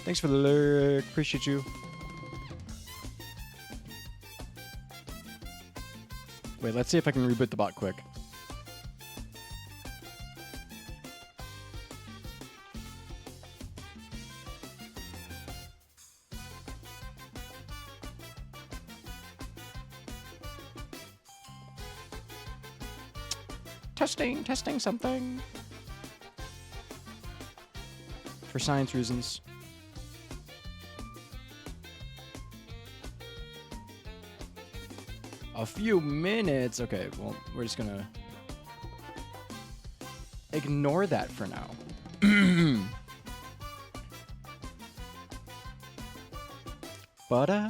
Thanks for the lurk. Appreciate you. Wait, let's see if I can reboot the bot quick. Testing something. For science reasons. A few minutes. Okay, well, we're just gonna ignore that for now. Ba-da.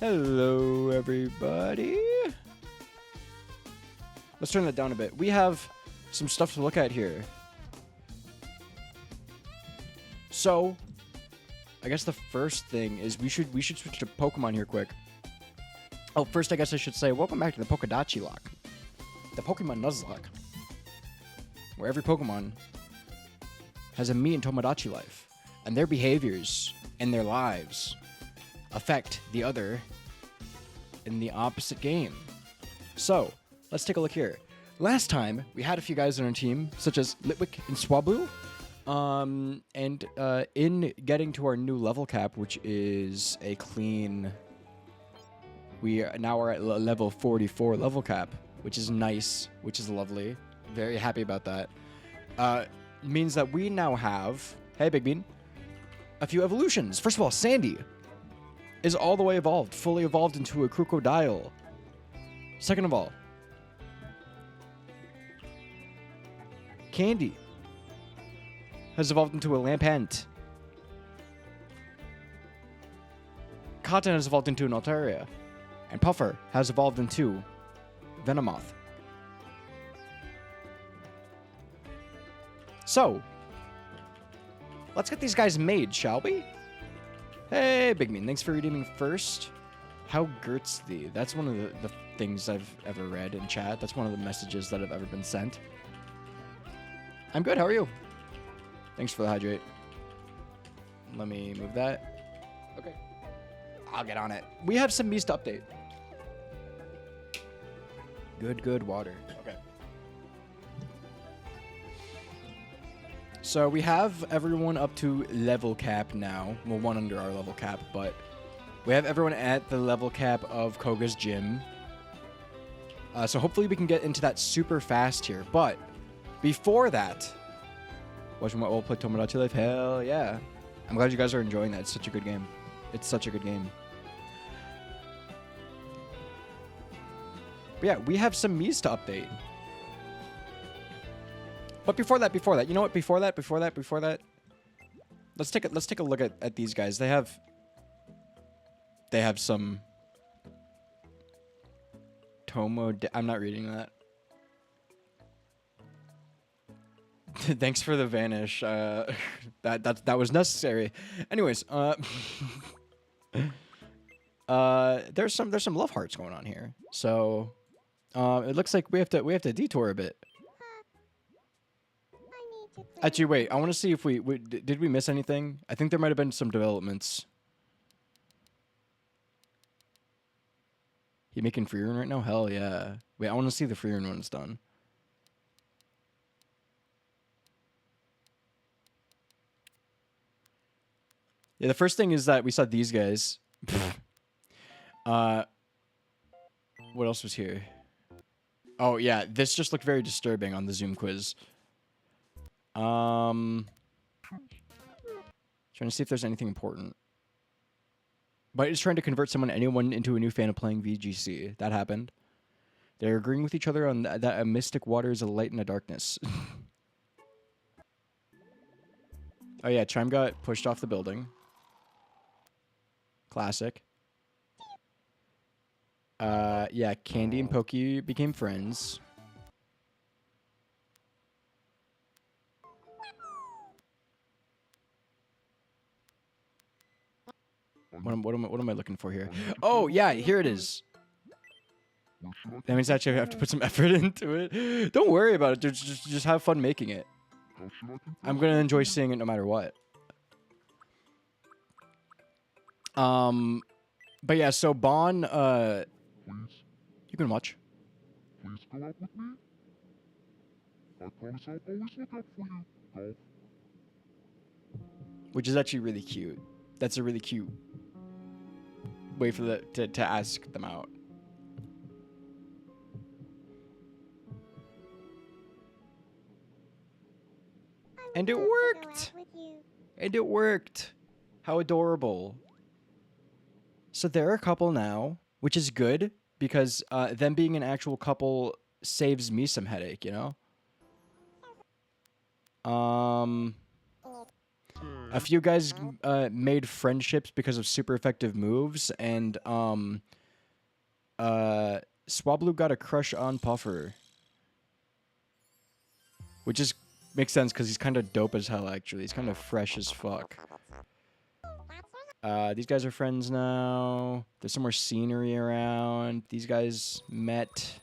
Hello, everybody. Let's turn that down a bit. We have some stuff to look at here. So, I guess the first thing is we should switch to Pokemon here quick. Oh, first I guess I should say welcome back to the Pokédachi Locke. The Pokemon Nuzlocke. Where every Pokemon has a me and Tomodachi life. And their behaviors and their lives affect the other in the opposite game. So, let's take a look here. Last time, we had a few guys on our team, such as Litwick and Swablu. In getting to our new level cap, which is a clean... We now are at level 44 level cap, which is nice, which is lovely. Very happy about that. Means that we now have... Hey, Big Bean. A few evolutions. First of all, Sandy is all the way evolved, fully evolved into a crocodile. Second of all, Candy has evolved into a Lampent. Cotton has evolved into an Altaria. And Puffer has evolved into Venomoth. So, let's get these guys made, shall we? Hey, Big Mean, thanks for redeeming first. How Gertz thee? That's one of the things I've ever read in chat. That's one of the messages that have ever been sent. I'm good, how are you? Thanks for the hydrate. Let me move that. Okay. I'll get on it. We have some Beast update. Good water. Okay. So we have everyone up to level cap now. Well, one under our level cap, but we have everyone at the level cap of Koga's gym. So hopefully we can get into that super fast here. But before that, watching my old play Tomodachi Life, hell yeah. I'm glad you guys are enjoying that. It's such a good game. It's such a good game. But yeah, we have some Miis to update. But before that, you know what? Before that, let's take a look at these guys. They have some I'm not reading that. Thanks for the vanish. That was necessary. Anyways, there's some love hearts going on here. So, it looks like we have to detour a bit. Actually, wait. I want to see if we did we miss anything? I think there might have been some developments. You making free run right now? Hell yeah. Wait, I want to see the free run when it's done. Yeah, the first thing is that we saw these guys. What else was here? Oh, yeah, this just looked very disturbing on the Zoom quiz. Trying to see if there's anything important. But it's trying to convert anyone into a new fan of playing VGC. That happened. They're agreeing with each other on that a mystic water is a light in the darkness. Oh yeah, Chime got pushed off the building. Classic. Yeah, Candy and Pokey became friends. What am I looking for here? Oh yeah, here it is. That means actually I have to put some effort into it. Don't worry about it. Just have fun making it. I'm gonna enjoy seeing it no matter what. But yeah, so Bon, you can watch. Please go out with me. I promise I'll always look out for you. Go. Which is actually really cute. That's a really cute way for to ask them out. And it worked! And it worked! How adorable. So they're a couple now, which is good, because them being an actual couple saves me some headache, you know? A few guys made friendships because of super effective moves, and Swablu got a crush on Puffer. Which is makes sense because he's kind of dope as hell, actually. He's kind of fresh as fuck. These guys are friends now. There's some more scenery around. These guys met.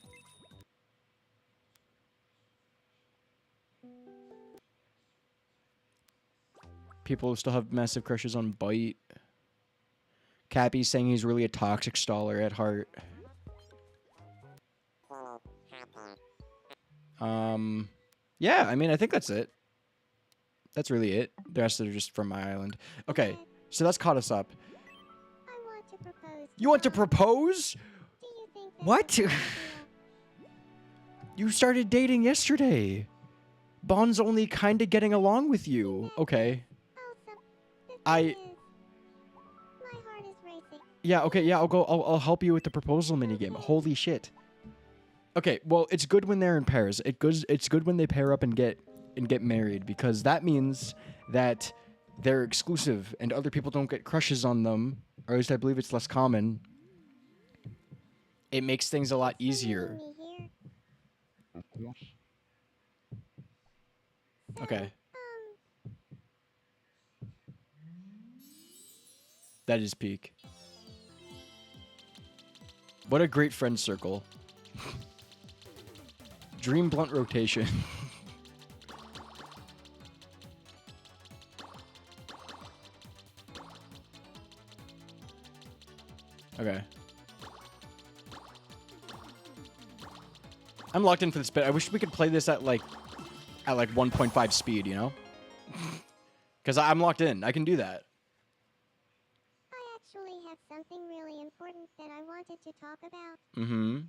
People still have massive crushes on Bite. Cappy's saying he's really a toxic staller at heart. Yeah, I mean, I think that's it. That's really it. The rest are just from my island. Okay, so that's caught us up. I want to propose. You want to propose? Do you think that What? You started dating yesterday. Bon's only kind of getting along with you. Okay. my heart is racing. Yeah, okay, yeah, I'll help you with the proposal minigame. Holy shit. Okay, well, it's good when they're in pairs. It's good when they pair up and get married, because that means that they're exclusive and other people don't get crushes on them, or at least I believe it's less common. It makes things a lot easier. Me here. Of course. Okay. That is peak. What a great friend circle. Dream blunt rotation. Okay. I'm locked in for this bit. I wish we could play this at like 1.5 speed, you know? Because I'm locked in. I can do that. I actually have something really important that I wanted to talk about. Mm-hmm.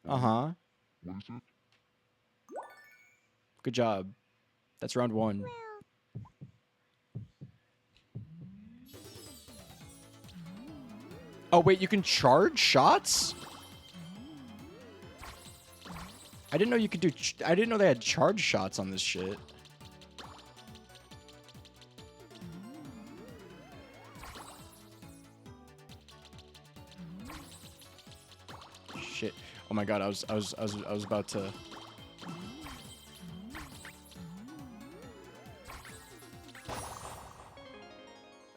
Uh-huh. What is it? Good job. That's round 1. Well, Oh, wait, you can charge shots? I didn't know you could do... I didn't know they had charge shots on this shit. Shit. Oh my god, I was about to...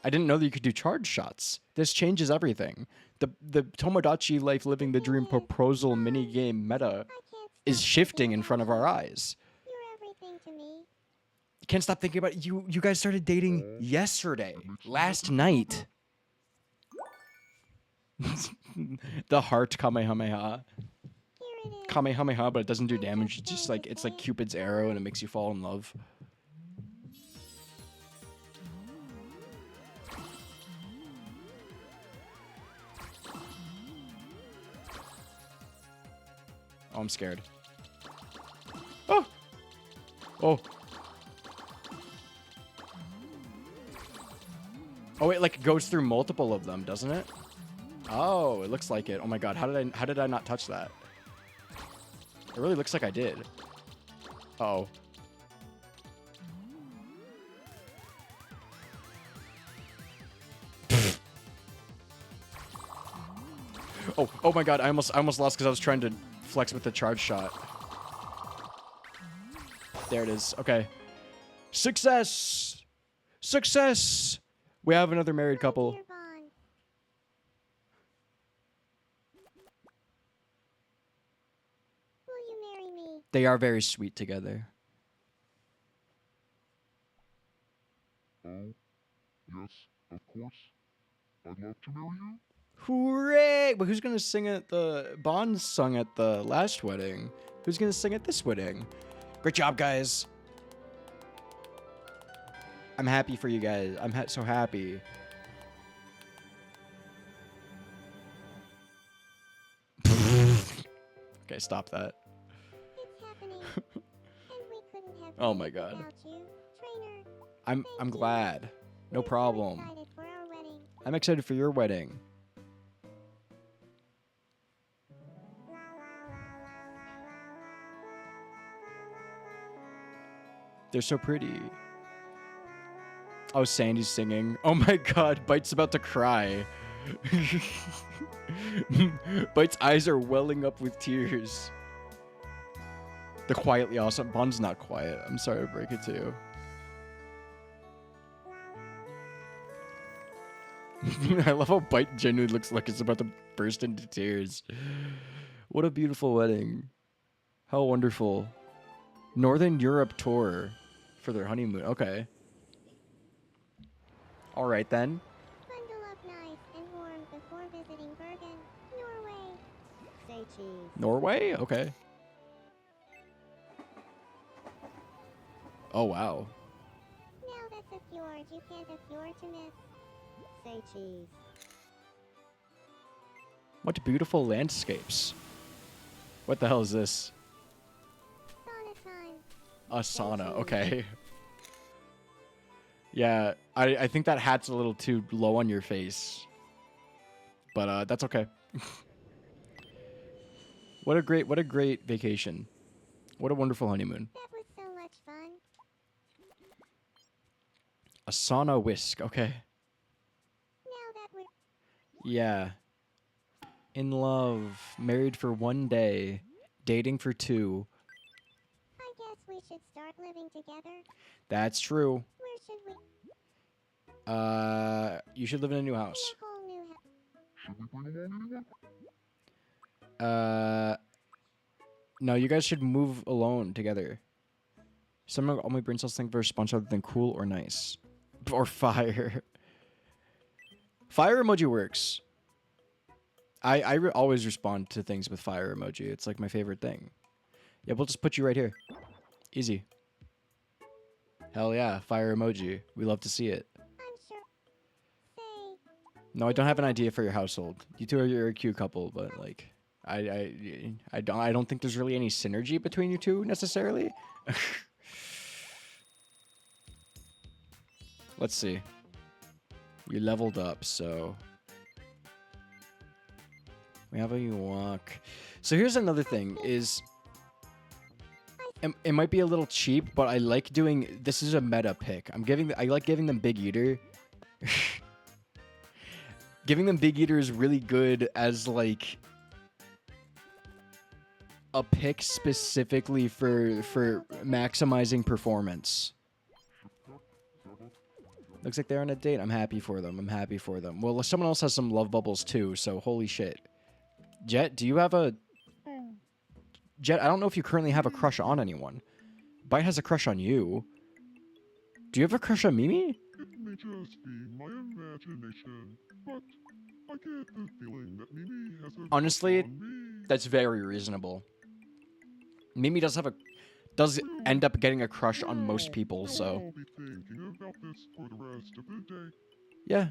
I didn't know that you could do charge shots. This changes everything. The Tomodachi Life Living the Dream proposal minigame meta is shifting in front of our eyes. you're everything to me. You can't stop thinking about it. You guys started dating yesterday. Last night. The heart Kamehameha. Here it is. Kamehameha, but it doesn't do damage. It's like Cupid's arrow and it makes you fall in love. Oh, I'm scared. Oh! Oh. Oh, it like goes through multiple of them, doesn't it? Oh, it looks like it. Oh my god, how did I not touch that? It really looks like I did. Uh-oh. Oh my god, I almost lost because I was trying to flex with the charge shot. There it is. Okay. Success! Success! We have another married couple. Dear They are very sweet together. Oh, yes, of course. I'd love to marry you. Hooray! But who's gonna sing at the Bond sung at the last wedding? Who's gonna sing at this wedding? Great job, guys. I'm happy for you guys. I'm so happy. Okay, stop that. It's happening. And we couldn't have Oh done my it God. without you. Trainer, I'm glad. No we're so problem. excited for our wedding. I'm excited for your wedding. They're so pretty. Oh, Sandy's singing. Oh my God, Bite's about to cry. Bite's eyes are welling up with tears. The quietly awesome. Bond's not quiet. I'm sorry to break it to you. I love how Bite genuinely looks like it's about to burst into tears. What a beautiful wedding. How wonderful. Northern Europe tour for their honeymoon. Okay. All right then. Bundle up nice and warm before visiting Bergen, Norway. Say cheese. Norway? Okay. Oh, wow. Now that's a fjord you can't afford to miss. Say cheese. What beautiful landscapes. What the hell is this? Sauna time. A sauna. Okay. Yeah, I think that hat's a little too low on your face. But that's okay. What a great vacation. What a wonderful honeymoon. That was so much fun. A sauna whisk. Okay. Now that we're Yeah. In love, married for 1 day, dating for 2. I guess we should start living together. That's true. Where should we? You should live in a new In house. a whole new house. Should we bring along anyone? No, you guys should move alone together. Some of all my brain cells think of a response other than cool or nice. Or fire. Fire emoji works. I always respond to things with fire emoji. It's like my favorite thing. Yeah, we'll just put you right here. Easy. Hell yeah, fire emoji. We love to see it. I'm sure. Say, No, I don't have an idea for your household. You two are a cute couple, but like, I don't think there's really any synergy between you two necessarily. Let's see. You leveled up, so we have a walk. So here's another thing: is it might be a little cheap, but I like doing. This is a meta pick. I like giving them Big Eater. Giving them Big Eater is really good as like a pick specifically for maximizing performance. Looks like they're on a date. I'm happy for them. I'm happy for them. Well, someone else has some love bubbles too, so holy shit. Jet, do you have a... Jet, I don't know if you currently have a crush on anyone. Bite has a crush on you. Do you have a crush on Mimi? It may just be my imagination, but I get the feeling that Mimi has a Honestly, crush on me. that's very reasonable. Mimi does end up getting a crush on most people, so... I'll be thinking about this for the rest of the day. Yeah.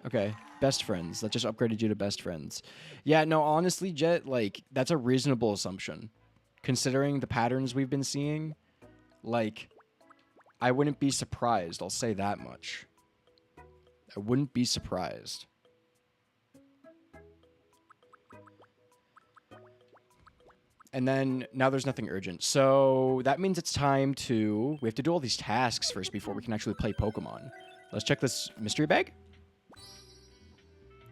Okay, best friends. That just upgraded you to best friends. Yeah, no, honestly, Jet, like, that's a reasonable assumption. Considering the patterns we've been seeing, like, I wouldn't be surprised, I'll say that much. I wouldn't be surprised. And then, now there's nothing urgent. So, that means it's time to... We have to do all these tasks first before we can actually play Pokemon. Let's check this mystery bag.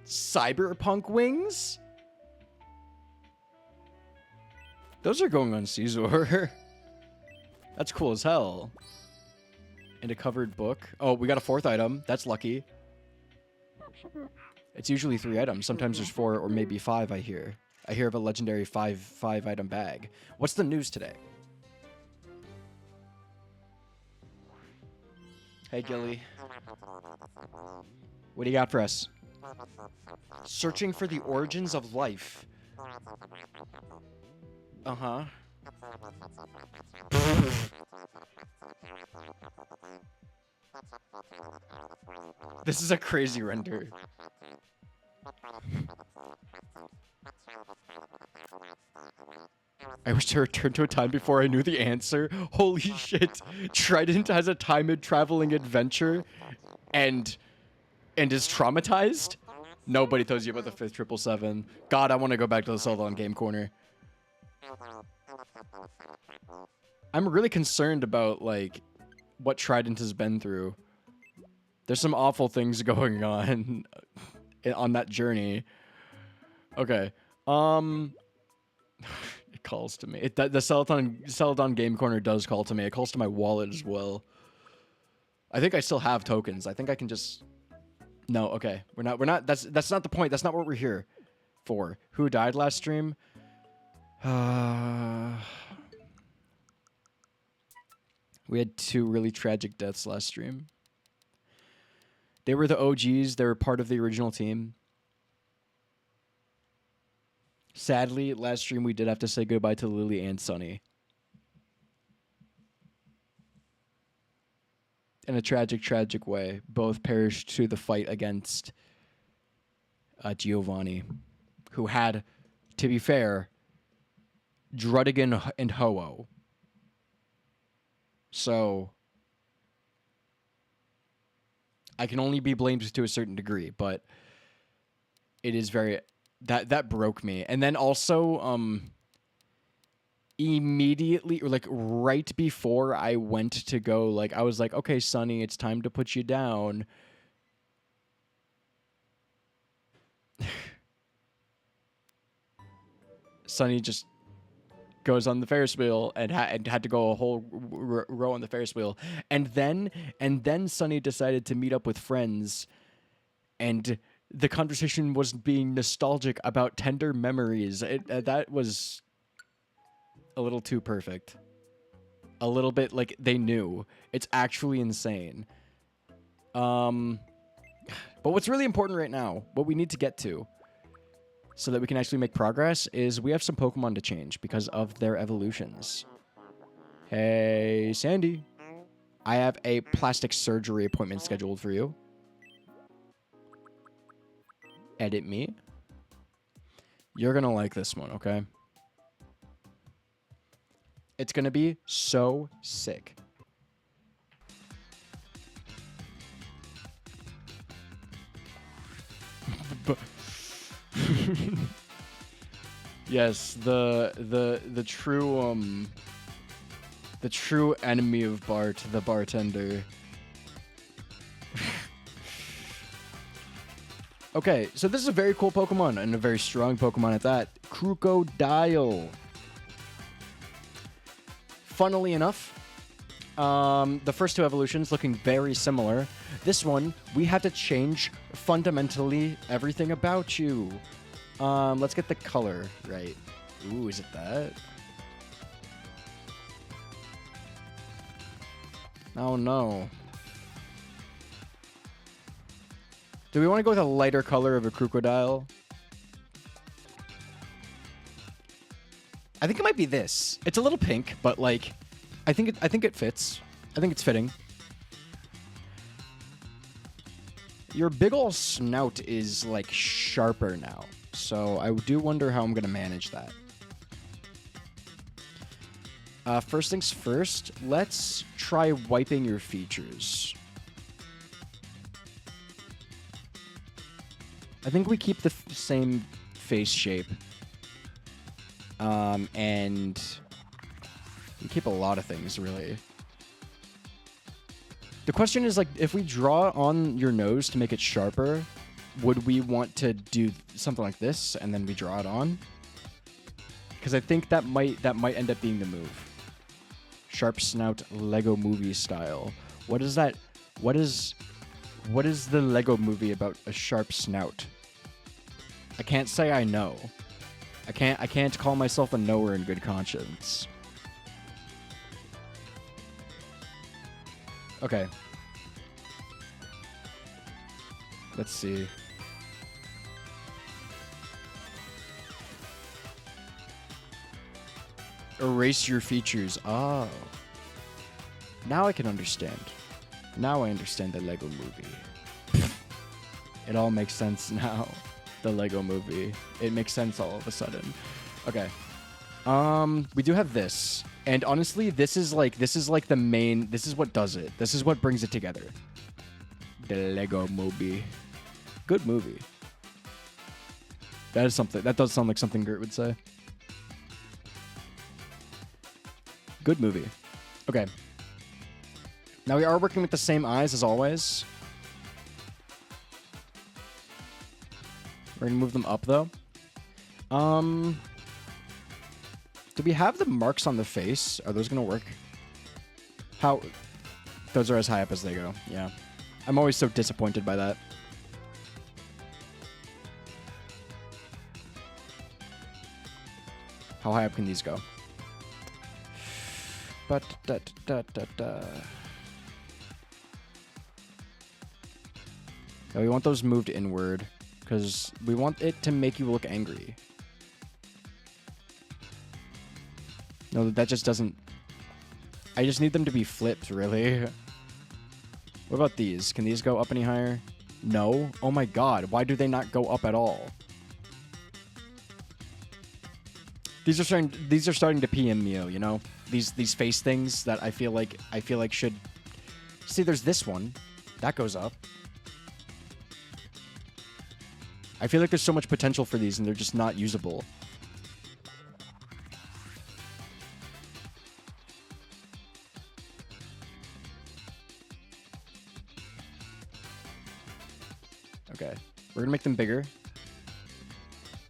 Cyberpunk wings? Those are going on Caesar. That's cool as hell. And a covered book. Oh, we got a 4th item. That's lucky. It's usually 3 items. Sometimes there's 4 or maybe 5, I hear. I hear of a legendary five item bag. What's the news today? Hey, Gilly. What do you got for us? Searching for the origins of life. Uh-huh. This is a crazy render. I wish to return to a time before I knew the answer. Holy shit. Trident has a time-traveling adventure and is traumatized? Nobody tells you about the 5th 777. God, I want to go back to the Celadon Game Corner. I'm really concerned about, like, what Trident has been through. There's some awful things going on that journey. Okay. It calls to me. The Celadon Game Corner does call to me. It calls to my wallet as well. I think I still have tokens. I think I can just... No, okay. We're not... That's not the point. That's not what we're here for. Who died last stream? We had 2 really tragic deaths last stream. They were the OGs. They were part of the original team. Sadly, last stream we did have to say goodbye to Lily and Sunny. In a tragic, tragic way. Both perished to the fight against Giovanni, who had, to be fair, Drudigan and Ho-Oh. So, I can only be blamed to a certain degree, but it is very... That broke me. And then also, immediately, or like right before I went to go, like, I was like, okay, Sonny, it's time to put you down. Sonny just goes on the Ferris wheel and had to go a whole row on the Ferris wheel. And then Sonny decided to meet up with friends, and the conversation was being nostalgic about tender memories. That was a little too perfect. A little bit like they knew. It's actually insane. But what's really important right now, what we need to get to, so that we can actually make progress, is we have some Pokemon to change because of their evolutions. Hey, Sandy. I have a plastic surgery appointment scheduled for you. Edit me. You're gonna like this one, okay? It's gonna be so sick. Yes, the true enemy of Bart, the bartender. Okay, so this is a very cool Pokemon, and a very strong Pokemon at that. Crocodile. Funnily enough, the first 2 evolutions looking very similar. This one, we have to change fundamentally everything about you. Let's get the color right. Ooh, is it that? Oh no. Do we want to go with a lighter color of a crocodile? I think it might be this. It's a little pink, but like, I think it fits. I think it's fitting. Your big ol' snout is like sharper now, so I do wonder how I'm gonna manage that. First things first, let's try wiping your features. I think we keep the same face shape. And we keep a lot of things, really. The question is, like, if we draw on your nose to make it sharper, would we want to do something like this, and then we draw it on? Because I think that might end up being the move. Sharp snout Lego movie style. What is that? What is the Lego movie about a sharp snout? I can't say I know. I can't call myself a knower in good conscience. Okay. Let's see. Erase your features. Oh. Now I can understand. Now I understand the Lego movie. It all makes sense now. The Lego movie. It makes sense all of a sudden. Okay. We do have this. And honestly, this is like the main, this is what does it. This is what brings it together. The Lego movie. Good movie. That is something, that does sound like something Gert would say. Good movie. Okay. Now we are working with the same eyes as always. We're gonna move them up though. Do we have the marks on the face? Are those gonna work? How? Those are as high up as they go. Yeah. I'm always so disappointed by that. How high up can these go? But we want those moved inward because we want it to make you look angry. No, that just doesn't. I just need them to be flipped, really. What about these? Can these go up any higher? No. Oh my god, why do they not go up at all? These are starting to PM me, you know? These face things that I feel like should. See, there's this one. That goes up. I feel like there's so much potential for these and they're just not usable. Okay. We're gonna make them bigger.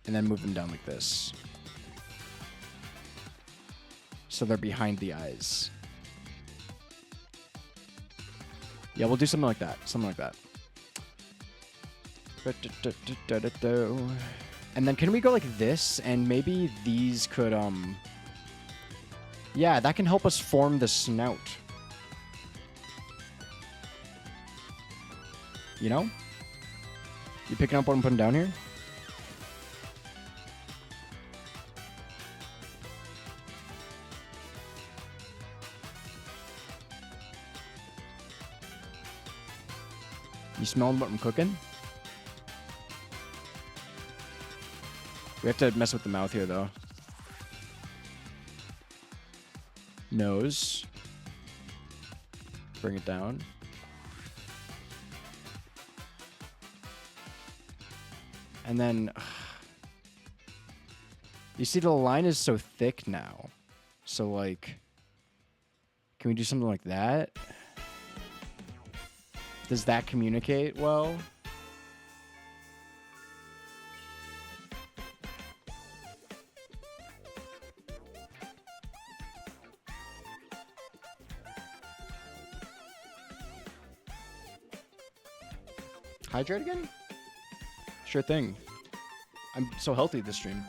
And then move them down like this. So they're behind the eyes. Yeah, we'll do something like that. Something like that. And then can we go like this? And maybe these could, yeah, that can help us form the snout. You know? You picking up what I'm putting down here? You smelling what I'm cooking? We have to mess with the mouth here, though. Nose. Bring it down. And then... You see, the line is so thick now. So, like... Can we do something like that? Does that communicate well? Hydrate again? Sure thing. I'm so healthy this stream.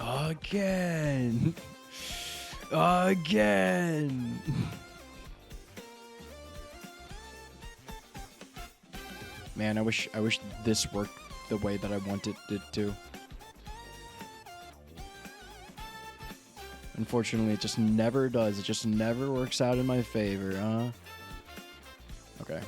Again. Again. Man, I wish this worked the way that I wanted it to. Unfortunately, it just never does. It just never works out in my favor, huh? Okay.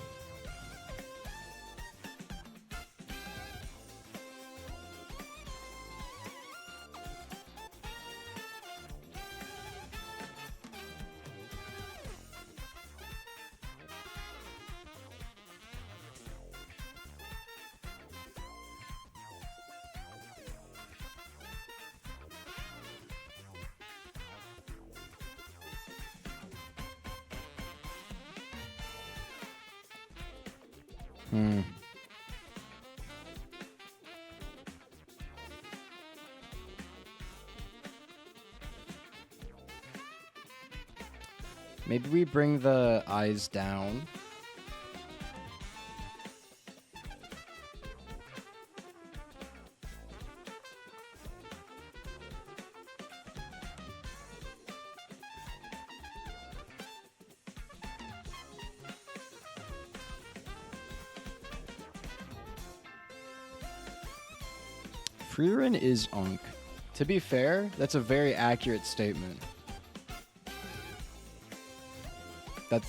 Maybe we bring the eyes down. Frieren is Unk. To be fair, that's a very accurate statement.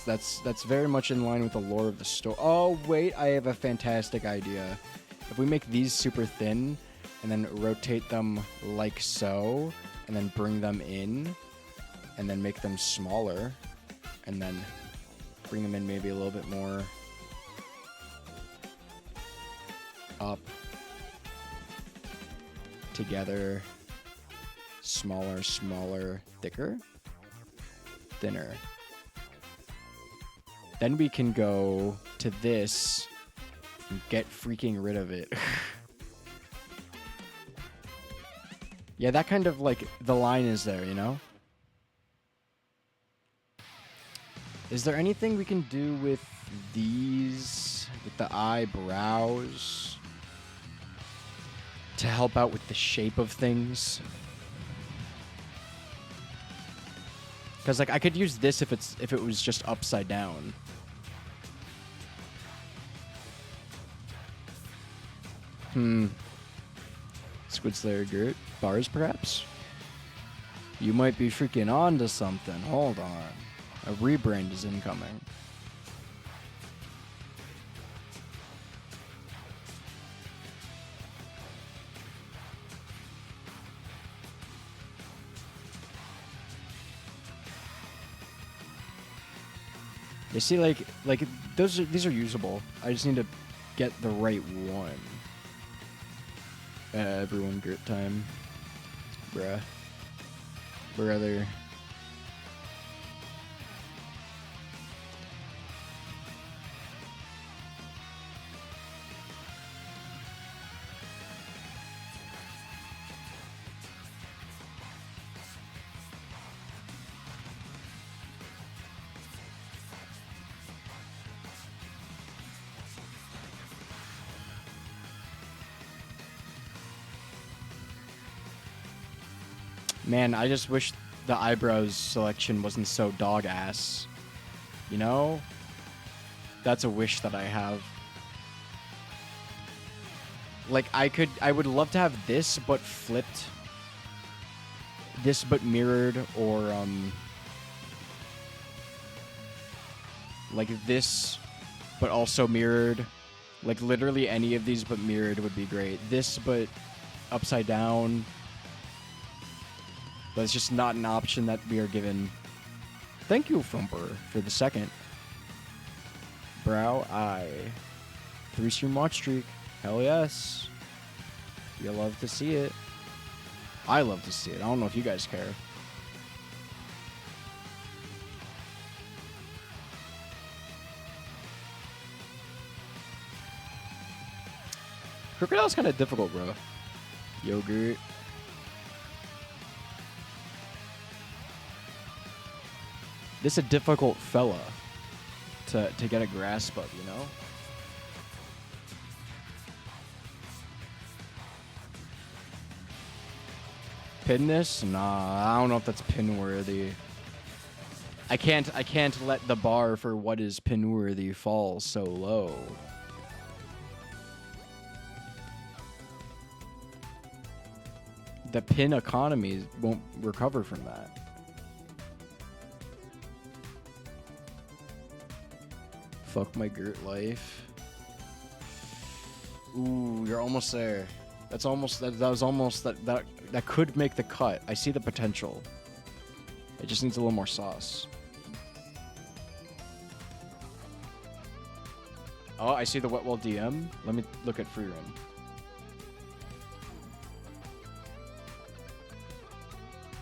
That's very much in line with the lore of the story. Oh, wait, I have a fantastic idea. If we make these super thin and then rotate them like so, and then bring them in, and then make them smaller, and then bring them in maybe a little bit more up, together, smaller, smaller, thicker, thinner. Then we can go to this and get freaking rid of it. Yeah, that kind of like, the line is there, you know? Is there anything we can do with these, with the eyebrows, to help out with the shape of things? Because like I could use this if it was just upside down. Squid Slayer Gert. Bars, perhaps? You might be freaking on to something. Hold on. A rebrand is incoming. You see, like these are usable. I just need to get the right one. Everyone grit time. Bruh. Brother. Man, I just wish the eyebrows selection wasn't so dog ass. You know? That's a wish that I have. Like, I would love to have this, but flipped. This, but mirrored, or, like this, but also mirrored. Like, literally any of these but mirrored would be great. This, but upside down. But it's just not an option that we are given. Thank you, Frumper, for the second. Brow, eye. 3-stream watch streak. Hell yes. You love to see it. I love to see it. I don't know if you guys care. Crocodile's kind of difficult, bro. Yogurt. This is a difficult fella to get a grasp of, you know? Pin this? Nah, I don't know if that's pin worthy. I can't let the bar for what is pin worthy fall so low. The pin economy won't recover from that. Fuck my Gert life. Ooh, you're almost there. That's almost that was almost that could make the cut. I see the potential. It just needs a little more sauce. Oh, I see the Wetwell DM. Let me look at free run.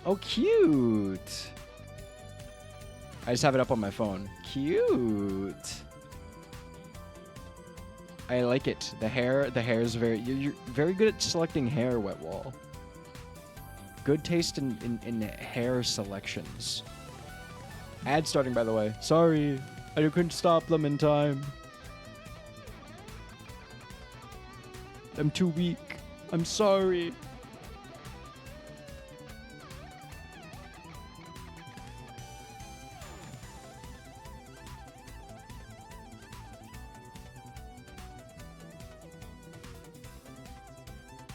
Oh, cute. I just have it up on my phone. Cute. I like it. The hair is very... You're very good at selecting hair, Wetwall. Good taste in hair selections. Ad starting, by the way. Sorry. I couldn't stop them in time. I'm too weak. I'm sorry.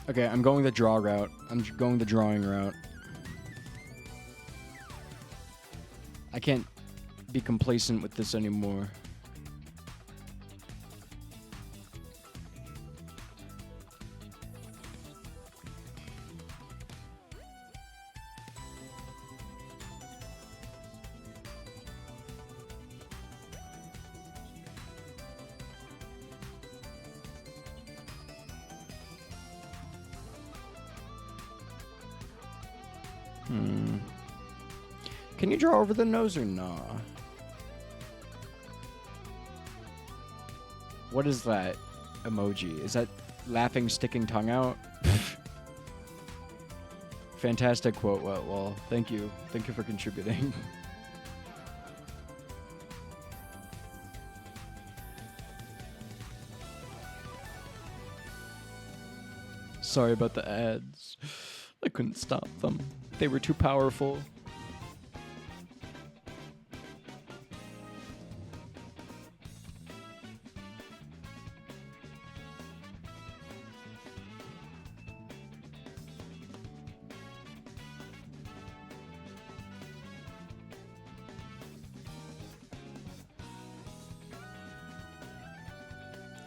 Okay, I'm going the draw route. I'm going the drawing route. I can't be complacent with this anymore. Can you draw over the nose or nah? What is that emoji? Is that laughing, sticking tongue out? Fantastic quote, well, thank you. Thank you for contributing. Sorry about the ads. I couldn't stop them. They were too powerful.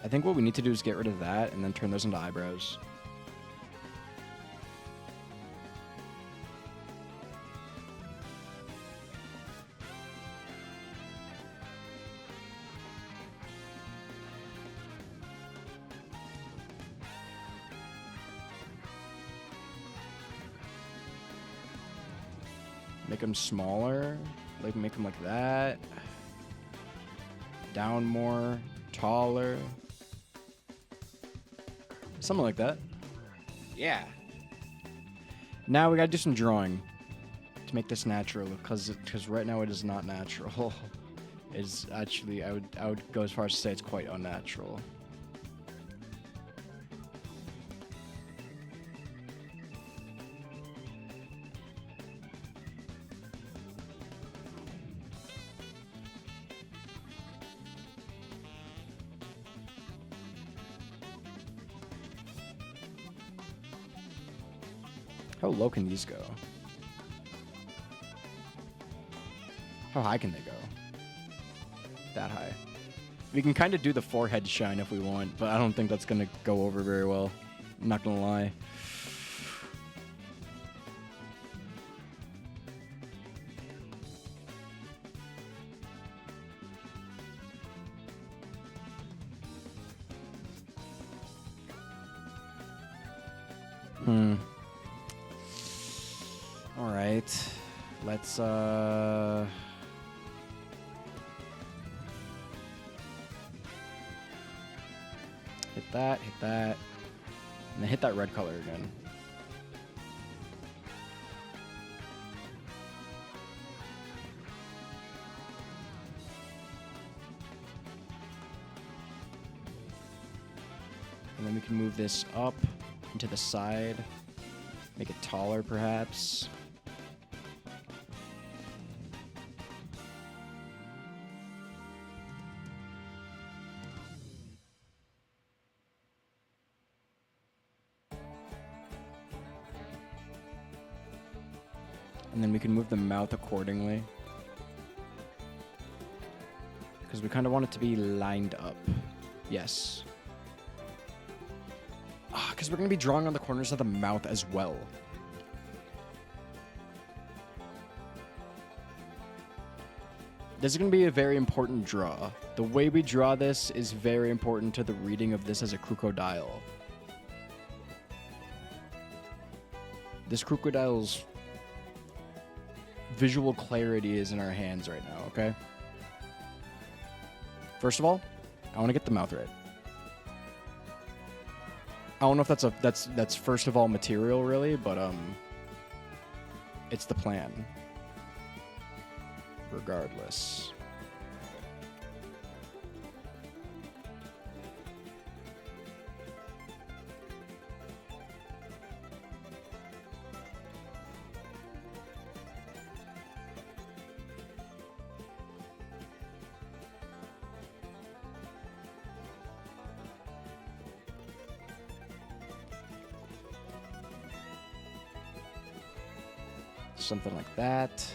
I think what we need to do is get rid of that and then turn those into eyebrows. Make them smaller, like make them like that. Down more, taller. Something like that. Yeah. Now we gotta do some drawing to make this natural, because right now it is not natural. It's actually, I would go as far as to say it's quite unnatural. How low can these go? How high can they go? That high. We can kind of do the forehead shine if we want, but I don't think that's going to go over very well. I'm not going to lie. All right. Let's hit that, and then hit that red color again. And then we can move this up into the side, make it taller perhaps. And then we can move the mouth accordingly, because we kind of want it to be lined up. Yes. Because we're going to be drawing on the corners of the mouth as well. This is going to be a very important draw. The way we draw this is very important to the reading of this as a crocodile. This crocodile's visual clarity is in our hands right now, okay? First of all, I want to get the mouth right. I don't know if that's first of all material really, but it's the plan. regardless. Something like that.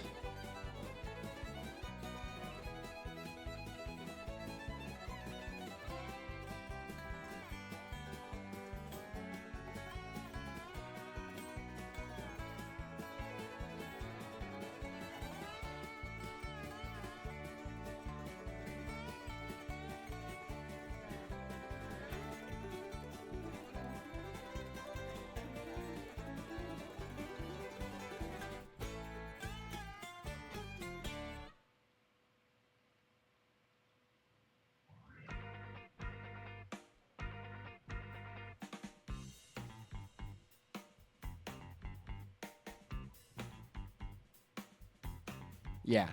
Yeah.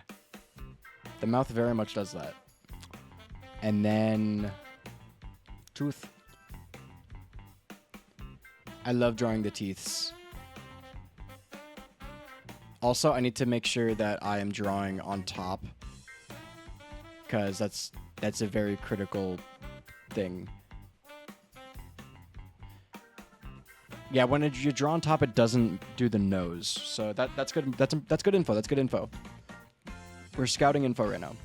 The mouth very much does that. And then tooth. I love drawing the teeths. Also, I need to make sure that I am drawing on top, because that's a very critical thing. Yeah, when you draw on top, it doesn't do the nose. So that's good. That's good info. That's good info. We're scouting info right now.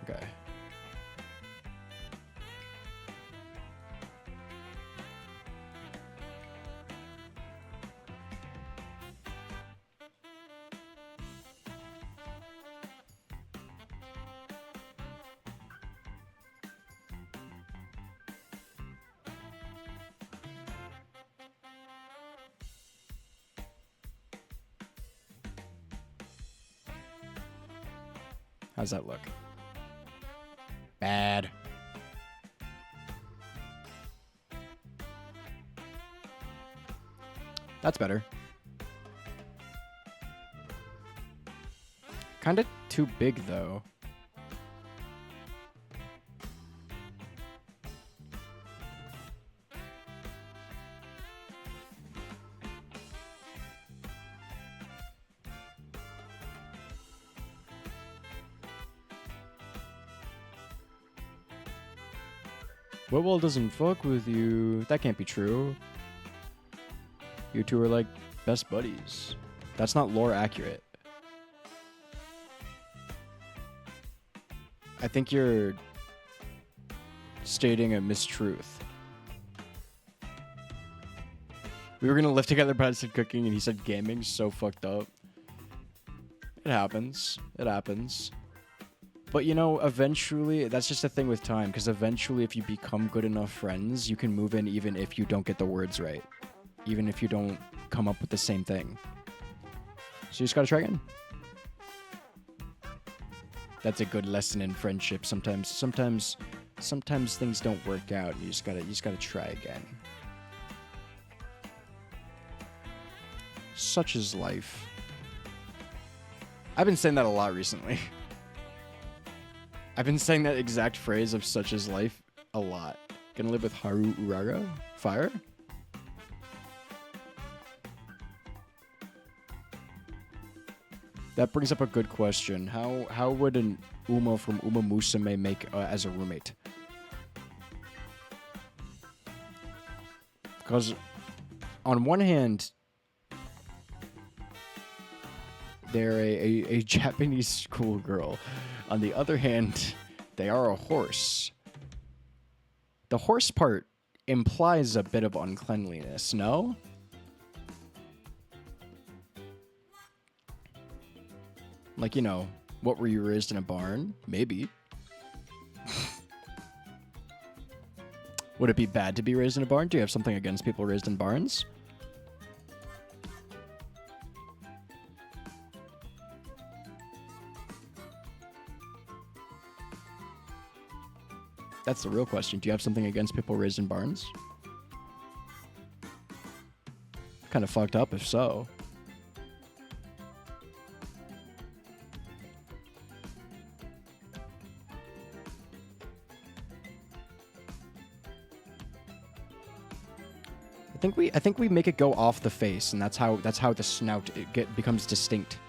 Okay. How's that look? Bad. That's better. Kinda too big, though. Whitwell doesn't fuck with you. That can't be true. You two are like best buddies. That's not lore accurate. I think you're stating a mistruth. We were gonna live together, but I said cooking and he said gaming. So fucked up. It happens. It happens. But, you know, eventually, that's just a thing with time, because eventually if you become good enough friends, you can move in even if you don't get the words right. Even if you don't come up with the same thing. So you just gotta try again. That's a good lesson in friendship. Sometimes things don't work out, and you just gotta try again. Such is life. I've been saying that a lot recently. I've been saying that exact phrase of such is life a lot. Gonna live with Haru Uraga? Fire? That brings up a good question. How would an Uma from Uma Musume make as a roommate? Because on one hand, they're a Japanese schoolgirl. On the other hand, they are a horse. The horse part implies a bit of uncleanliness, no? Like, you know, what, were you raised in a barn? Maybe. Would it be bad to be raised in a barn? Do you have something against people raised in barns? That's the real question. Do you have something against people raised in barns? Kind of fucked up if so. I think we make it go off the face, and that's how the snout becomes distinct.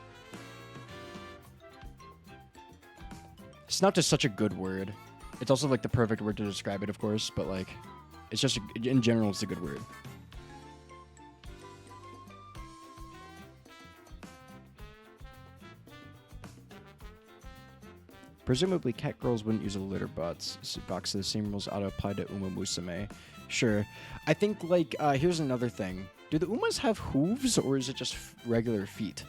Snout is such a good word. It's also like the perfect word to describe it, of course, but like it's just in general it's a good word. Presumably, cat girls wouldn't use a litter box. The same rules ought to apply to Uma Musume. Sure. I think, like, here's another thing. Do the Umas have hooves, or is it just regular feet?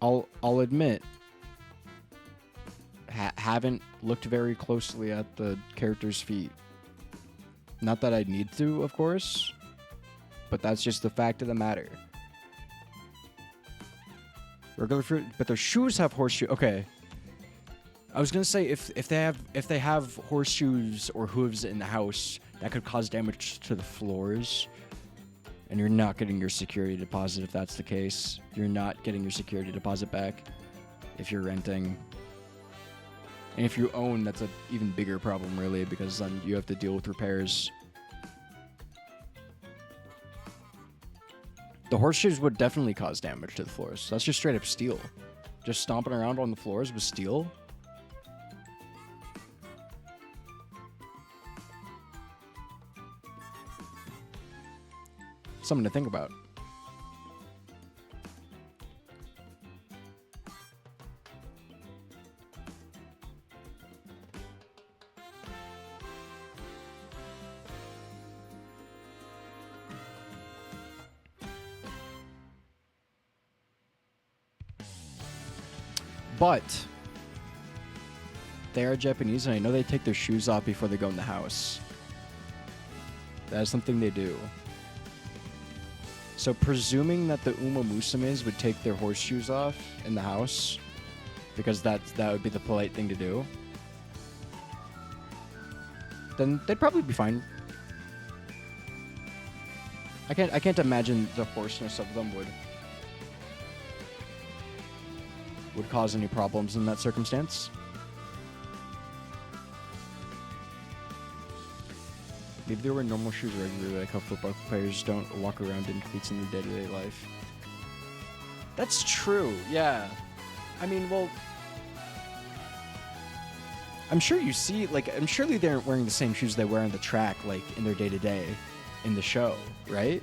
I'll admit, haven't looked very closely at the character's feet. Not that I need to, of course, but that's just the fact of the matter. Regular fruit, but their shoes have horseshoe. Okay, I was gonna say if they have horseshoes or hooves in the house, that could cause damage to the floors, and you're not getting your security deposit if that's the case. You're not getting your security deposit back if you're renting, and if you own, that's an even bigger problem, really, because then you have to deal with repairs. The horseshoes would definitely cause damage to the floors. That's just straight up steel. Just stomping around on the floors with steel. Something to think about. But they are Japanese, and I know they take their shoes off before they go in the house. That is something they do. So presuming that the Uma Musumes would take their horseshoes off in the house, because that would be the polite thing to do, then they'd probably be fine. I can't imagine the hoarseness of them would cause any problems in that circumstance. Maybe they wear normal shoes regularly, like how football players don't walk around in cleats in their day-to-day life. That's true, yeah. I mean, well, I'm sure you see, like, I'm surely they aren't wearing the same shoes they wear on the track, like, in their day-to-day in the show, right?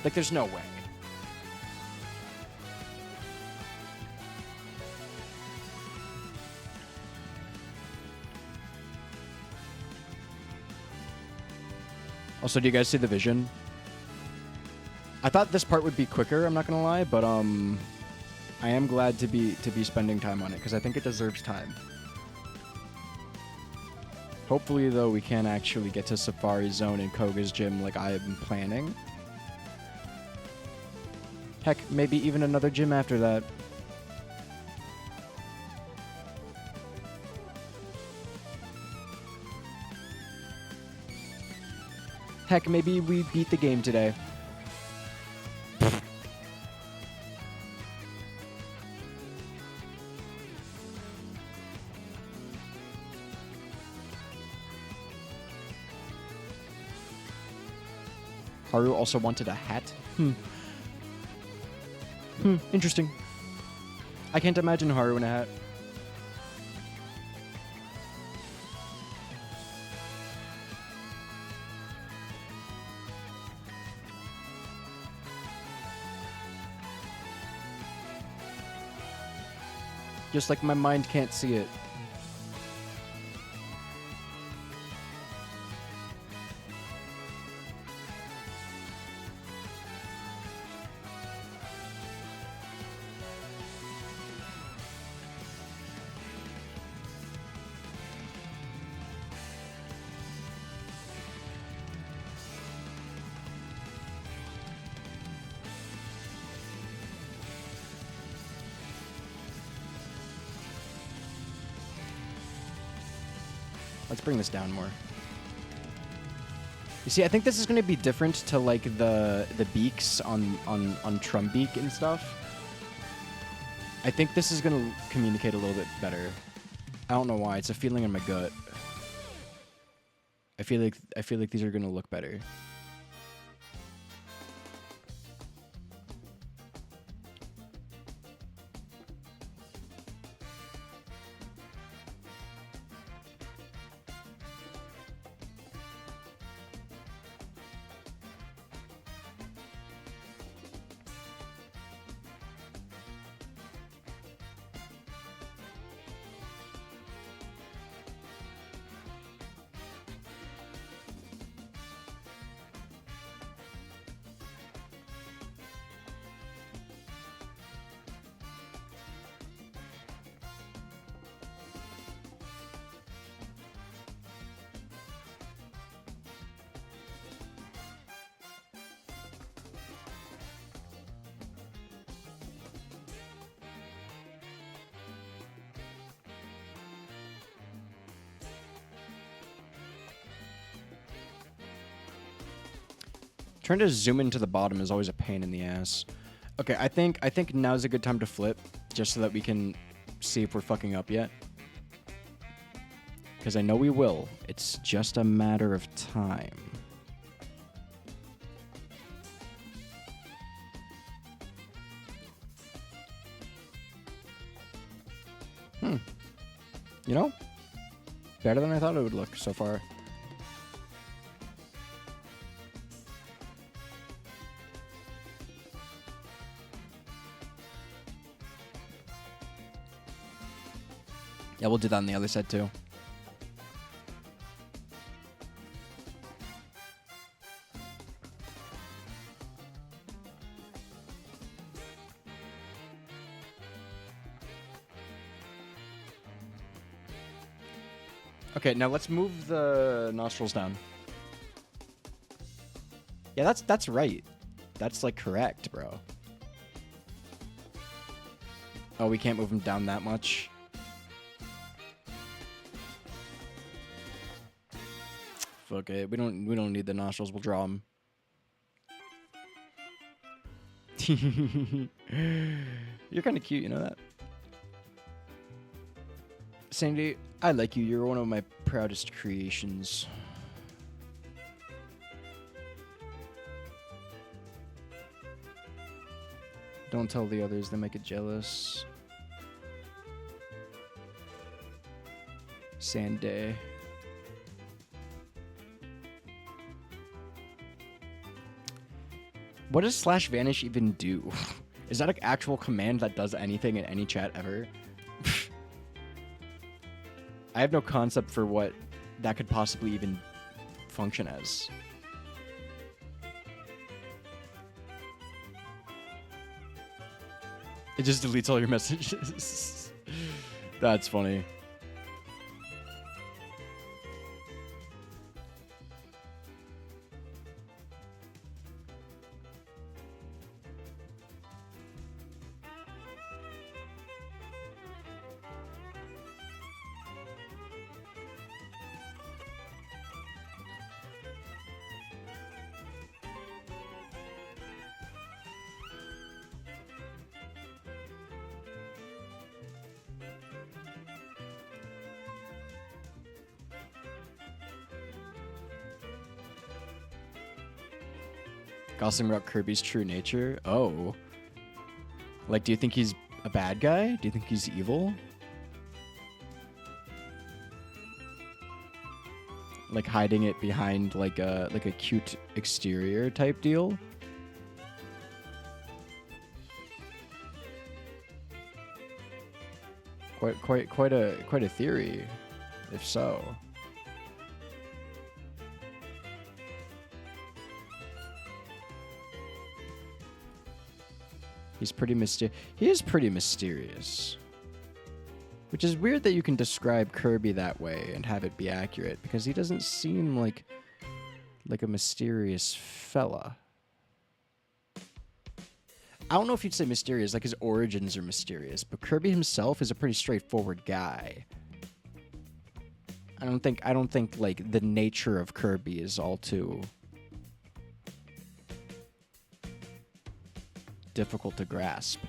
Like, there's no way. Also, do you guys see the vision? I thought this part would be quicker, I'm not gonna lie, but I am glad to be spending time on it because I think it deserves time. Hopefully, though, we can actually get to Safari Zone and Koga's gym like I have been planning. Heck, maybe even another gym after that. Heck, maybe we beat the game today. Haru also wanted a hat. Interesting. I can't imagine Haru in a hat. Just like my mind can't see it. Let's bring this down more. You see, I think this is going to be different to like the beaks on Trumbeak and stuff. I think this is going to communicate a little bit better. I don't know why. It's a feeling in my gut. I feel like these are gonna look better. Trying to zoom into the bottom is always a pain in the ass. Okay, I think now's a good time to flip, just so that we can see if we're fucking up yet. Because I know we will. It's just a matter of time. You know? Better than I thought it would look so far. Yeah, we'll do that on the other side too. Okay, now let's move the nostrils down. Yeah, that's right. That's like correct, bro. Oh, we can't move them down that much. Fuck it. We don't need the nostrils. We'll draw them. You're kind of cute, you know that? Sandy, I like you. You're one of my proudest creations. Don't tell the others, they might get jealous. Sandy. What does /vanish even do? Is that an actual command that does anything in any chat ever? I have no concept for what that could possibly even function as. It just deletes all your messages. That's funny. Gossiping about Kirby's true nature? Oh. Like, do you think he's a bad guy? Do you think he's evil? Like hiding it behind like a cute exterior type deal? Quite a theory, if so. He's pretty He is pretty mysterious. Which is weird that you can describe Kirby that way and have it be accurate, because he doesn't seem like a mysterious fella. I don't know if you'd say mysterious, like his origins are mysterious, but Kirby himself is a pretty straightforward guy. I don't think like the nature of Kirby is all too difficult to grasp.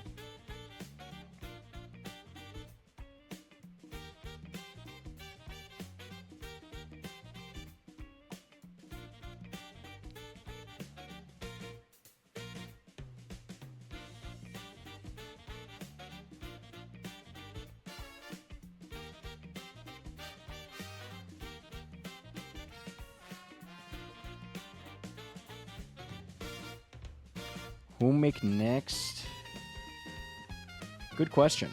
Who make next? Good question.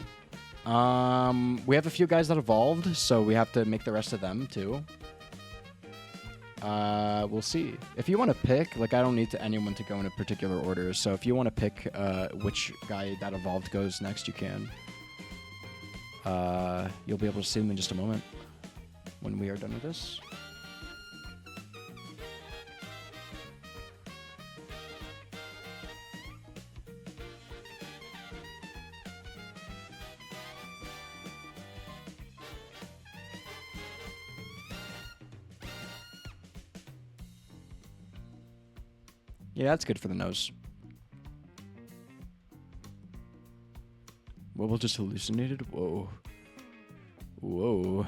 We have a few guys that evolved, so we have to make the rest of them too. We'll see. If you want to pick, like, I don't need anyone to go in a particular order, so if you want to pick which guy that evolved goes next, you can. You'll be able to see them in just a moment when we are done with this. Yeah, that's good for the nose. Wobble just hallucinated? Whoa. Whoa.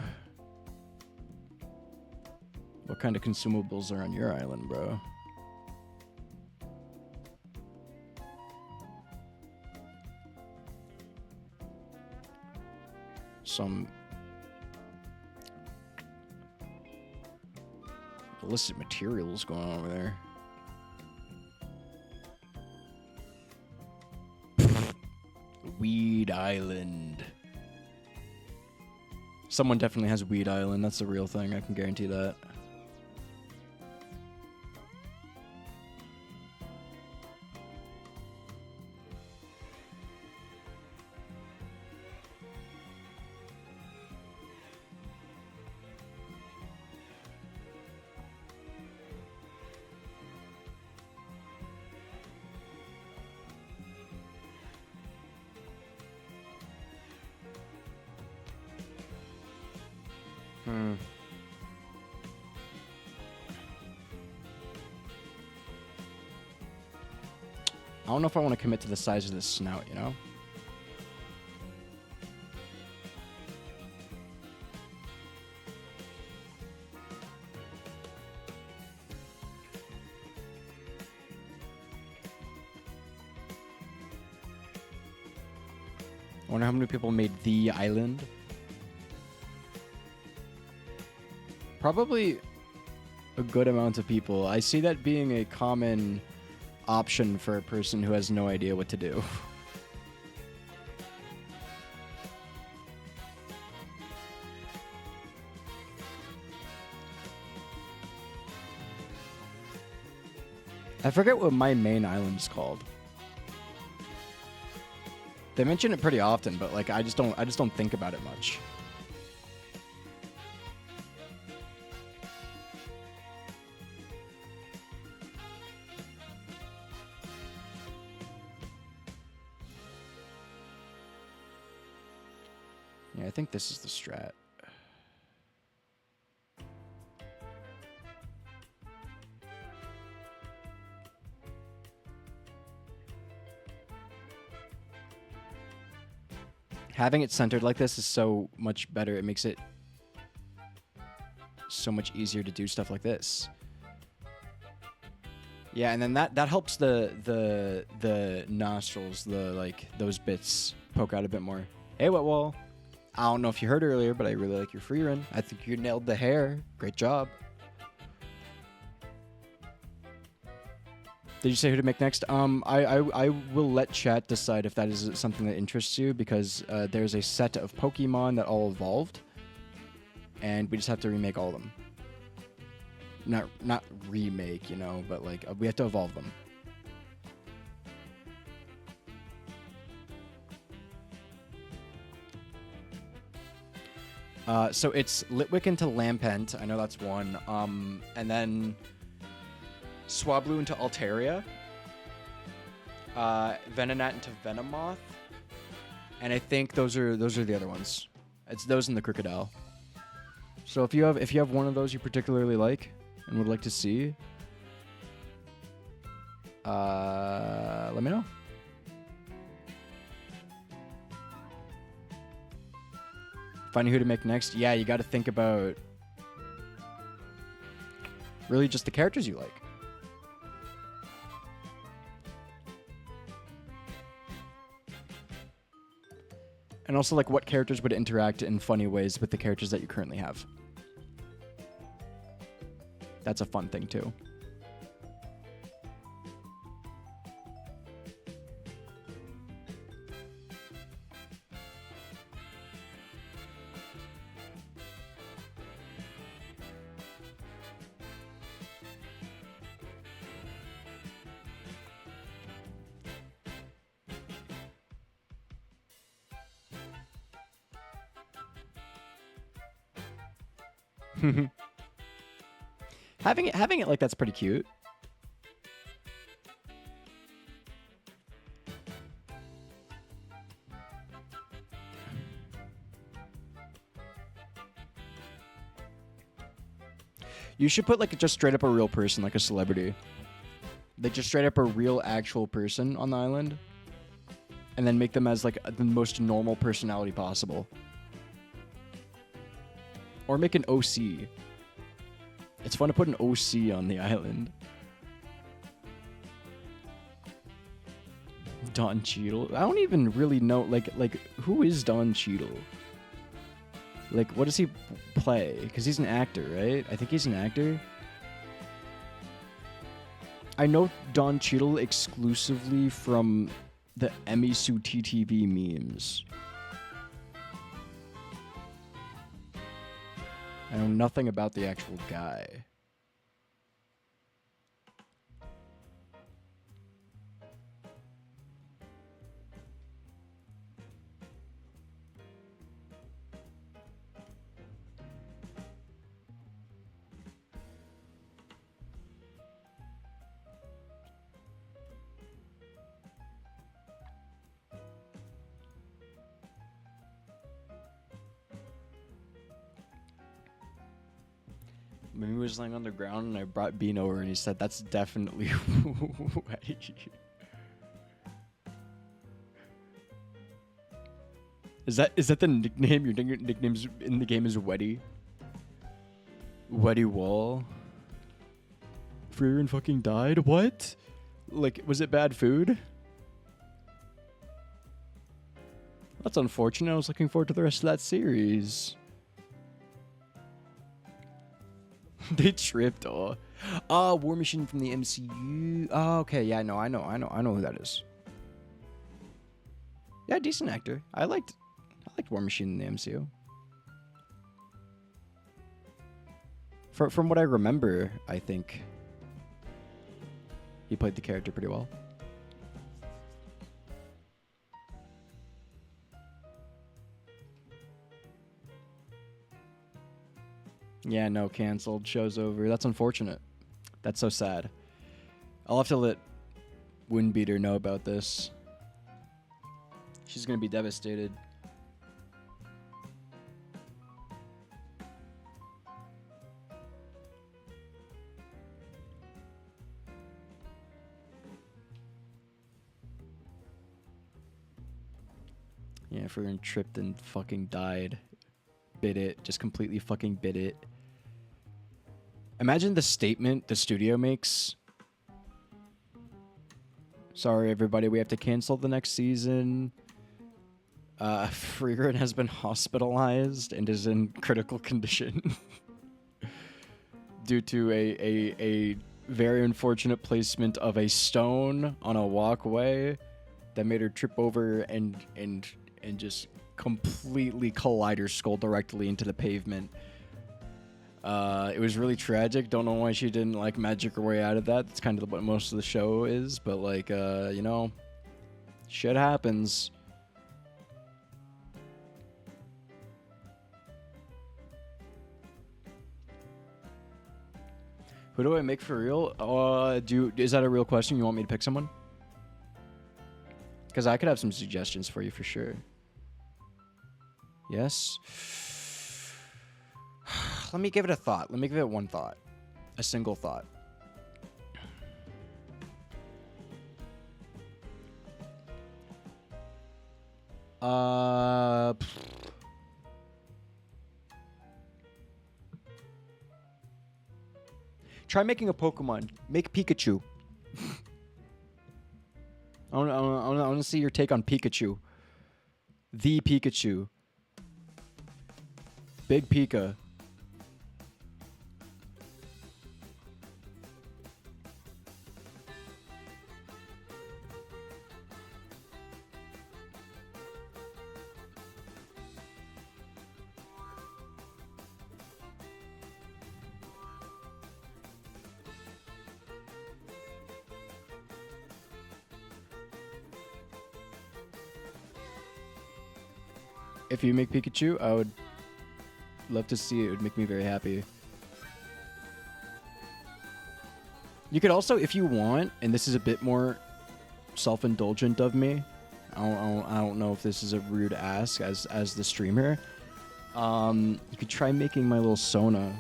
What kind of consumables are on your island, bro? Some illicit materials going on over there. Weed Island. Someone definitely has Weed Island. That's a real thing. I can guarantee that. I don't know if I want to commit to the size of this snout, you know? I wonder how many people made the island. Probably a good amount of people. I see that being a common option for a person who has no idea what to do. I forget what my main island is called. They mention it pretty often, but like I just don't think about it much. Yeah, I think this is the strat. Having it centered like this is so much better. It makes it so much easier to do stuff like this. Yeah, and then that helps the nostrils, like those bits poke out a bit more. Hey, Wetwall. I don't know if you heard earlier, but I really like your free run. I think you nailed the hair. Great job. Did you say who to make next? I will let chat decide if that is something that interests you, because there's a set of Pokemon that all evolved, and we just have to remake all of them. Not remake, you know, but like we have to evolve them. So it's Litwick into Lampent. I know that's one. And then Swablu into Altaria. Venonat into Venomoth. And I think those are the other ones. It's those in the Crocodile. So if you have one of those you particularly like and would like to see, let me know. Finding who to make next. Yeah, you got to think about really just the characters you like. And also, like, what characters would interact in funny ways with the characters that you currently have. That's a fun thing, too. Having it like that's pretty cute. You should put like just straight up a real person, like a celebrity. Like just straight up a real actual person on the island. And then make them as like the most normal personality possible. Or make an OC. It's fun to put an OC on the island. Don Cheadle? I don't even really know, like who is Don Cheadle? Like, what does he play? Because he's an actor, right? I think he's an actor. I know Don Cheadle exclusively from the Emisu TTV memes. I know nothing about the actual guy. Mimi was laying on the ground and I brought Bean over and he said, "That's definitely Weddy." Is that the nickname? Your nickname's in the game is Weddy? Weddy Wall? Freerin fucking died? What? Like, was it bad food? That's unfortunate. I was looking forward to the rest of that series. They tripped. Oh, War Machine from the MCU. Oh, okay. Yeah, no, I know who that is. Yeah, decent actor. I liked War Machine in the MCU. From what I remember, I think he played the character pretty well. Yeah, no, canceled. Show's over. That's unfortunate. That's so sad. I'll have to let Windbeater know about this. She's gonna be devastated. Yeah, freaking tripped and fucking died. Bit it. Just completely fucking bit it. Imagine the statement the studio makes. Sorry, everybody, we have to cancel the next season. Freerin has been hospitalized and is in critical condition due to a very unfortunate placement of a stone on a walkway that made her trip over and just completely collide her skull directly into the pavement. It was really tragic. Don't know why she didn't like magic her way out of that. That's kind of what most of the show is, but like you know, shit happens. Who do I make for real? Is that a real question? You want me to pick someone? Because I could have some suggestions for you for sure. Yes. Let me give it a thought. Let me give it one thought. A single thought. Try making a Pokemon. Make Pikachu. I want to see your take on Pikachu. The Pikachu. Big Pika. If you make Pikachu, I would Love to see it. It would make me very happy. You could also, if you want, and this is a bit more self-indulgent of me. I don't know if this is a rude ask as the streamer. You could try making my little Sona.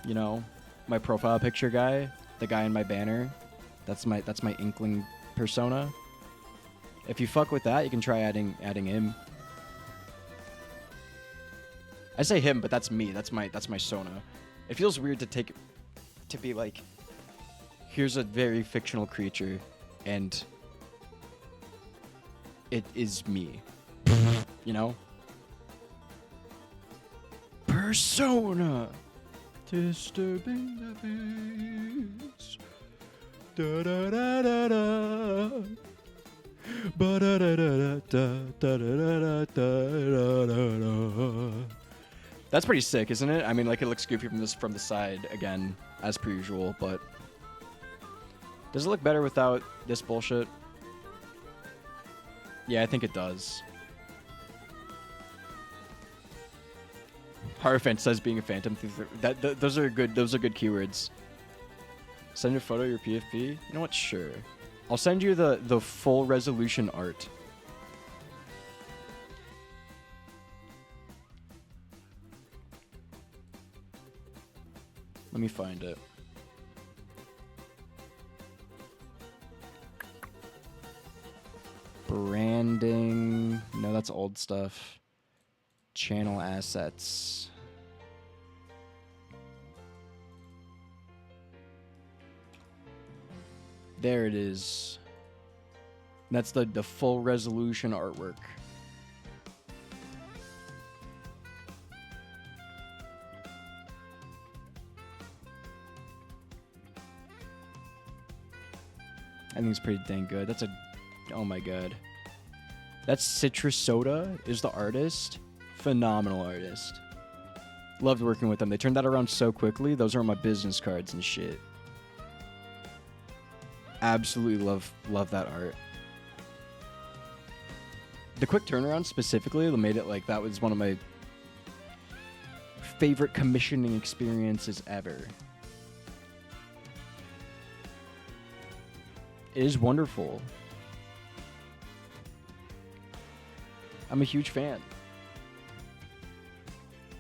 You know, my profile picture guy, the guy in my banner. That's my Inkling persona. If you fuck with that, you can try adding him. I say him, but that's me. That's my Sona. It feels weird to be like, here's a very fictional creature, and it is me. You know? Persona. Disturbing the peace. Da da da da da. Ba da da da da da da da da da da. That's pretty sick, isn't it? I mean, like, it looks goofy from the side again, as per usual, but does it look better without this bullshit? Yeah, I think it does. Hierophant says being a phantom. Those are good keywords. Send a photo of your PFP. You know what? Sure. I'll send you the full resolution art. Let me find it. Branding. No, that's old stuff. Channel assets. There it is. That's the full resolution artwork. I think it's pretty dang good. That's a... Oh my god. That's Citrus Soda is the artist. Phenomenal artist. Loved working with them. They turned that around so quickly. Those are my business cards and shit. Absolutely love that art. The quick turnaround specifically made it like that was one of my favorite commissioning experiences ever. It is wonderful. I'm a huge fan.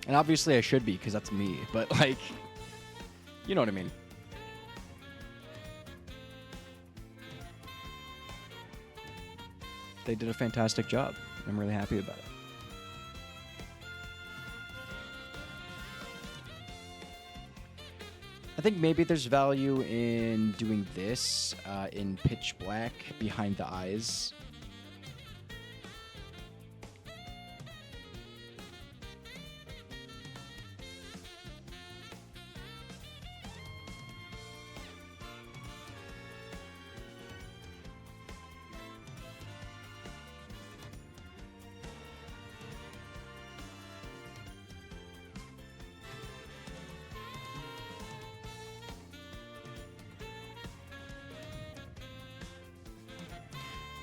And obviously I should be, because that's me. But, like, you know what I mean. They did a fantastic job. I'm really happy about it. I think maybe there's value in doing this in pitch black behind the eyes.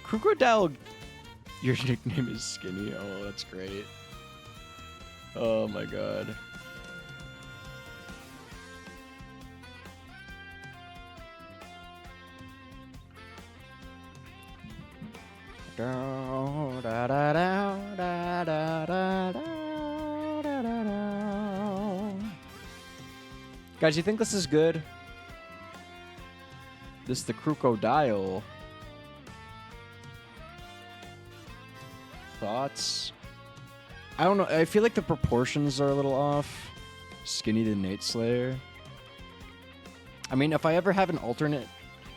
Crocodile, your nickname is Skinny. Oh, that's great. Oh my god. Guys, you think this is good? This is the Crocodile. Thoughts? I don't know. I feel like the proportions are a little off. Skinny to Nate Slayer. I mean, if I ever have an alternate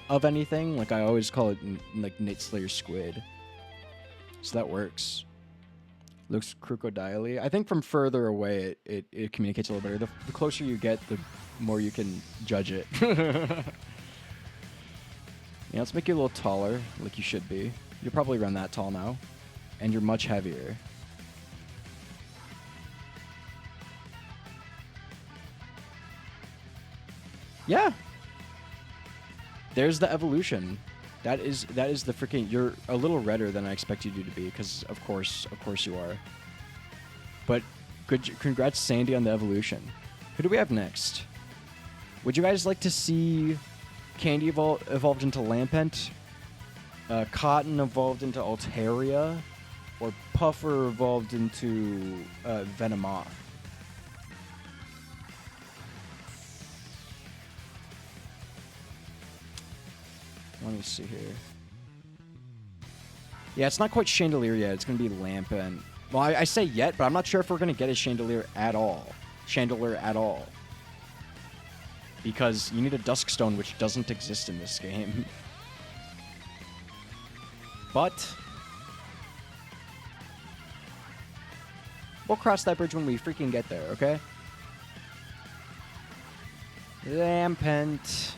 of anything, like I always call it like Nate Slayer Squid. So that works. Looks crocodile-y. I think from further away, it communicates a little better. The closer you get, the more you can judge it. Yeah, let's make you a little taller, like you should be. You're probably around that tall now. And you're much heavier. Yeah. There's the evolution. That is the freaking... You're a little redder than I expected you to be, because of course you are. But Good. Congrats, Sandy, on the evolution. Who do we have next? Would you guys like to see Candy evolved into Lampent? Cotton evolved into Altaria? Or Puffer evolved into Venomoth? Let me see here. Yeah, it's not quite Chandelier yet. It's going to be Lampent. Well, I say yet, but I'm not sure if we're going to get a Chandelier at all. Chandelier at all. Because you need a Duskstone, which doesn't exist in this game. But we'll cross that bridge when we freaking get there, okay? Lampent.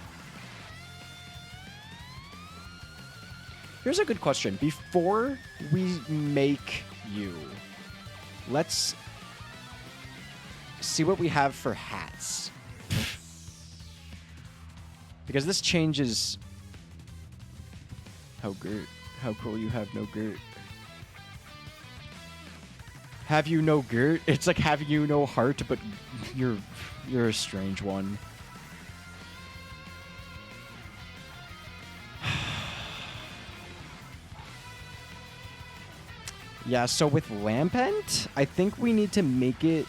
Here's a good question. Before we make you, let's see what we have for hats. Because this changes how cool you have no Gert. Have you no Gert? It's like having you no heart, but you're a strange one. Yeah, so with Lampent, I think we need to make it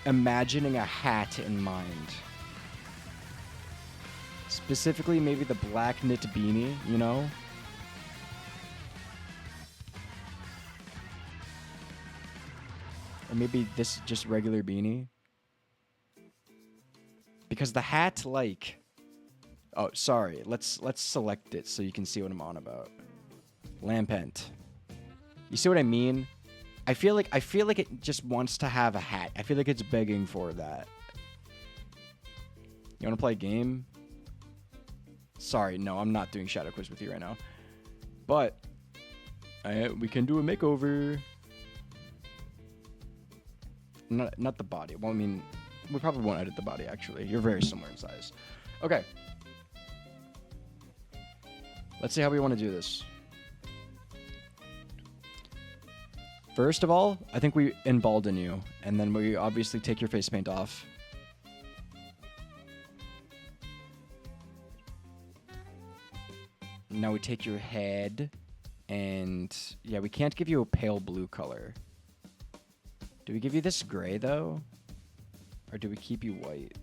imagining a hat in mind. Specifically, maybe the black knit beanie, you know? Or maybe this just regular beanie. Because the hat, like... Oh, sorry. Let's select it so you can see what I'm on about. Lampent. You see what I mean? I feel like it just wants to have a hat. I feel like it's begging for that. You want to play a game? Sorry, no, I'm not doing Shadow Quiz with you right now. But we can do a makeover. Not the body. Well, I mean, we probably won't edit the body, actually. You're very similar in size. Okay. Let's see how we want to do this. First of all, I think we embolden you, and then we obviously take your face paint off. Now we take your head, and yeah, we can't give you a pale blue color. Do we give you this gray, though? Or do we keep you white?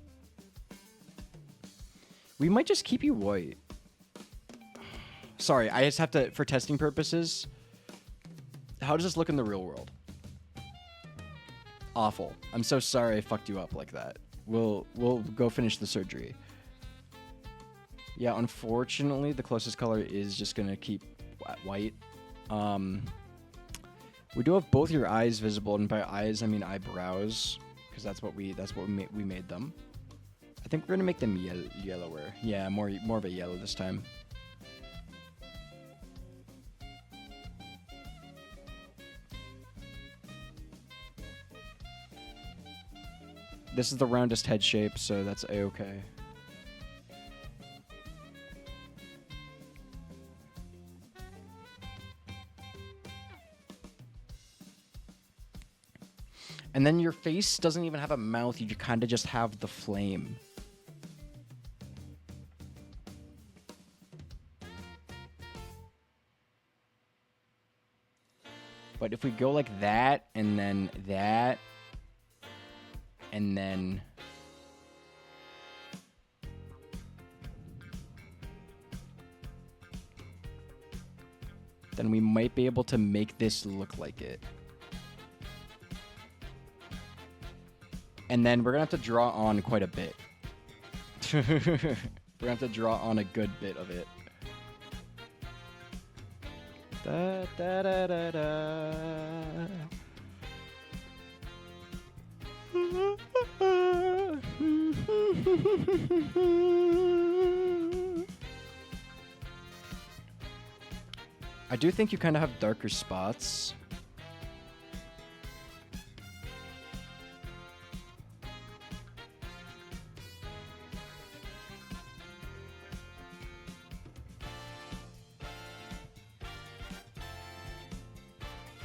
We might just keep you white. Sorry, I just have to, for testing purposes... How does this look in the real world? Awful. I'm so sorry I fucked you up like that. We'll go finish the surgery. Yeah, unfortunately, the closest color is just gonna keep white. We do have both your eyes visible, and by eyes I mean eyebrows, because that's what we made them. I think we're gonna make them yellower. Yeah, more of a yellow this time. This is the roundest head shape, so that's a-okay. And then your face doesn't even have a mouth, you kind of just have the flame. But if we go like that, and then that, and then... then we might be able to make this look like it. And then we're gonna have to draw on quite a bit. We're gonna have to draw on a good bit of it. Da, da, da, da, da. I do think you kind of have darker spots.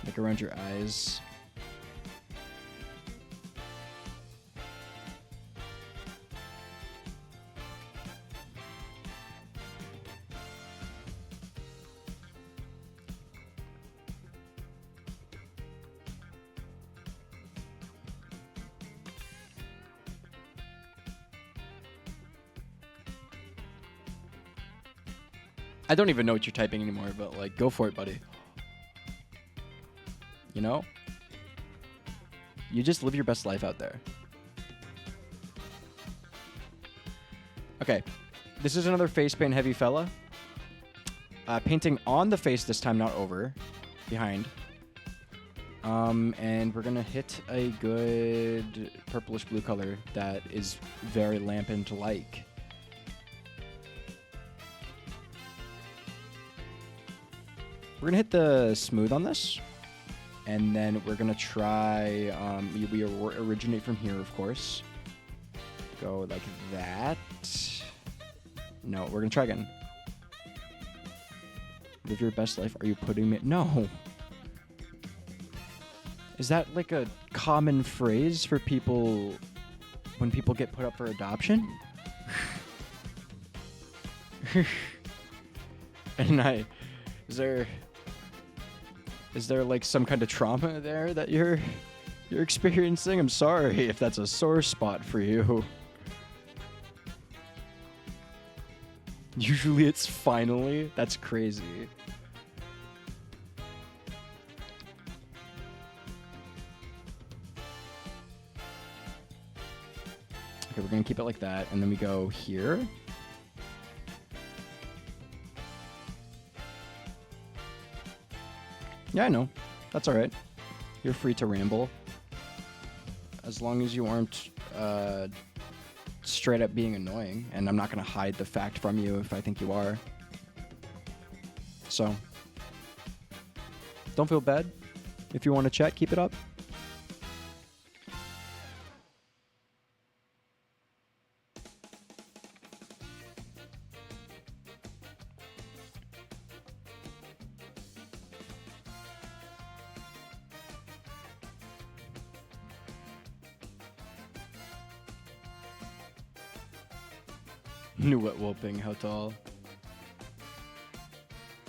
Like around your eyes. I don't even know what you're typing anymore, but like, go for it, buddy. You know? You just live your best life out there. Okay. This is another face paint heavy fella. Painting on the face this time, not over. Behind. And we're gonna hit a good purplish blue color that is very lampant-like. We're gonna hit the smooth on this, and then we're gonna try. We originate from here, of course. Go like that. No, we're gonna try again. Live your best life. Are you putting me? No. Is that like a common phrase for people when people get put up for adoption? And is there like some kind of trauma there that you're experiencing? I'm sorry if that's a sore spot for you. Usually it's finally. That's crazy. Okay, we're gonna keep it like that, and then we go here. Yeah, I know. That's alright. You're free to ramble. As long as you aren't straight up being annoying, and I'm not gonna hide the fact from you if I think you are. So, don't feel bad. If you want to chat, keep it up. New wet whooping, how tall?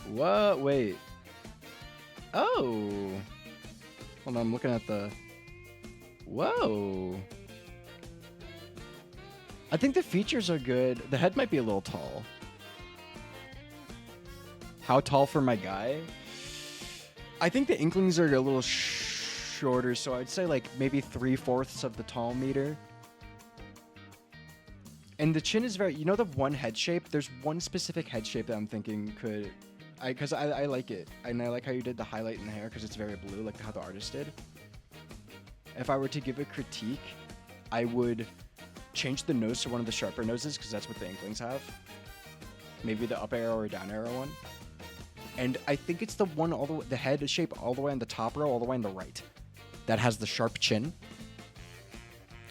What? Wait. Oh. Hold on, I'm looking at the... Whoa. I think the features are good. The head might be a little tall. How tall for my guy? I think the Inklings are a little shorter, so I'd say like maybe 3/4 of the tall meter. And the chin is very, you know, the one head shape. There's one specific head shape that I'm thinking could, because I like it, and I like how you did the highlight in the hair because it's very blue, like how the artist did. If I were to give a critique, I would change the nose to one of the sharper noses because that's what the Inklings have. Maybe the up arrow or down arrow one. And I think it's the one all the way, the head shape all the way on the top row, all the way on the right, that has the sharp chin.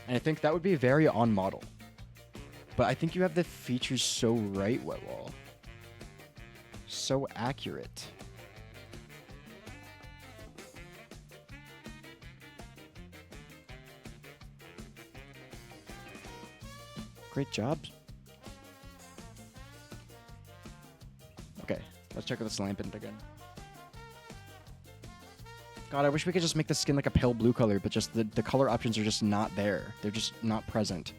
And I think that would be very on model. But I think you have the features so right, Wetwall. So accurate. Great job. Okay, let's check out this lampant again. God, I wish we could just make the skin like a pale blue color, but just the color options are just not there. They're just not present.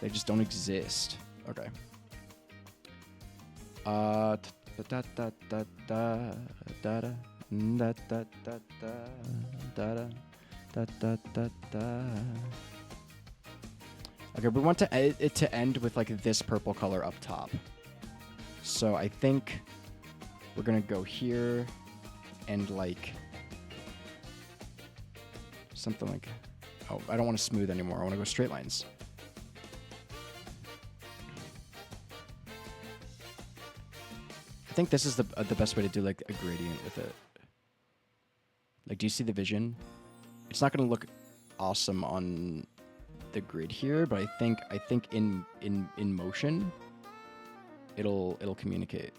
They just don't exist. Okay. Okay, we want it to end with like this purple color up top. So I think we're gonna go here and like something like, oh, I don't want to smooth anymore. I want to go straight lines. I think this is the best way to do like a gradient with it. Like, do you see the vision? It's not gonna look awesome on the grid here, but I think in motion, it'll communicate.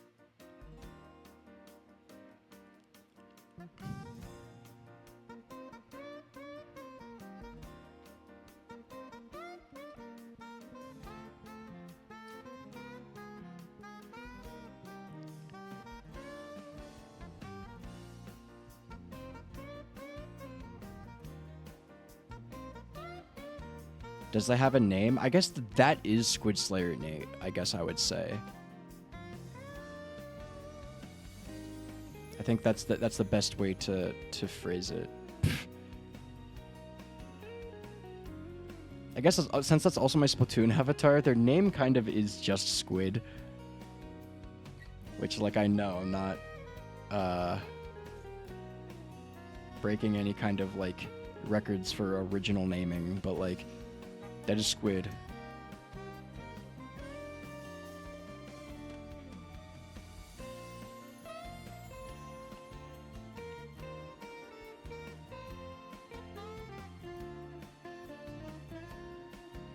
Does they have a name? I guess that is Squid Slayer Nate, I guess I would say. I think that's the best way to phrase it. I guess since that's also my Splatoon avatar, their name kind of is just Squid. Which, like, I know I'm not breaking any kind of, like, records for original naming, but, like, that is Squid.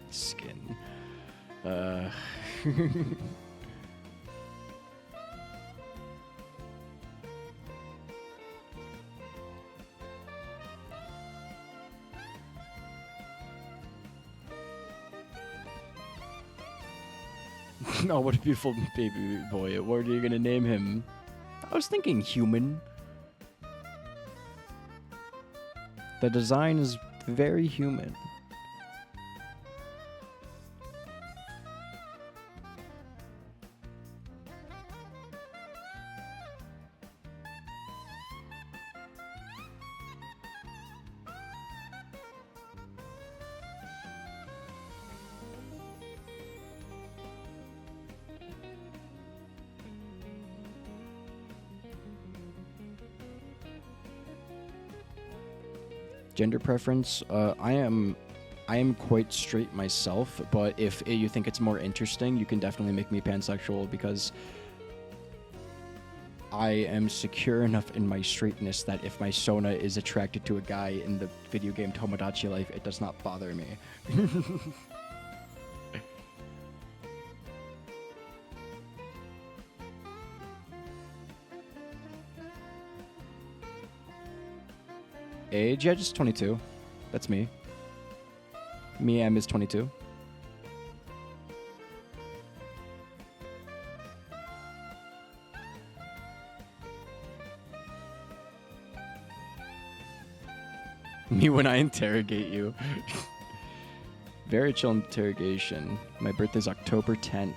Skin. Oh, what a beautiful baby boy. What are you gonna name him? I was thinking human. The design is very human. Gender preference, I am quite straight myself, but if you think it's more interesting, you can definitely make me pansexual, because I am secure enough in my straightness that if my Sona is attracted to a guy in the video game Tomodachi life, it does not bother me. Age? Yeah, just 22. That's me. Me, M is 22. Me when I interrogate you. Very chill interrogation. My birthday's October 10th,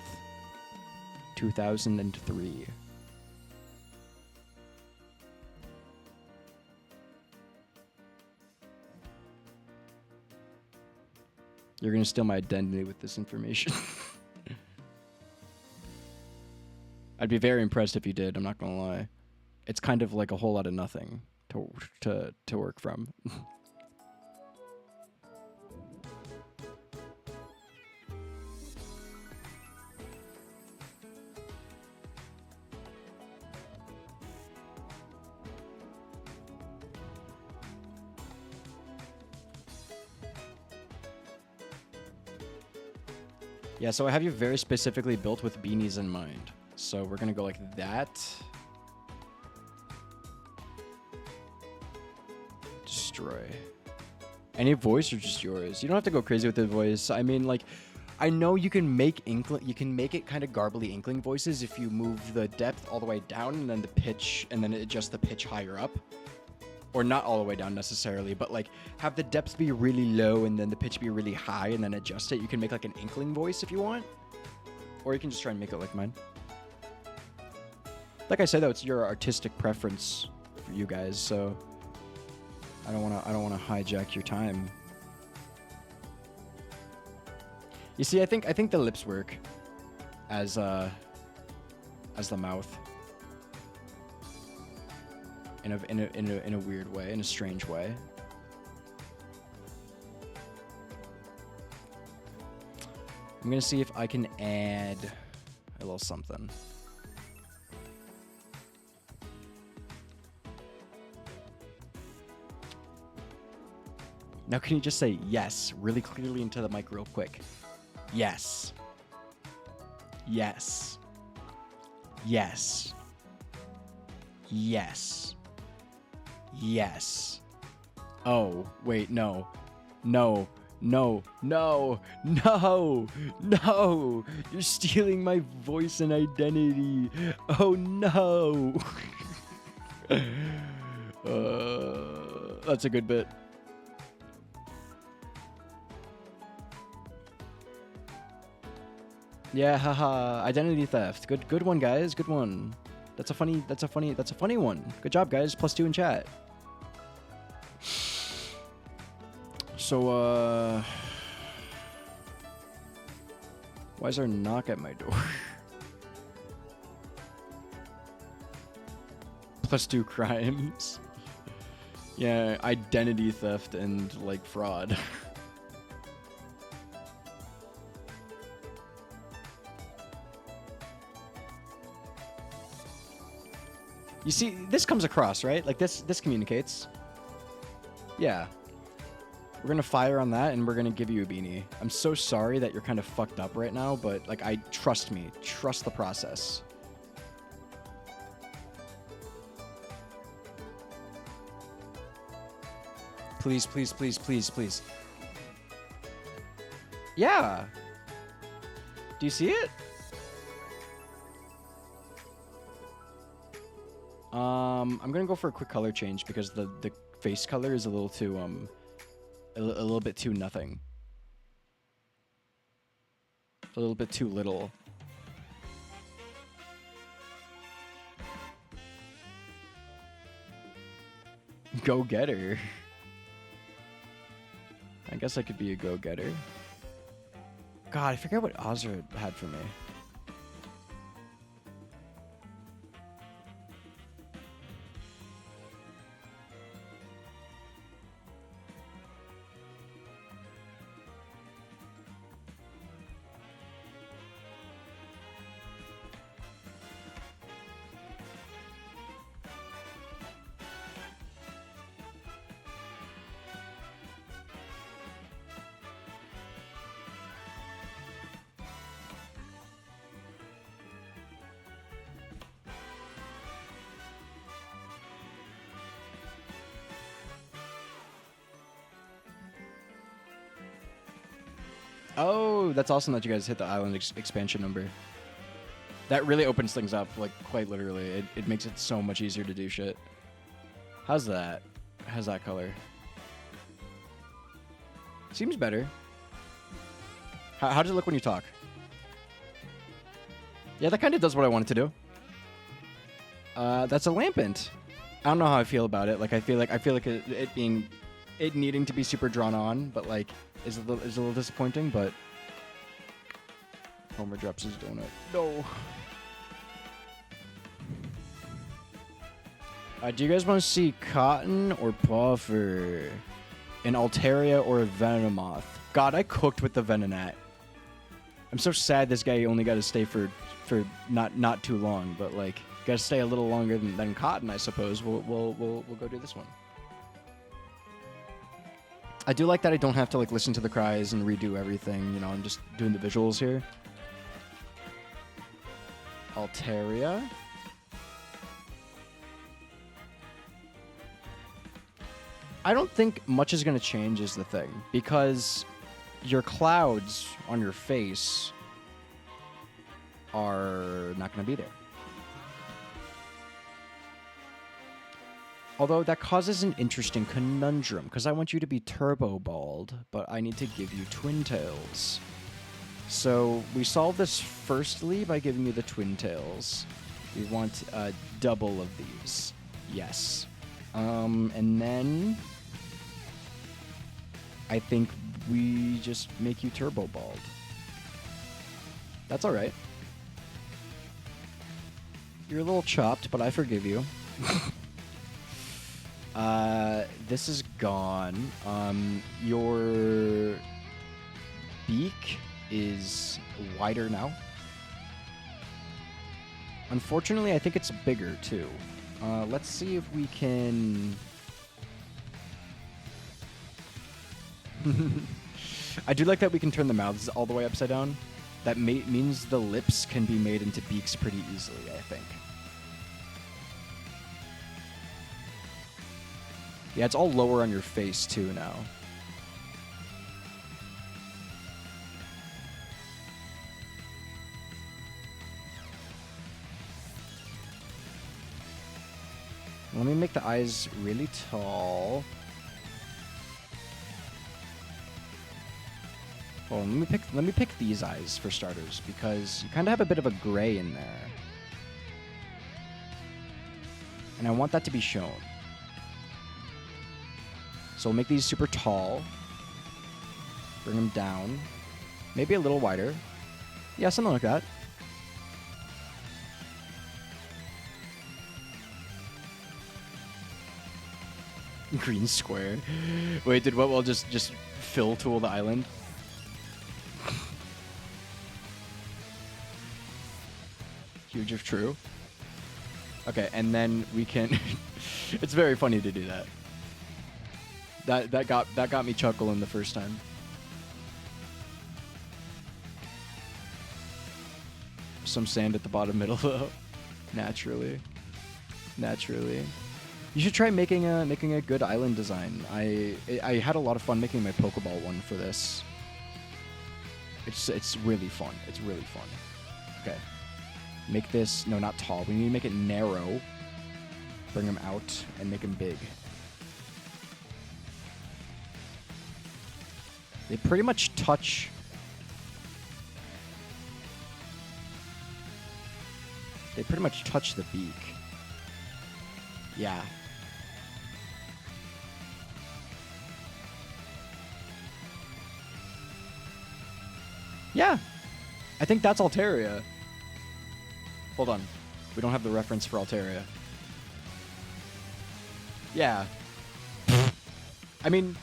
2003. You're gonna steal my identity with this information. I'd be very impressed if you did, I'm not gonna lie. It's kind of like a whole lot of nothing to work from. Yeah, so I have you very specifically built with beanies in mind. So we're gonna go like that. Destroy. Any voice or just yours? You don't have to go crazy with the voice. I mean, like, I know you can make it kind of garbly inkling voices if you move the depth all the way down and then the pitch, and then adjust the pitch higher up. Or not all the way down necessarily, but like have the depth be really low and then the pitch be really high and then adjust it. You can make like an inkling voice if you want. Or you can just try and make it like mine. Like I said though, it's your artistic preference for you guys, so I don't wanna hijack your time. You see, I think the lips work as the mouth. In a weird way, in a strange way. I'm gonna see if I can add a little something. Now can you just say yes really clearly into the mic real quick? Yes. Yes. Yes. Yes. Yes. Oh, wait, no. No. No. No. No. No. You're stealing my voice and identity. Oh, no. That's a good bit. Yeah, haha. Identity theft. Good one, guys. Good one. That's a funny one. Good job, guys. +2 in chat. So, why is there a knock at my door? +2 crimes. Yeah, identity theft and, like, fraud. You see, this comes across, right? Like, this communicates. Yeah. We're gonna fire on that, and we're gonna give you a beanie. I'm so sorry that you're kind of fucked up right now, but, like, trust me. Trust the process. Please, please, please, please, please. Yeah. Do you see it? I'm gonna go for a quick color change because the face color is a little too a little bit too nothing. A little bit too little. Go getter. I guess I could be a go getter. God, I forget what Ozra had for me. Oh, that's awesome that you guys hit the island expansion number. That really opens things up, like, quite literally. It makes it so much easier to do shit. How's that? How's that color? Seems better. How does it look when you talk? Yeah, that kind of does what I want it to do. That's a lampant. I don't know how I feel about it. Like, I feel like it needing to be super drawn on, but, like, is a little disappointing. But Homer drops his donut. No. Do you guys want to see Cotton or Puffer? An Altaria or a Venomoth? God, I cooked with the Venonat. I'm so sad this guy only got to stay for not too long, but, like, got to stay a little longer than Cotton, I suppose. We'll go do this one. I do like that I don't have to, like, listen to the cries and redo everything. You know, I'm just doing the visuals here. Altaria. I don't think much is going to change is the thing, because your clouds on your face are not going to be there. Although that causes an interesting conundrum, because I want you to be turbo bald, but I need to give you twin tails. So we solve this firstly by giving you the twin tails. We want a double of these. Yes. And then I think we just make you turbo bald. That's all right. You're a little chopped, but I forgive you. This is gone. Your beak is wider now. Unfortunately, I think it's bigger too. Let's see if we can... I do like that we can turn the mouths all the way upside down. That means the lips can be made into beaks pretty easily, I think. Yeah, it's all lower on your face too now. Let me make the eyes really tall. Well, let me pick these eyes for starters, because you kind of have a bit of a gray in there. And I want that to be shown. So we'll make these super tall. Bring them down. Maybe a little wider. Yeah, something like that. Green square. Wait, did what? We'll just fill tool the island? Huge if true. Okay, and then we can... It's very funny to do that. That got me chuckling the first time. Some sand at the bottom middle though. Naturally. You should try making a good island design. I had a lot of fun making my Pokeball one for this. It's really fun. It's really fun. Okay. Make this, no, not tall. We need to make it narrow. Bring them out and make them big. They pretty much touch. They pretty much touch the beak. Yeah. Yeah. I think that's Altaria. Hold on. We don't have the reference for Altaria. Yeah. I mean,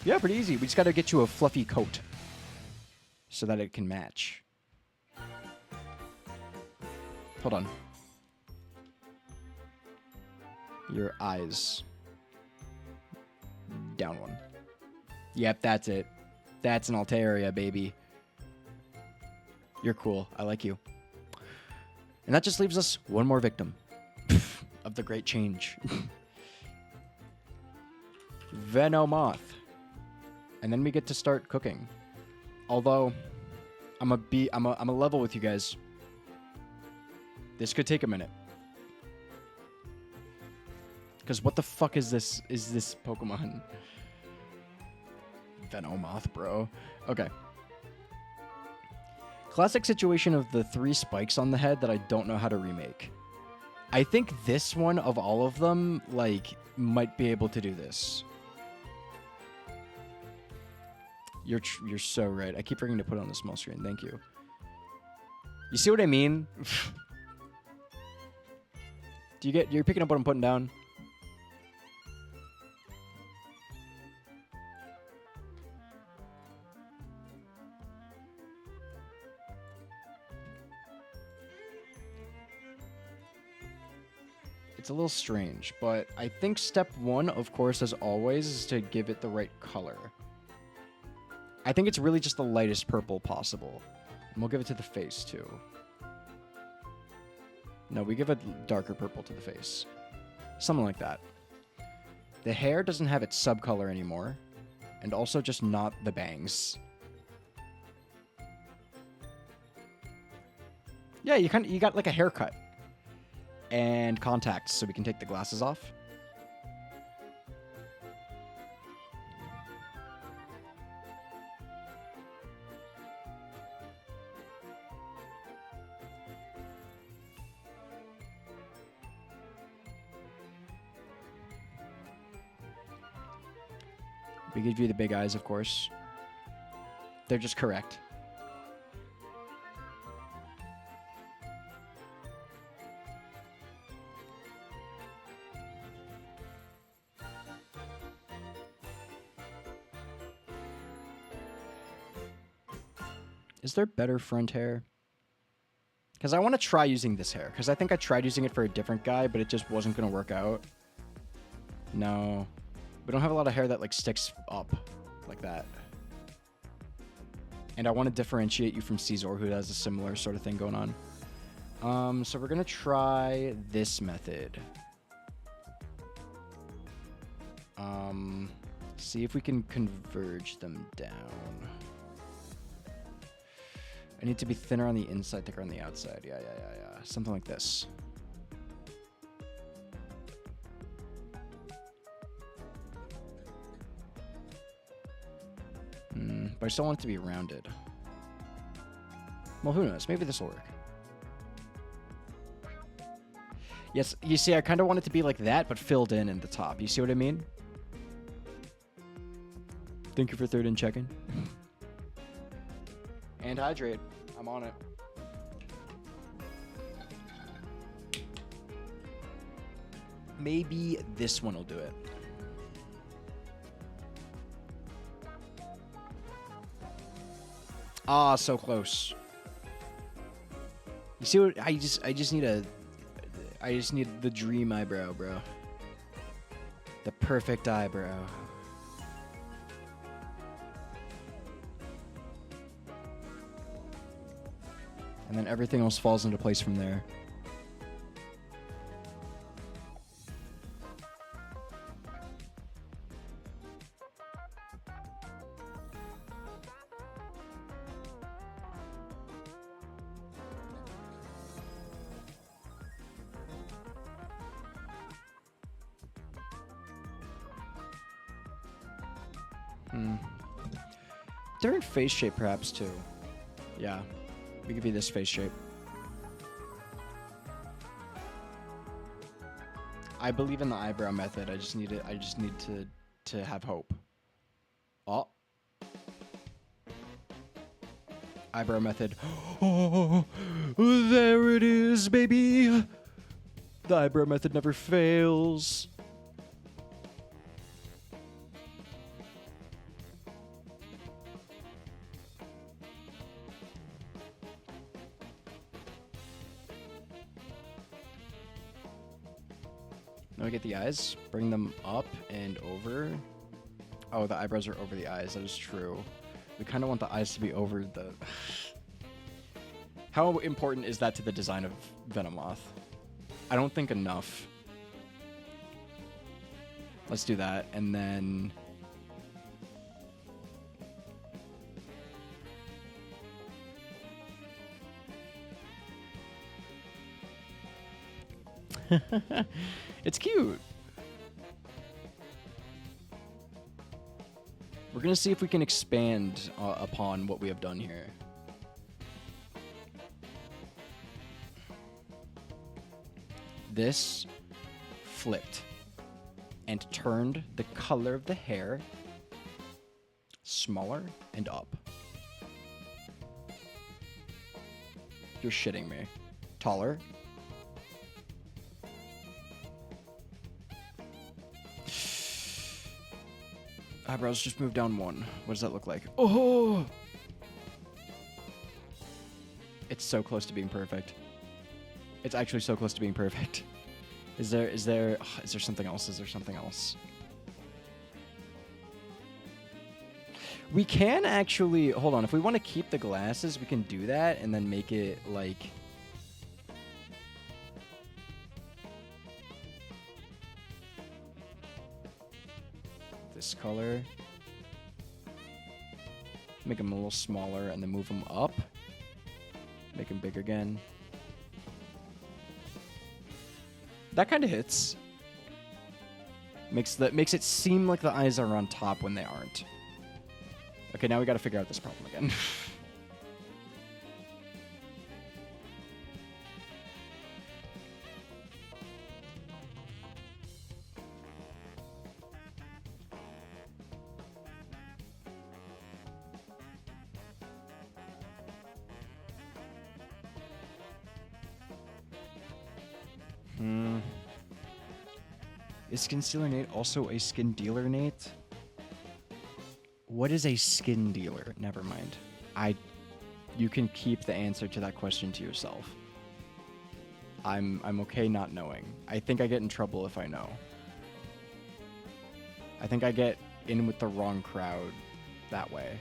yeah, pretty easy. We just got to get you a fluffy coat so that it can match. Hold on. Your eyes. Down one. Yep, that's it. That's an Altaria, baby. You're cool. I like you. And that just leaves us one more victim of the great change. Venomoth. And then we get to start cooking. Although, I'm a level with you guys. This could take a minute. Because what the fuck is this Pokemon? Venomoth, bro. Okay. Classic situation of the 3 spikes on the head that I don't know how to remake. I think this one of all of them, like, might be able to do this. You're so right. I keep forgetting to put it on the small screen. Thank you. You see what I mean? You're picking up what I'm putting down? It's a little strange, but I think step 1, of course, as always, is to give it the right color. I think it's really just the lightest purple possible. And we'll give it to the face, too. No, we give a darker purple to the face. Something like that. The hair doesn't have its subcolor anymore. And also just not the bangs. Yeah, you got like a haircut. And contacts, so we can take the glasses off. We give you the big eyes, of course. They're just correct. Is there better front hair? Because I want to try using this hair. Because I think I tried using it for a different guy, but it just wasn't going to work out. No. We don't have a lot of hair that, like, sticks up like that. And I want to differentiate you from Caesar, who has a similar sort of thing going on. So we're going to try this method. See if we can converge them down. I need to be thinner on the inside, thicker on the outside. Yeah. Something like this. But I still want it to be rounded. Well, who knows? Maybe this will work. Yes, you see, I kind of want it to be like that, but filled in the top. You see what I mean? Thank you for third and checking. And hydrate. I'm on it. Maybe this one will do it. Ah, so close. You see what I just need the dream eyebrow, bro. The perfect eyebrow. And then everything else falls into place from there. Different face shape, perhaps, too. Yeah. We could be this face shape. I believe in the eyebrow method. I just need to have hope. Oh. Eyebrow method. Oh, there it is, baby. The eyebrow method never fails. Now we get the eyes, bring them up and over. Oh, the eyebrows are over the eyes. That is true. We kind of want the eyes to be over the... How important is that to the design of Venomoth? I don't think enough. Let's do that, and then... It's cute. We're gonna see if we can expand upon what we have done here. This flipped and turned the color of the hair smaller and up. You're shitting me. Taller. Eyebrows just moved down one. What does that look like? Oh! It's so close to being perfect. It's actually so close to being perfect. Is there something else? Is there something else? We can actually, hold on, if we want to keep the glasses, we can do that and then make it like... this color. Make them a little smaller and then move them up. Make them big again. That kind of hits. Makes it seem like the eyes are on top when they aren't. Okay, now we gotta figure out this problem again. Is Concealer Nate also a skin dealer, Nate? What is a skin dealer? Never mind. You can keep the answer to that question to yourself. I'm okay not knowing. I think I get in trouble if I know. I think I get in with the wrong crowd that way.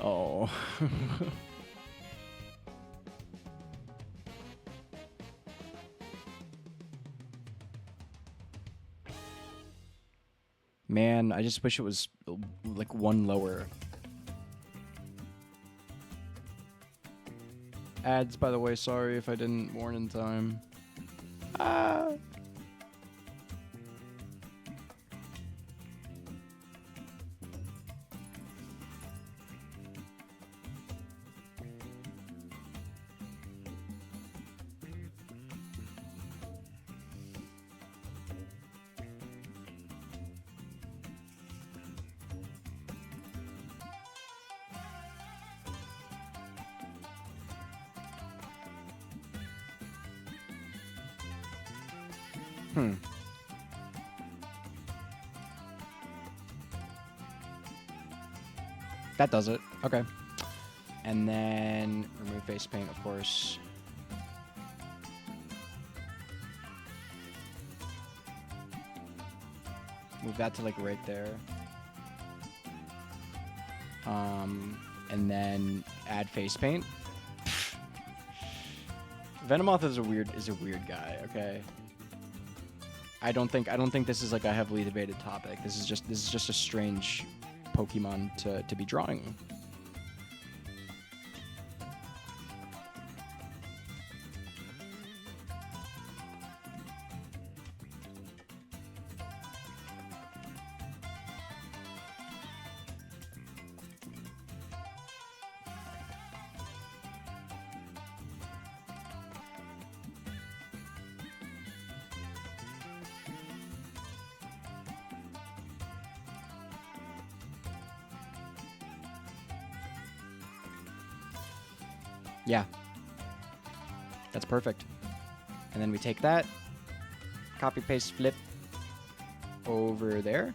Oh. Man, I just wish it was like one lower. Ads, by the way, sorry if I didn't warn in time. Ah. Hmm. That does it. Okay. And then remove face paint, of course. Move that to like right there. And then add face paint. Venomoth is a weird guy, okay? I don't think this is like a heavily debated topic. This is just a strange Pokemon to be drawing. Yeah. That's perfect. And then we take that, copy, paste, flip over there.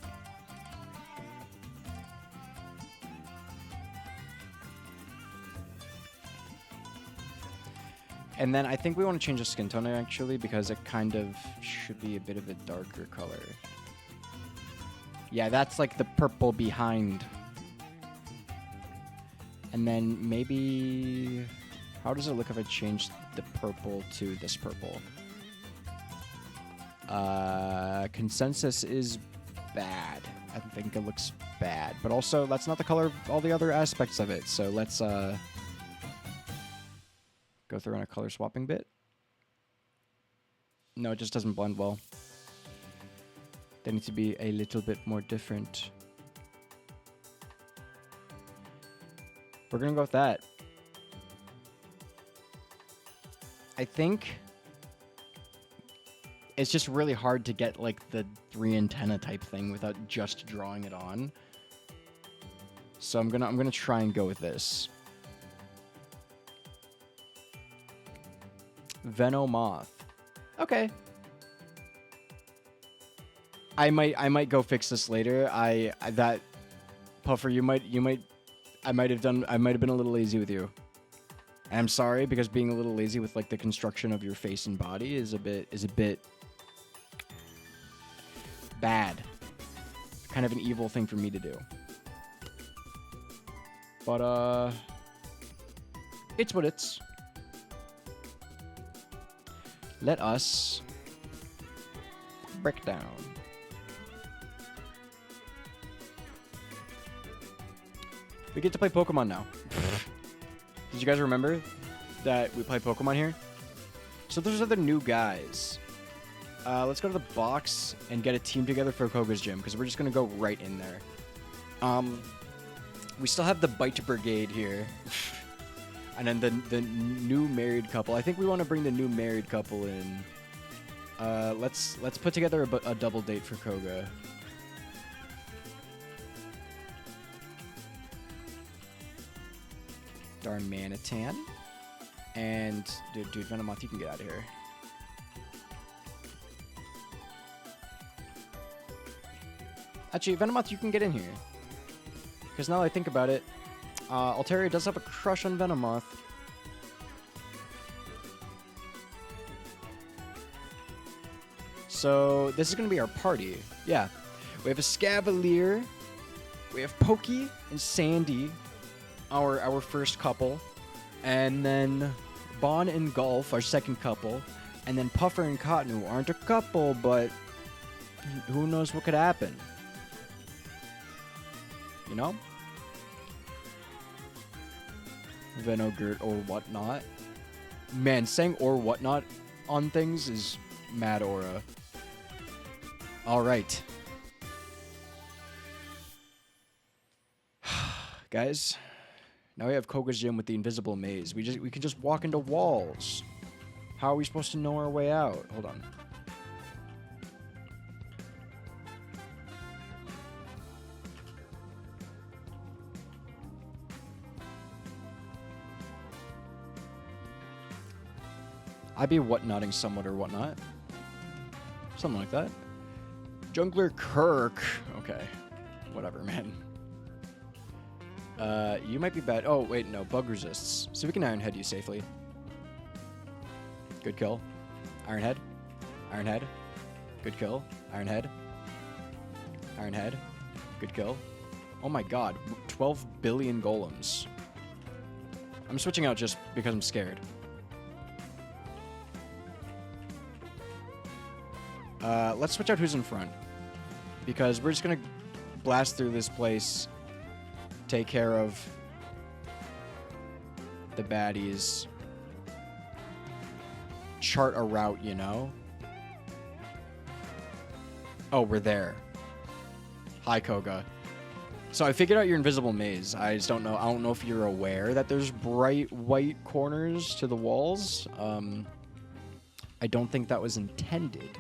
And then I think we want to change the skin tone actually because it kind of should be a bit of a darker color. Yeah, that's like the purple behind. And then maybe... How does it look if I change the purple to this purple? Consensus is bad. I think it looks bad. But also, that's not the color of all the other aspects of it. So let's go through on a color swapping bit. No, it just doesn't blend well. They need to be a little bit more different. We're gonna go with that. I think it's just really hard to get like the 3 antenna type thing without just drawing it on. So I'm gonna try and go with this. Venomoth. Okay. I might go fix this later. That Puffer, I might have been a little lazy with you. I'm sorry, because being a little lazy with like the construction of your face and body is a bit bad. Kind of an evil thing for me to do. But it's what it's. Let us break down. We get to play Pokemon now. Did you guys remember that we play Pokemon here? So those are the new guys. Let's go to the box and get a team together for Koga's gym, because we're just going to go right in there. We still have the Bite Brigade here. And then the new married couple. I think we want to bring the new married couple in. Let's put together a double date for Koga. Darmanitan. And dude, Venomoth, you can get out of here. Actually, Venomoth, you can get in here. Because now that I think about it, Altaria does have a crush on Venomoth. So this is going to be our party. Yeah. We have a Scavalier. We have Pokey and Sandy, our first couple. And then Bon and Golf, our second couple. And then Puffer and Cotton, who aren't a couple, but who knows what could happen. You know? Venogurt or whatnot. Man, saying or whatnot on things is mad aura. All right. Guys, now we have Koga's gym with the invisible maze. We can just walk into walls. How are we supposed to know our way out? Hold on. I'd be whatnotting somewhat or whatnot. Something like that. Jungler Kirk. Okay. Whatever, man. You might be bad. Oh, wait, no. Bug resists. So we can Iron Head you safely. Good kill. Iron Head. Iron Head. Good kill. Iron Head. Iron Head. Good kill. Oh my god. 12 billion golems. I'm switching out just because I'm scared. Let's switch out who's in front. Because we're just gonna blast through this place. Take care of the baddies. Chart a route, you know? Oh, we're there. Hi, Koga. So I figured out your invisible maze. I just don't know. I don't know if you're aware that there's bright white corners to the walls. I don't think that was intended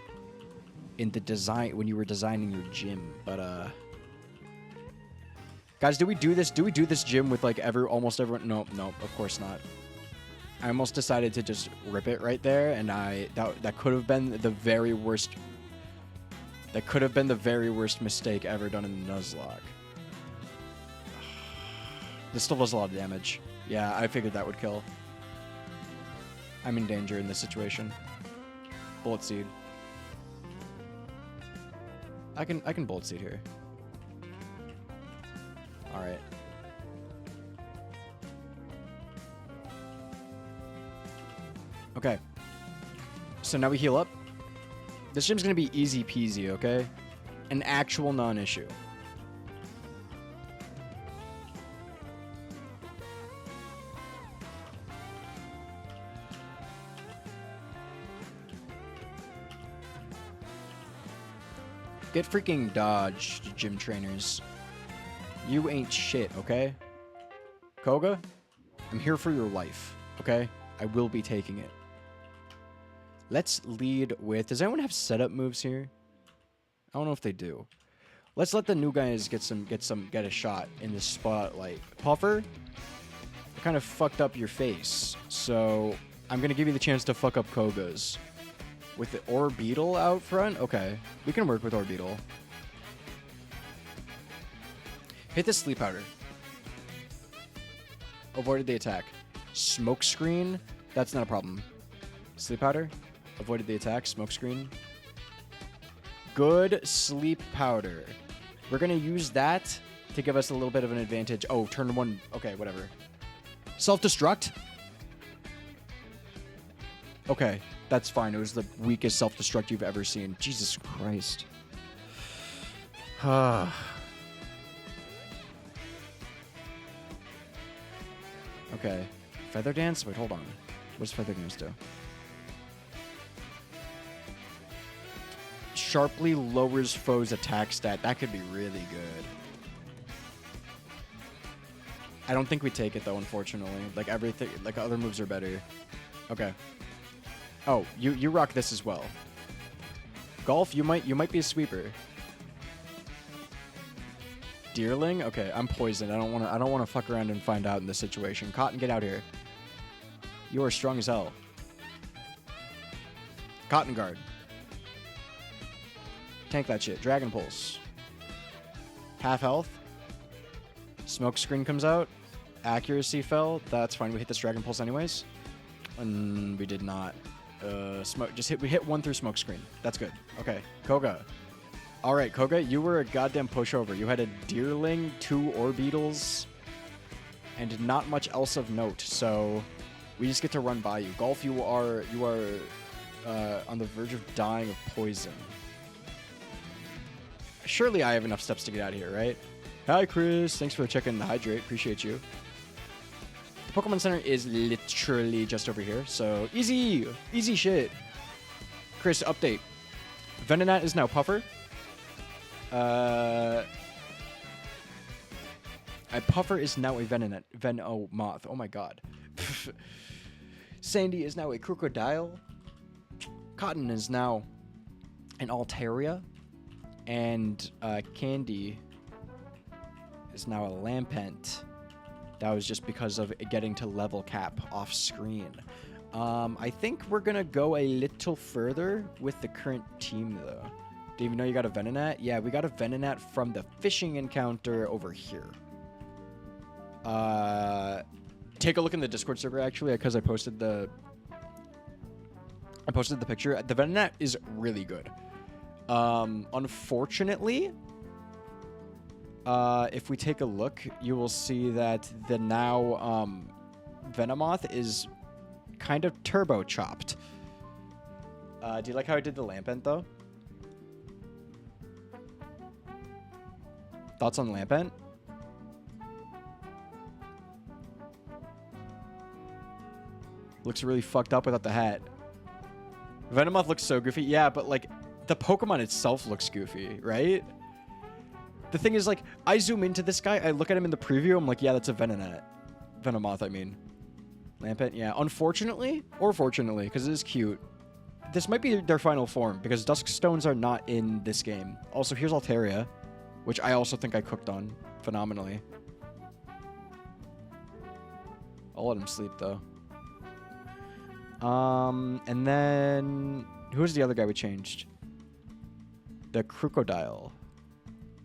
in the design when you were designing your gym, but guys, do we do this? Do we do this gym with like almost everyone? No, of course not. I almost decided to just rip it right there, and that could have been the very worst. That could have been the very worst mistake ever done in the Nuzlocke. This still does a lot of damage. Yeah, I figured that would kill. I'm in danger in this situation. Bullet Seed. I can Bullet Seed here. All right. Okay. So now we heal up. This gym's gonna be easy peasy, okay? An actual non-issue. Get freaking dodged, gym trainers. You ain't shit, okay? Koga, I'm here for your life, okay? I will be taking it. Let's lead with... Does anyone have setup moves here? I don't know if they do. Let's let the new guys get a shot in the spotlight. Puffer, I kind of fucked up your face, so I'm gonna give you the chance to fuck up Koga's. With the Orbeetle out front? Okay. We can work with Orbeetle. Hit the Sleep Powder. Avoided the attack. Smoke Screen? That's not a problem. Sleep Powder. Avoided the attack. Smoke Screen. Good Sleep Powder. We're going to use that to give us a little bit of an advantage. Oh, turn one. Okay, whatever. Self-destruct? Okay. That's fine. It was the weakest self-destruct you've ever seen. Jesus Christ. Okay. Feather Dance? Wait, hold on. What does Feather Dance do? Sharply lowers foes' attack stat. That could be really good. I don't think we take it, though, unfortunately. Like, everything... Like, other moves are better. Okay. Oh, you rock this as well. Golf, you might be a sweeper. Deerling? Okay, I'm poisoned. I don't wanna fuck around and find out in this situation. Cotton, get out here. You are strong as hell. Cotton Guard. Tank that shit. Dragon Pulse. Half health. Smoke Screen comes out. Accuracy fell. That's fine. We hit this Dragon Pulse anyways. And we did not. We hit one through Smoke Screen. That's good. Okay, Koga. All right, Koga, you were a goddamn pushover. You had a Deerling, 2 Orbeetles, and not much else of note. So we just get to run by you. Golf, you are on the verge of dying of poison. Surely I have enough steps to get out of here, right? Hi, Chris. Thanks for checking the hydrate. Appreciate you. The Pokemon Center is literally just over here, so easy shit. Chris, update. Venonat is now Puffer. Puffer is now a Venomoth. Oh my god. Sandy is now a Crocodile. Cotton is now an Altaria. And Candy is now a Lampent. That was just because of getting to level cap off screen. I think we're going to go a little further with the current team, though. Dave, you know you got a Venonat? Yeah, we got a Venonat from the fishing encounter over here. Take a look in the Discord server, actually, because I posted the picture. The Venonat is really good. Unfortunately, if we take a look, you will see that the now Venomoth is kind of turbo chopped. Do you like how I did the Lampent, though? Thoughts on Lampent? Looks really fucked up without the hat. Venomoth looks so goofy. Yeah, but like the Pokemon itself looks goofy, right? The thing is, like, I zoom into this guy, I look at him in the preview, I'm like, yeah, that's a Venonat. Venomoth, I mean. Lampent, yeah. Unfortunately, or fortunately, because it is cute, this might be their final form, because Dusk Stones are not in this game. Also, here's Altaria, which I also think I cooked on phenomenally. I'll let him sleep, though. And then... who's the other guy we changed? The Crocodile.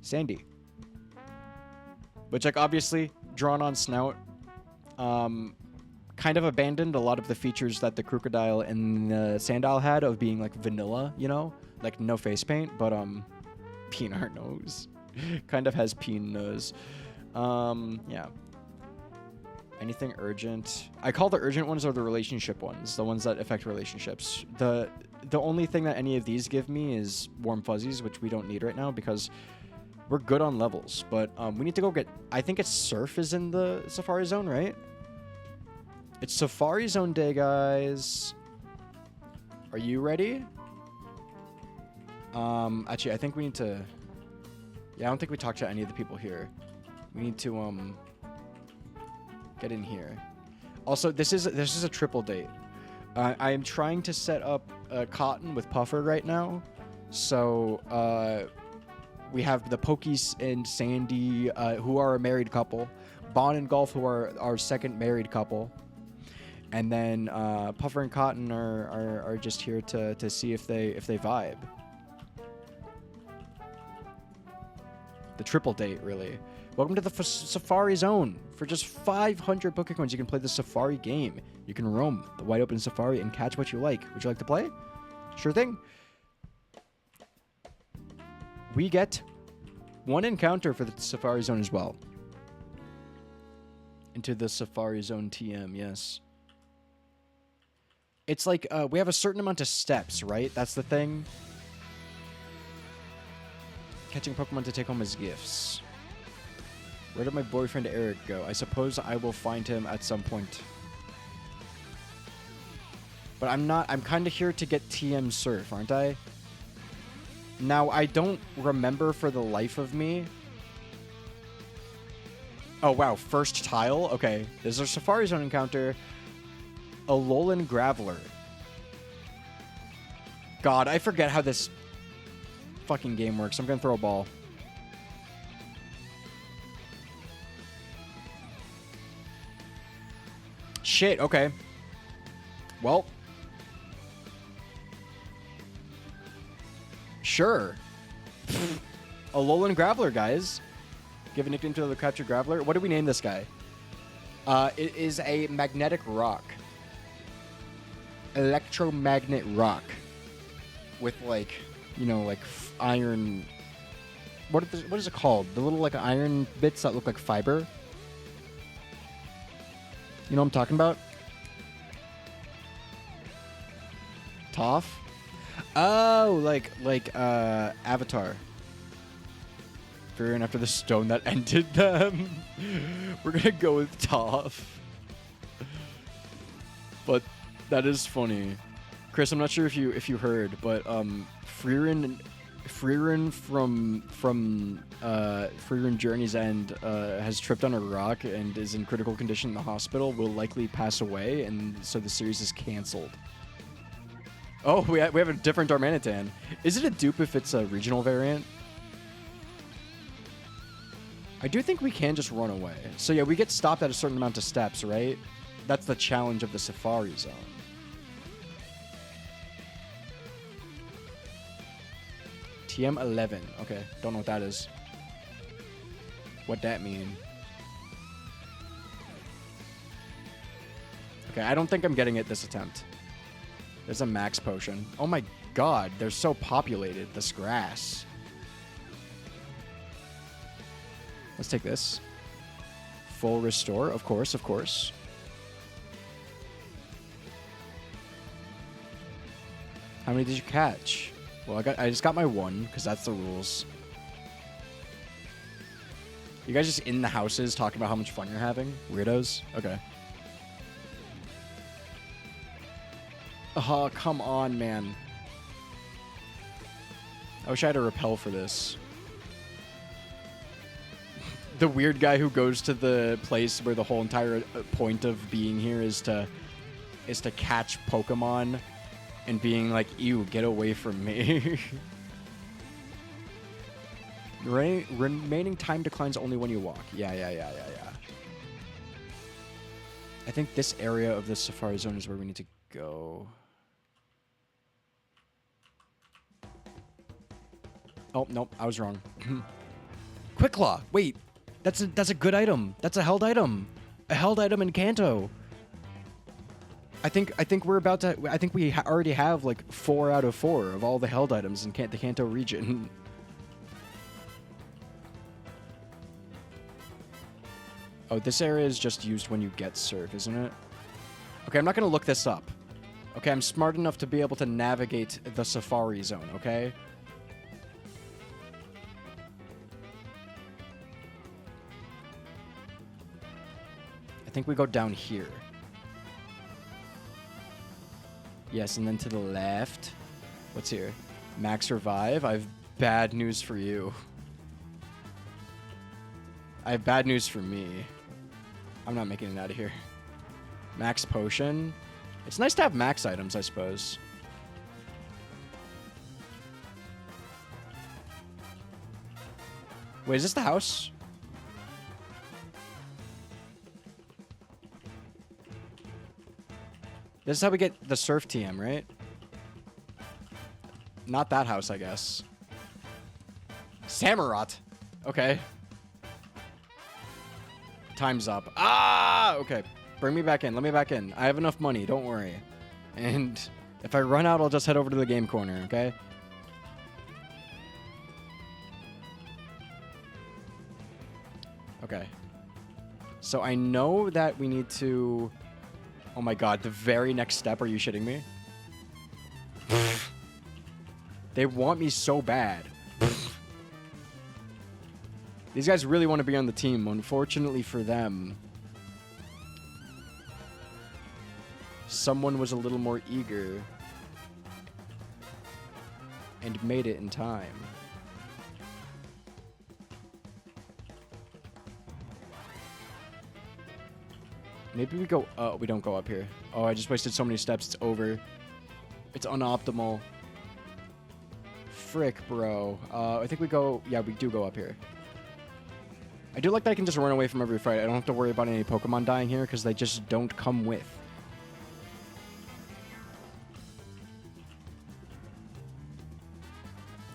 Sandy. Which, like, obviously, drawn on snout. Kind of abandoned a lot of the features that the Crocodile and the Sandile had of being, like, vanilla, you know? Like, no face paint, but, peanut nose. Kind of has peen nose. Yeah. Anything urgent? I call the urgent ones are the relationship ones, the ones that affect relationships. The only thing that any of these give me is warm fuzzies, which we don't need right now because we're good on levels. But we need to go get... I think it's Surf is in the Safari Zone, right? It's Safari Zone day, guys. Are you ready? Actually, I think we need to... yeah, I don't think we talked to any of the people here. We need to, get in here. Also, this is a triple date. I am trying to set up Cotton with Puffer right now. So, we have the Pokies and Sandy, who are a married couple. Bon and Golf, who are our second married couple. And then Puffer and Cotton are just here to see if they vibe. The triple date, really. Welcome to the Safari Zone. For just 500 Pokecoins, you can play the Safari game. You can roam the wide open Safari and catch what you like. Would you like to play? Sure thing. We get one encounter for the Safari Zone as well. Into the Safari Zone TM, yes. It's like, we have a certain amount of steps, right? That's the thing. Catching Pokemon to take home as gifts. Where did my boyfriend Eric go? I suppose I will find him at some point. But I'm kind of here to get TM Surf, aren't I? Now, I don't remember for the life of me. Oh, wow. First tile? Okay. There's a Safari Zone encounter. Alolan Graveler. God, I forget how this fucking game works. I'm gonna throw a ball. Shit, okay. Well. Sure. Alolan Graveler, guys. Give a nickname to the captured Graveler. What do we name this guy? It is a magnetic rock. Electromagnet rock. With, like, you know, like iron... What is it called? The little, like, iron bits that look like fiber? You know what I'm talking about? Toph? Oh, like Avatar. Fearing after the stone that ended them. We're gonna go with Toph. But that is funny. Chris, I'm not sure if you heard, but Freerin from Freerin Journey's End has tripped on a rock and is in critical condition in the hospital. Will likely pass away, and so the series is canceled. Oh, we have a different Darmanitan. Is it a dupe if it's a regional variant? I do think we can just run away. So yeah, we get stopped at a certain amount of steps, right? That's the challenge of the Safari Zone. TM11. Okay, don't know what that is. What that mean? Okay, I don't think I'm getting it this attempt. There's a max potion. Oh my god, they're so populated, this grass. Let's take this. Full restore, of course, of course. How many did you catch? Well, I just got my one, because that's the rules. You guys just in the houses talking about how much fun you're having? Weirdos? Okay. Oh, come on, man. I wish I had a repel for this. The weird guy who goes to the place where the whole entire point of being here is to catch Pokemon and being like, ew, get away from me. Remaining time declines only when you walk. Yeah. I think this area of the Safari Zone is where we need to go. Oh, nope, I was wrong. Quick Claw. Wait, that's a good item. That's a held item. A held item in Kanto. I think we're about to. I think we already have like 4 out of 4 of all the held items in the Kanto region. Oh, this area is just used when you get Surf, isn't it? Okay, I'm not gonna look this up. Okay, I'm smart enough to be able to navigate the Safari Zone. Okay. I think we go down here. Yes, and then to the left. What's here? Max Revive. I have bad news for you. I have bad news for me. I'm not making it out of here. Max Potion. It's nice to have max items, I suppose. Wait, is this the house? This is how we get the Surf TM, right? Not that house, I guess. Samurott. Okay. Time's up. Ah! Okay. Bring me back in. Let me back in. I have enough money. Don't worry. And if I run out, I'll just head over to the game corner, okay? Okay. So I know that we need to... Oh my god, the very next step, are you shitting me? They want me so bad. These guys really want to be on the team. Unfortunately for them, someone was a little more eager and made it in time. Maybe we go... Oh, we don't go up here. Oh, I just wasted so many steps. It's over. It's unoptimal. Frick, bro. I think we go... Yeah, we do go up here. I do like that I can just run away from every fight. I don't have to worry about any Pokemon dying here because they just don't come with.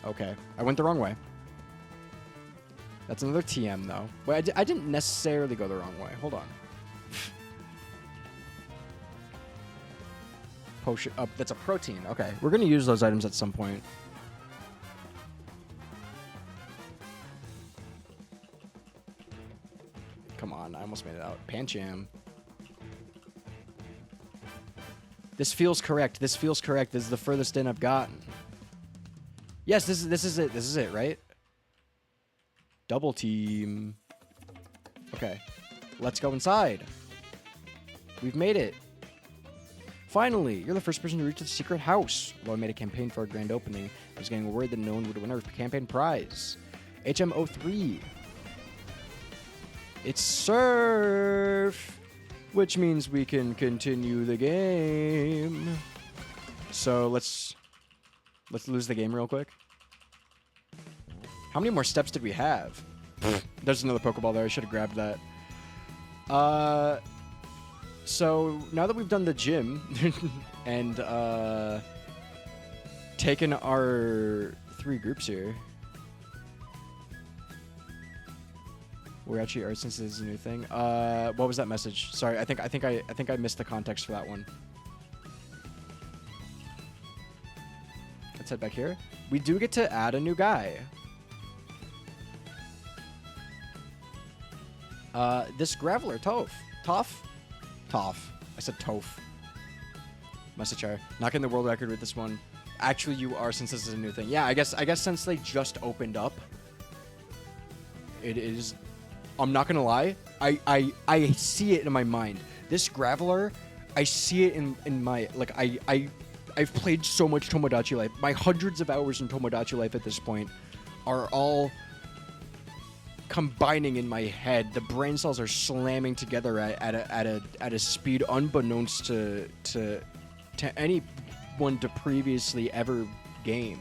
Okay. I went the wrong way. That's another TM, though. Wait, I didn't necessarily go the wrong way. Hold on. Potion. That's a protein. Okay. We're going to use those items at some point. Come on. I almost made it out. Pancham. This feels correct. This feels correct. This is the furthest in I've gotten. Yes, this is it. This is it, right? Double team. Okay. Let's go inside. We've made it. Finally, you're the first person to reach the secret house. Although I made a campaign for our grand opening, I was getting worried that no one would win our campaign prize. HM03. It's surf, which means we can continue the game. So let's lose the game real quick. How many more steps did we have? There's another Pokeball there. I should have grabbed that. So now that we've done the gym and taken our 3 groups here, we're actually art since this is a new thing. What was that message? Sorry, I think I missed the context for that one. Let's head back here. We do get to add a new guy. This Graveler, Toph. I said Toph. Message her. Not getting the world record with this one. Actually, you are, since this is a new thing. Yeah, I guess since they just opened up, it is. I'm not gonna lie. I see it in my mind. This Graveler, I see it in my like. I've played so much Tomodachi Life. My hundreds of hours in Tomodachi Life at this point are all combining in my head. The brain cells are slamming together at a speed unbeknownst to anyone to previously ever game.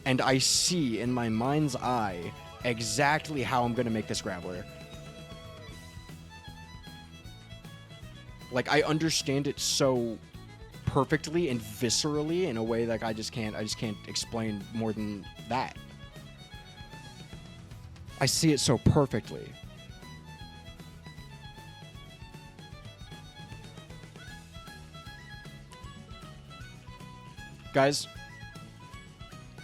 And I see in my mind's eye exactly how I'm gonna make this Graveler. Like, I understand it so perfectly and viscerally in a way that I just can't explain more than that. I see it so perfectly. Guys,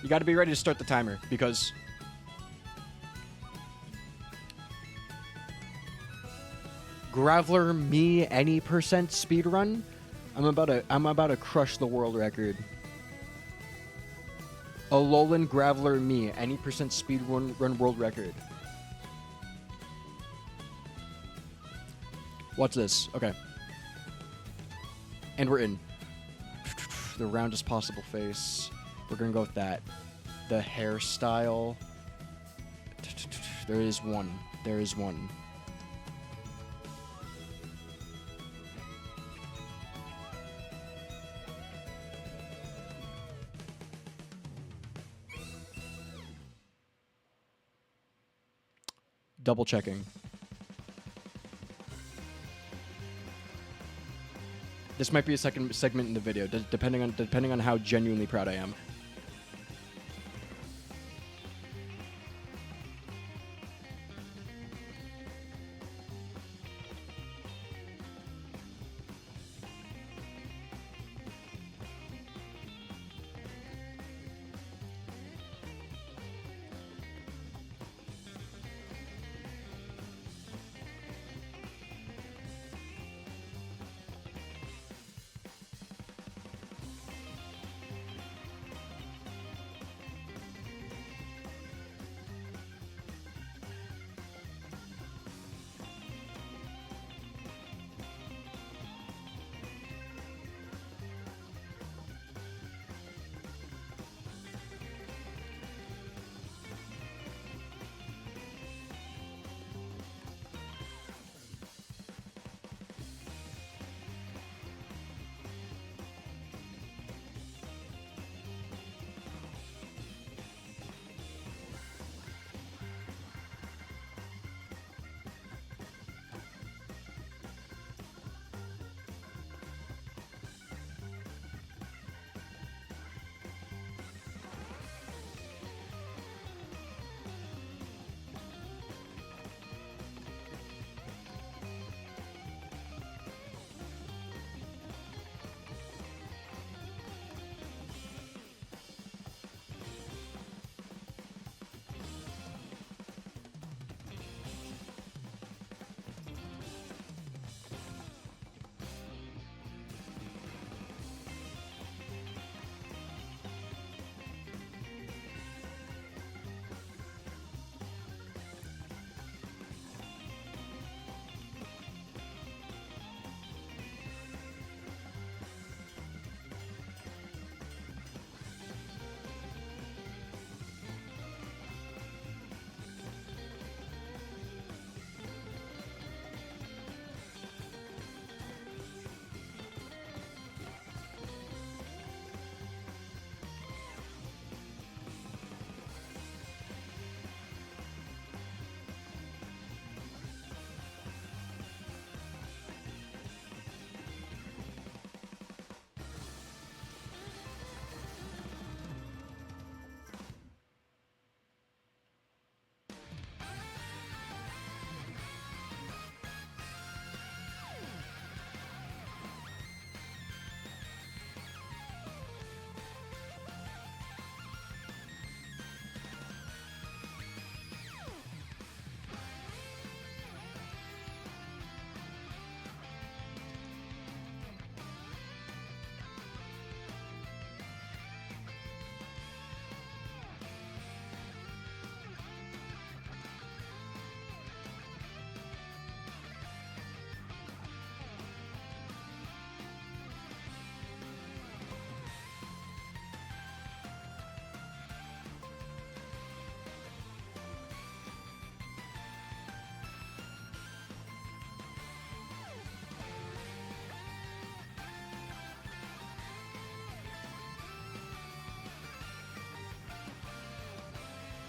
you got to be ready to start the timer because Graveler me any percent speed run. I'm about to crush the world record. Alolan Graveler me any percent speed run world record. Watch this. Okay. And we're in. The roundest possible face. We're gonna go with that. The hairstyle. There is one. There is one. Double checking. This might be a second segment in the video, depending on how genuinely proud I am.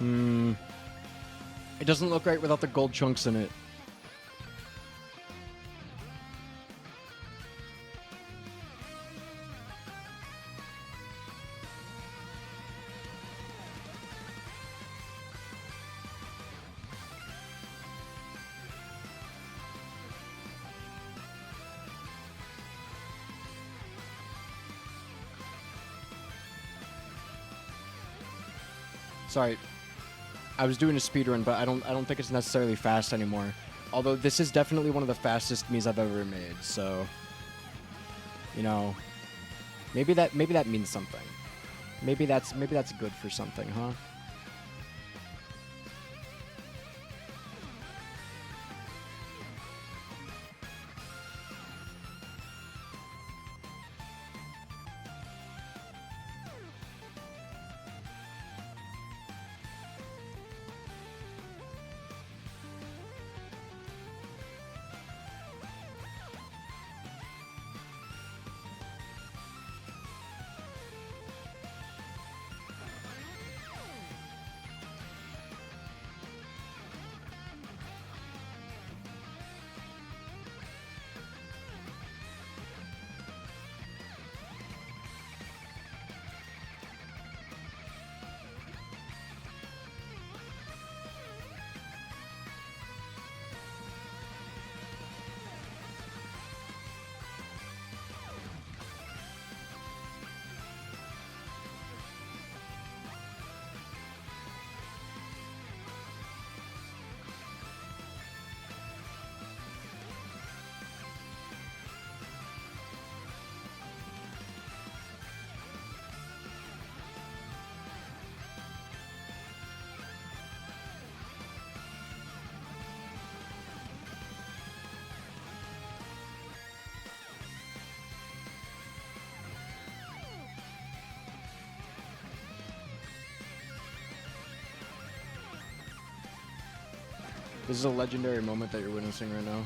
It doesn't look right without the gold chunks in it. Sorry, I was doing a speedrun, but I don't think it's necessarily fast anymore. Although this is definitely one of the fastest Miis I've ever made, so you know, maybe that means something. Maybe that's good for something, huh? This is a legendary moment that you're witnessing right now.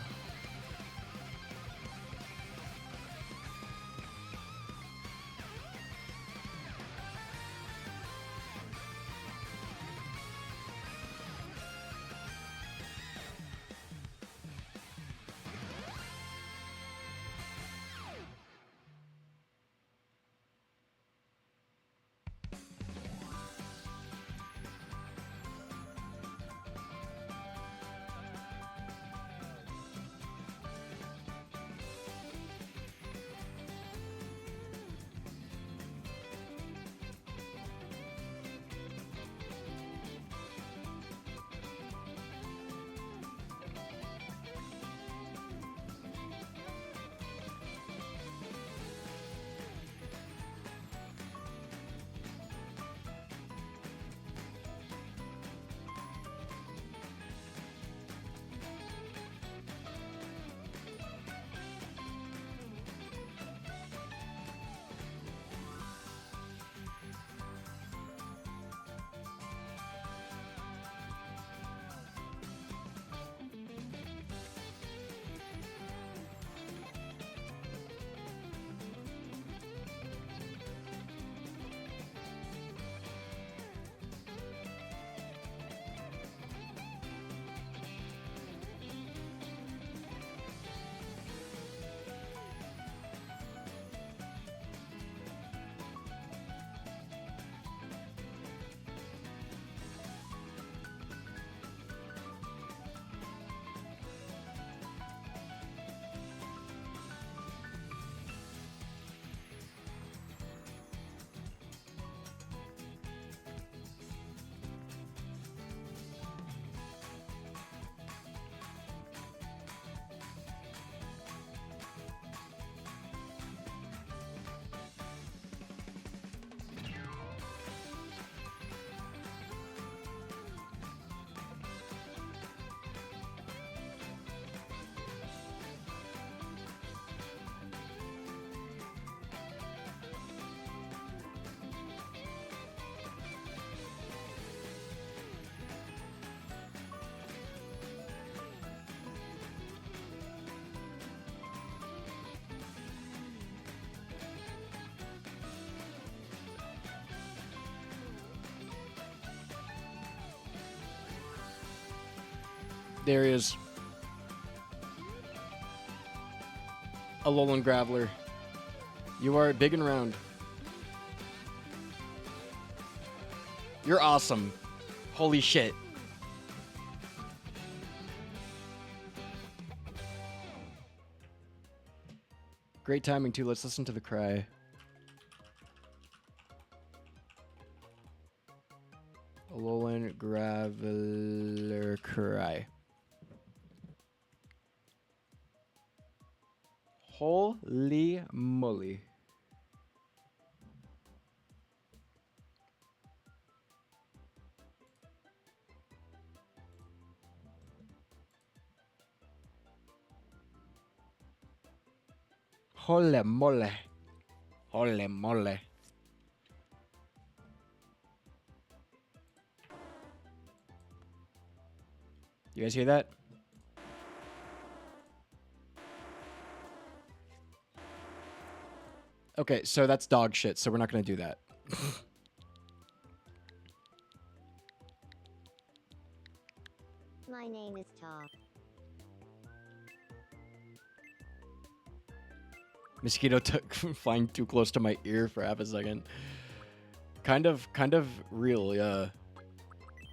There he is. Alolan Graveler. You are big and round. You're awesome. Holy shit. Great timing, too. Let's listen to the cry. Alolan Graveler cry. Holy moly. Holy moly. Holy moly. You guys hear that? Okay, so that's dog shit, so we're not gonna do that. My name is Top. Mosquito took flying too close to my ear for half a second. Kind of real, yeah.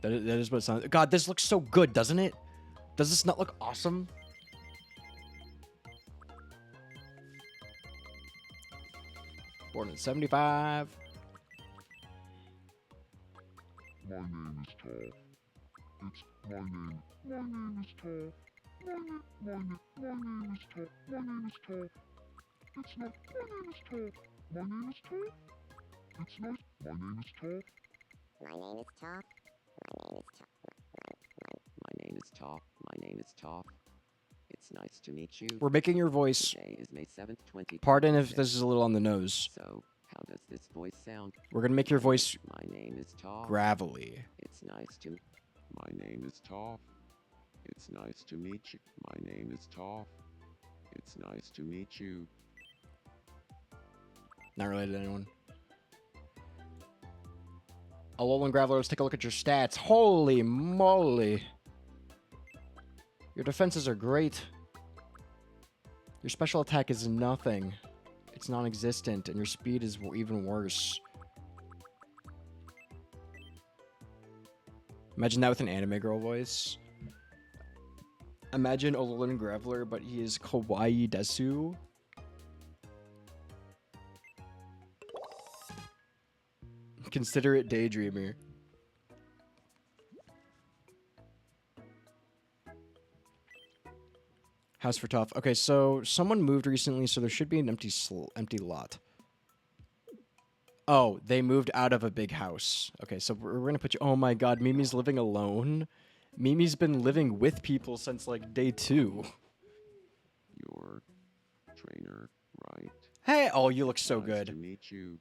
That is what it sounds. God, this looks so good, doesn't it? Does this not look awesome? Born in 75. My name is Tall. It's my name. My name is Tall. My name is Tall. My name is Tall. It's not. My name is Tall. My name is Tall. It's not. My name is Tall. My name is Top. My name is Top. My name is Top. It's nice to meet you. We're making your voice. Today is May 7th, 2026. Pardon if this is a little on the nose. So, how does this voice sound? We're gonna make your voice My name is Top. gravelly. It's nice to... My name is Toph. It's nice to meet you. My name is Toph. It's nice to meet you. Not related to anyone. Alolan Graveler, let's take a look at your stats. Holy moly. Your defenses are great. Your special attack is nothing. It's non-existent, and your speed is even worse. Imagine that with an anime girl voice. Imagine Alolan Graveler, but he is kawaii desu. Considerate daydreamer. House for Tough. Okay, so someone moved recently, so there should be an empty lot. Oh, they moved out of a big house. Okay, so we're gonna put you. Oh my God, Mimi's living alone. Mimi's been living with people since like day 2. Your trainer, right? Hey, oh, you look so Nice good. to meet you.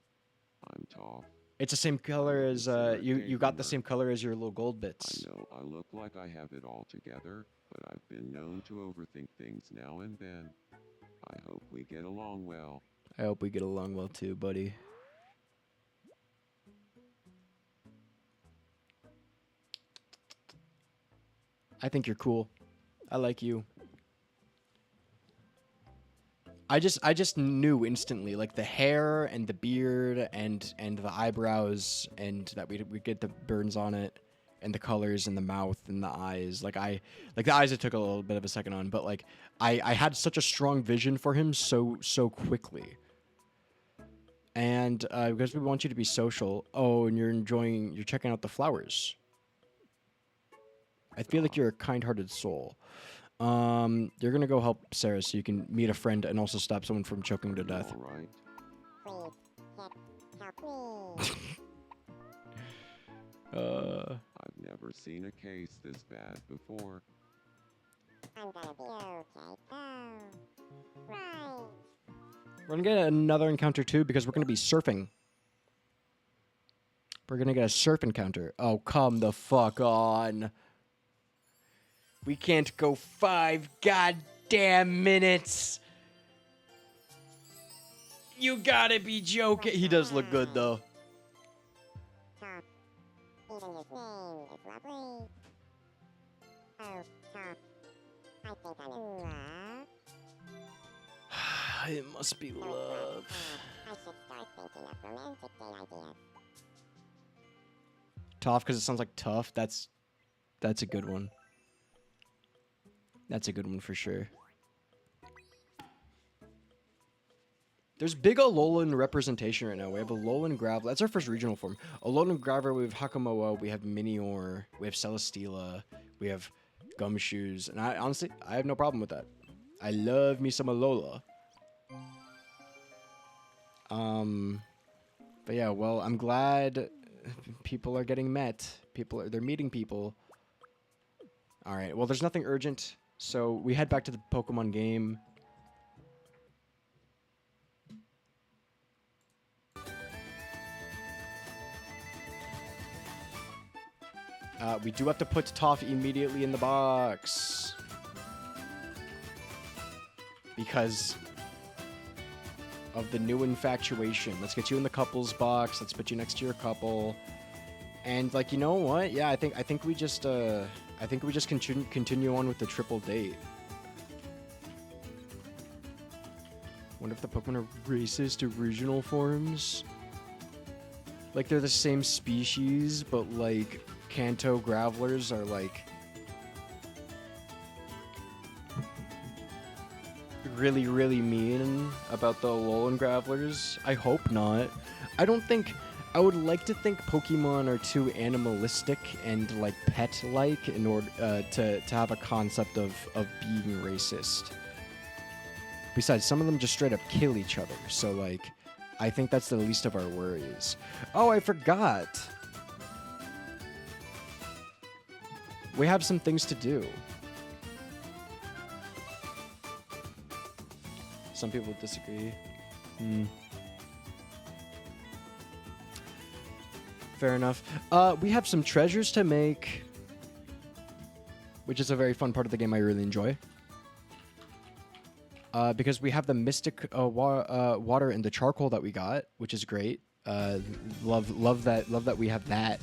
I'm Toph. It's the same color as you got the same color as your little gold bits. I know I look like I have it all together, but I've been known to overthink things now and then. I hope we get along well. I hope we get along well too, buddy. I think you're cool. I like you. I just knew instantly, like the hair and the beard and the eyebrows and that we get the burns on it and the colors and the mouth and the eyes. Like the eyes it took a little bit of a second on, but like I had such a strong vision for him so quickly. And because we want you to be social. Oh, and you're checking out the flowers. I feel like you're a kind-hearted soul. You're gonna go help Sarah so you can meet a friend and also stop someone from choking to death. All right. Please, help me. I've never seen a case this bad before. I'm gonna be okay. Oh, right. We're gonna get another encounter too because we're gonna be surfing. We're gonna get a surf encounter. Oh, come the fuck on. We can't go 5 goddamn minutes. You gotta be joking. He does look good though. Top. Even his name is lovely. Oh, Top. I think I'm in love. It must be love. I should start thinking of romantic date ideas. Tough, because it sounds like tough. That's a good one. That's a good one for sure. There's big Alolan representation right now. We have Alolan Gravel. That's our first regional form. Alolan Gravel, we have Hakamoa, we have Minior, we have Celesteela, we have Gumshoes. And I honestly, I have no problem with that. I love me some Alola. But yeah, well, I'm glad people are getting met. They're meeting people. All right, well, there's nothing urgent. So we head back to the Pokemon game. We do have to put Toph immediately in the box. Because of the new infatuation. Let's get you in the couples box. Let's put you next to your couple. And like, you know what? Yeah, I think we just continue on with the triple date. Wonder if the Pokemon are racist to regional forms. Like they're the same species, but like Kanto Gravelers are like really, really mean about the Alolan Gravelers. I hope not. I would like to think Pokemon are too animalistic and like pet-like in order to have a concept of being racist. Besides, some of them just straight up kill each other. So like, I think that's the least of our worries. Oh, I forgot. We have some things to do. Some people disagree. Fair enough. We have some treasures to make, which is a very fun part of the game I really enjoy. Because we have the mystic water and the charcoal that we got, which is great. Love that we have that.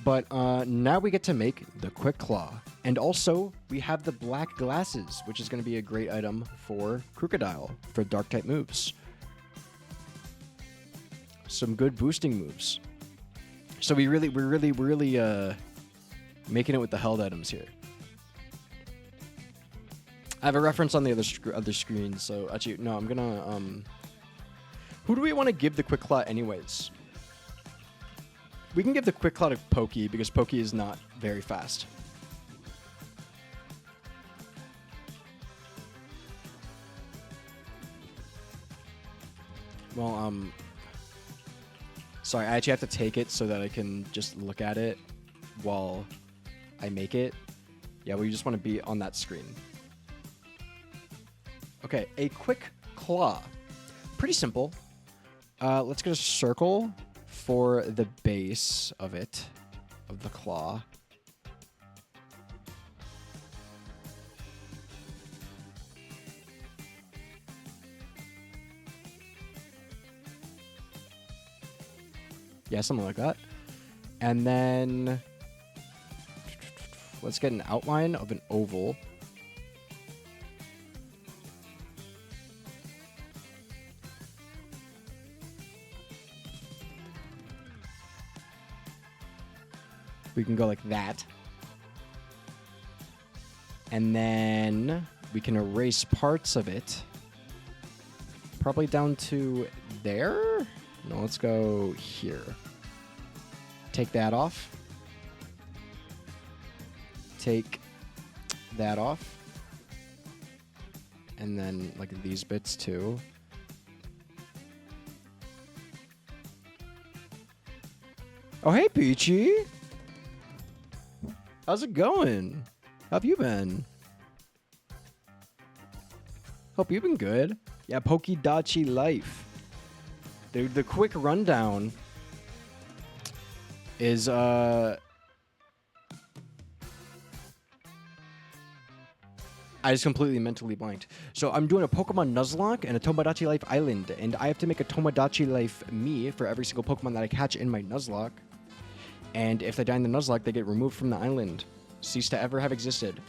But now we get to make the Quick Claw. And also, we have the black glasses, which is going to be a great item for Crocodile for Dark-type moves. Some good boosting moves. So we're really making it with the held items here. I have a reference on the other screen, so actually, no, I'm gonna, who do we want to give the Quick Claw anyways? We can give the Quick Claw to Pokey, because Pokey is not very fast. Well, sorry, I actually have to take it so that I can just look at it while I make it. Yeah, we just want to be on that screen. Okay, a Quick Claw. Pretty simple. Let's get a circle for the base of it, of the claw. Yeah, something like that. And then let's get an outline of an oval. We can go like that. And then we can erase parts of it. Probably down to there? No, let's go here. Take that off. Take that off. And then like these bits too. Oh, hey, Peachy. How's it going? How have you been? Hope you've been good. Yeah, Pokédachi life. The quick rundown is I just completely mentally blanked. So I'm doing a Pokemon Nuzlocke and a Tomodachi Life Island, and I have to make a Tomodachi Life me for every single Pokemon that I catch in my Nuzlocke. And if they die in the Nuzlocke, they get removed from the island. cease to ever have existed.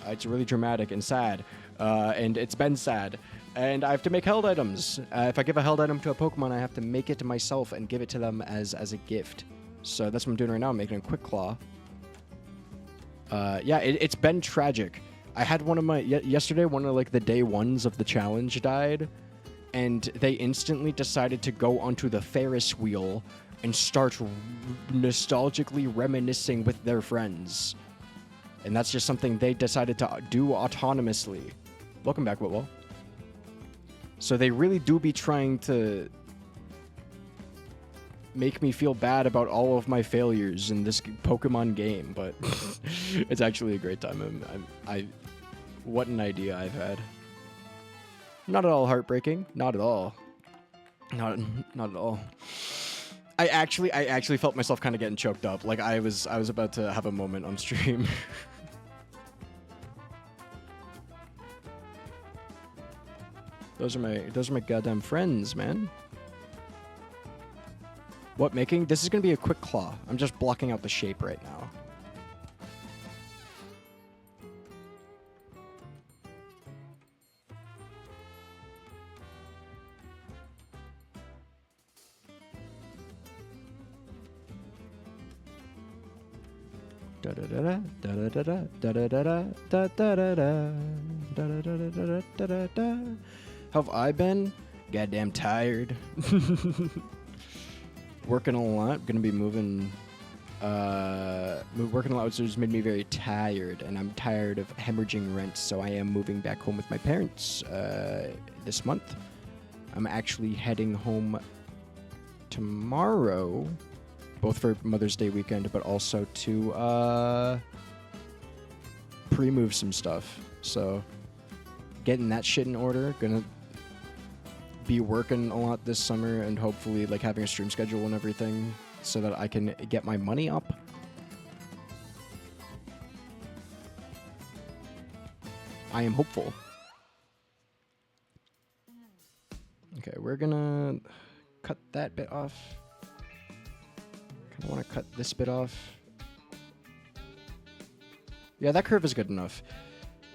It's really dramatic and sad, and it's been sad. And I have to make held items. If I give a held item to a Pokemon, I have to make it to myself and give it to them as a gift. So that's what I'm doing right now. I'm making a Quick Claw. Yeah, it's been tragic. I had one of my yesterday. One of like the day ones of the challenge died, and they instantly decided to go onto the Ferris wheel and start nostalgically reminiscing with their friends. And that's just something they decided to do autonomously. Welcome back, Whitwell. So they really do be trying to make me feel bad about all of my failures in this Pokemon game, but it's actually a great time. What an idea I've had. Not at all heartbreaking. Not at all. Not at all. I actually felt myself kind of getting choked up. Like I was about to have a moment on stream. Those are my goddamn friends, man. What making? This is gonna be a Quick Claw. I'm just blocking out the shape right now. How have I been? Goddamn tired. Working a lot. Gonna be moving. Working a lot, which has made me very tired, and I'm tired of hemorrhaging rent. So I am moving back home with my parents this month. I'm actually heading home tomorrow, both for Mother's Day weekend, but also to pre-move some stuff. So getting that shit in order. Gonna be working a lot this summer and hopefully like having a stream schedule and everything so that I can get my money up. I am hopeful. Okay, we're gonna cut that bit off. Kinda wanna cut this bit off. Yeah, that curve is good enough.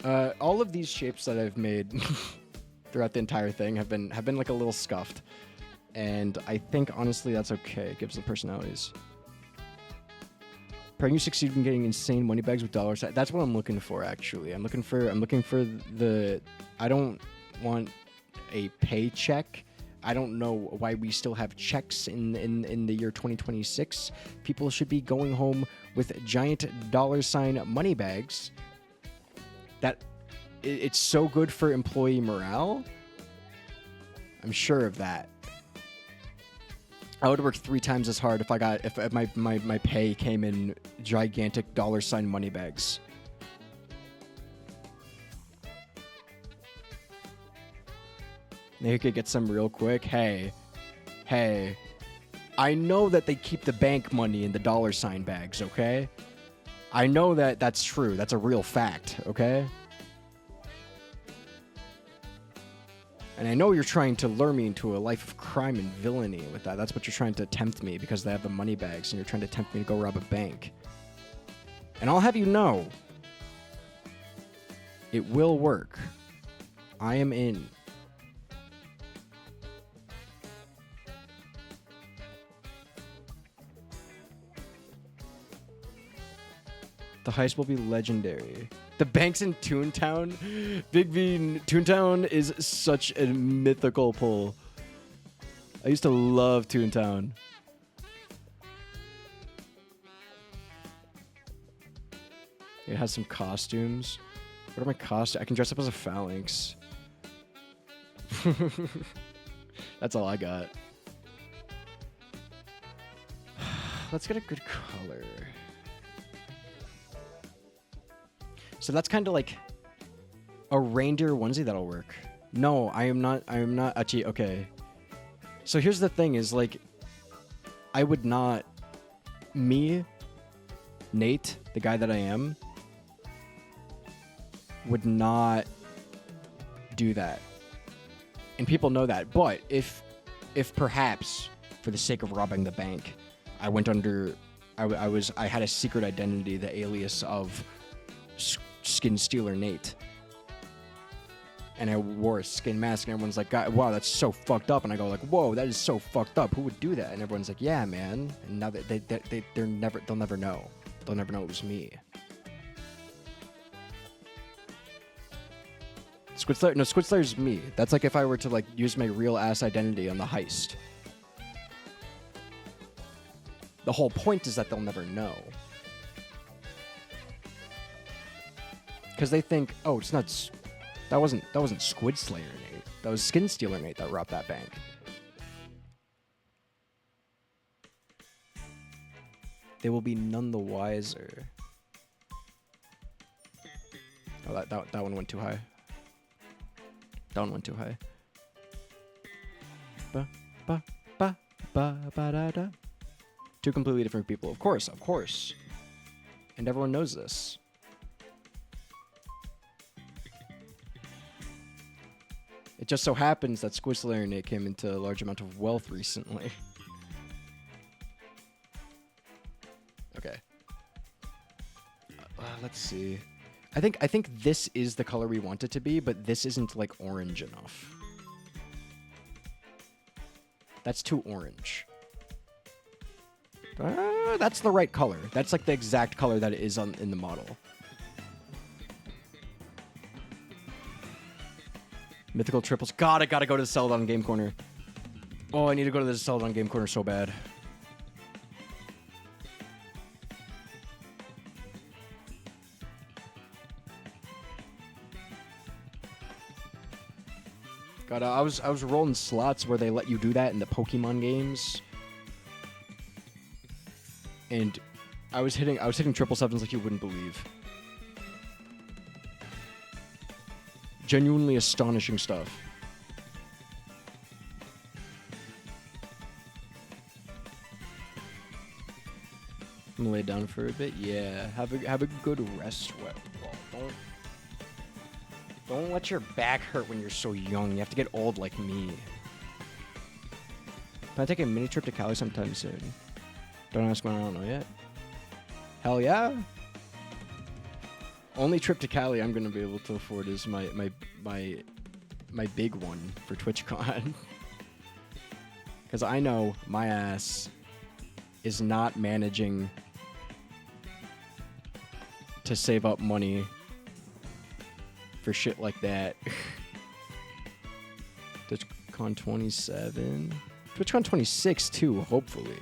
All of these shapes that I've made throughout the entire thing have been like a little scuffed, and I think honestly that's okay. It gives them personalities. Praying you succeed in getting insane money bags with dollars. That's what I'm looking for. Actually, I'm looking for the. I don't want a paycheck. I don't know why we still have checks in the year 2026. People should be going home with giant $ money bags. That it's so good for employee morale. I'm sure of that. I would work 3 times as hard if my pay came in gigantic $ money bags. Maybe we could get some real quick. Hey. I know that they keep the bank money in the $ bags, okay? I know that that's true. That's a real fact, okay? And I know you're trying to lure me into a life of crime and villainy with that. That's what you're trying to tempt me because they have the money bags and you're trying to tempt me to go rob a bank. And I'll have you know, it will work. I am in. The heist will be legendary. The banks in Toontown? Big Bean, Toontown is such a mythical pull. I used to love Toontown. It has some costumes. What are my costumes? I can dress up as a phalanx. That's all I got. Let's get a good color. So that's kind of like a reindeer onesie that'll work. No, I am not Achi. Okay. So here's the thing is like, I would not, me, Nate, the guy that I am, would not do that. And people know that. But if perhaps for the sake of robbing the bank, I went under, I had a secret identity, the alias of Skin Stealer Nate. And I wore a skin mask, and everyone's like, "God, wow, that's so fucked up." And I go like, "Whoa, that is so fucked up. Who would do that?" And everyone's like, "Yeah, man." And now they'll never know. They'll never know it was me. Squid Slayer, no, Squid Slayer's me. That's like if I were to like use my real ass identity on the heist. The whole point is that they'll never know. Because they think, oh, it's not. That wasn't Squid Slayer Nate. That was Skin Stealer Nate that robbed that bank. They will be none the wiser. Oh, that one went too high. That one went too high. Ba ba ba ba ba da da. Two completely different people, of course, and everyone knows this. It just so happens that Squid Slayer Nate came into a large amount of wealth recently. Okay. Let's see. I think this is the color we want it to be, but this isn't like orange enough. That's too orange. That's the right color. That's like the exact color that it is in the model. Mythical triples. God, I gotta go to the Celadon Game Corner. Oh, I need to go to the Celadon Game Corner so bad. God, I was rolling slots where they let you do that in the Pokemon games. And I was hitting triple sevens like you wouldn't believe. Genuinely astonishing stuff. I'm gonna lay down for a bit. Yeah, have a good rest. Well, don't let your back hurt when you're so young. You have to get old like me. Can I take a mini trip to Cali sometime soon? Don't ask when I don't know yet. Hell yeah. Only trip to Cali I'm gonna be able to afford is my big one for TwitchCon. Because I know my ass is not managing to save up money for shit like that. TwitchCon 27. TwitchCon 26 too, hopefully.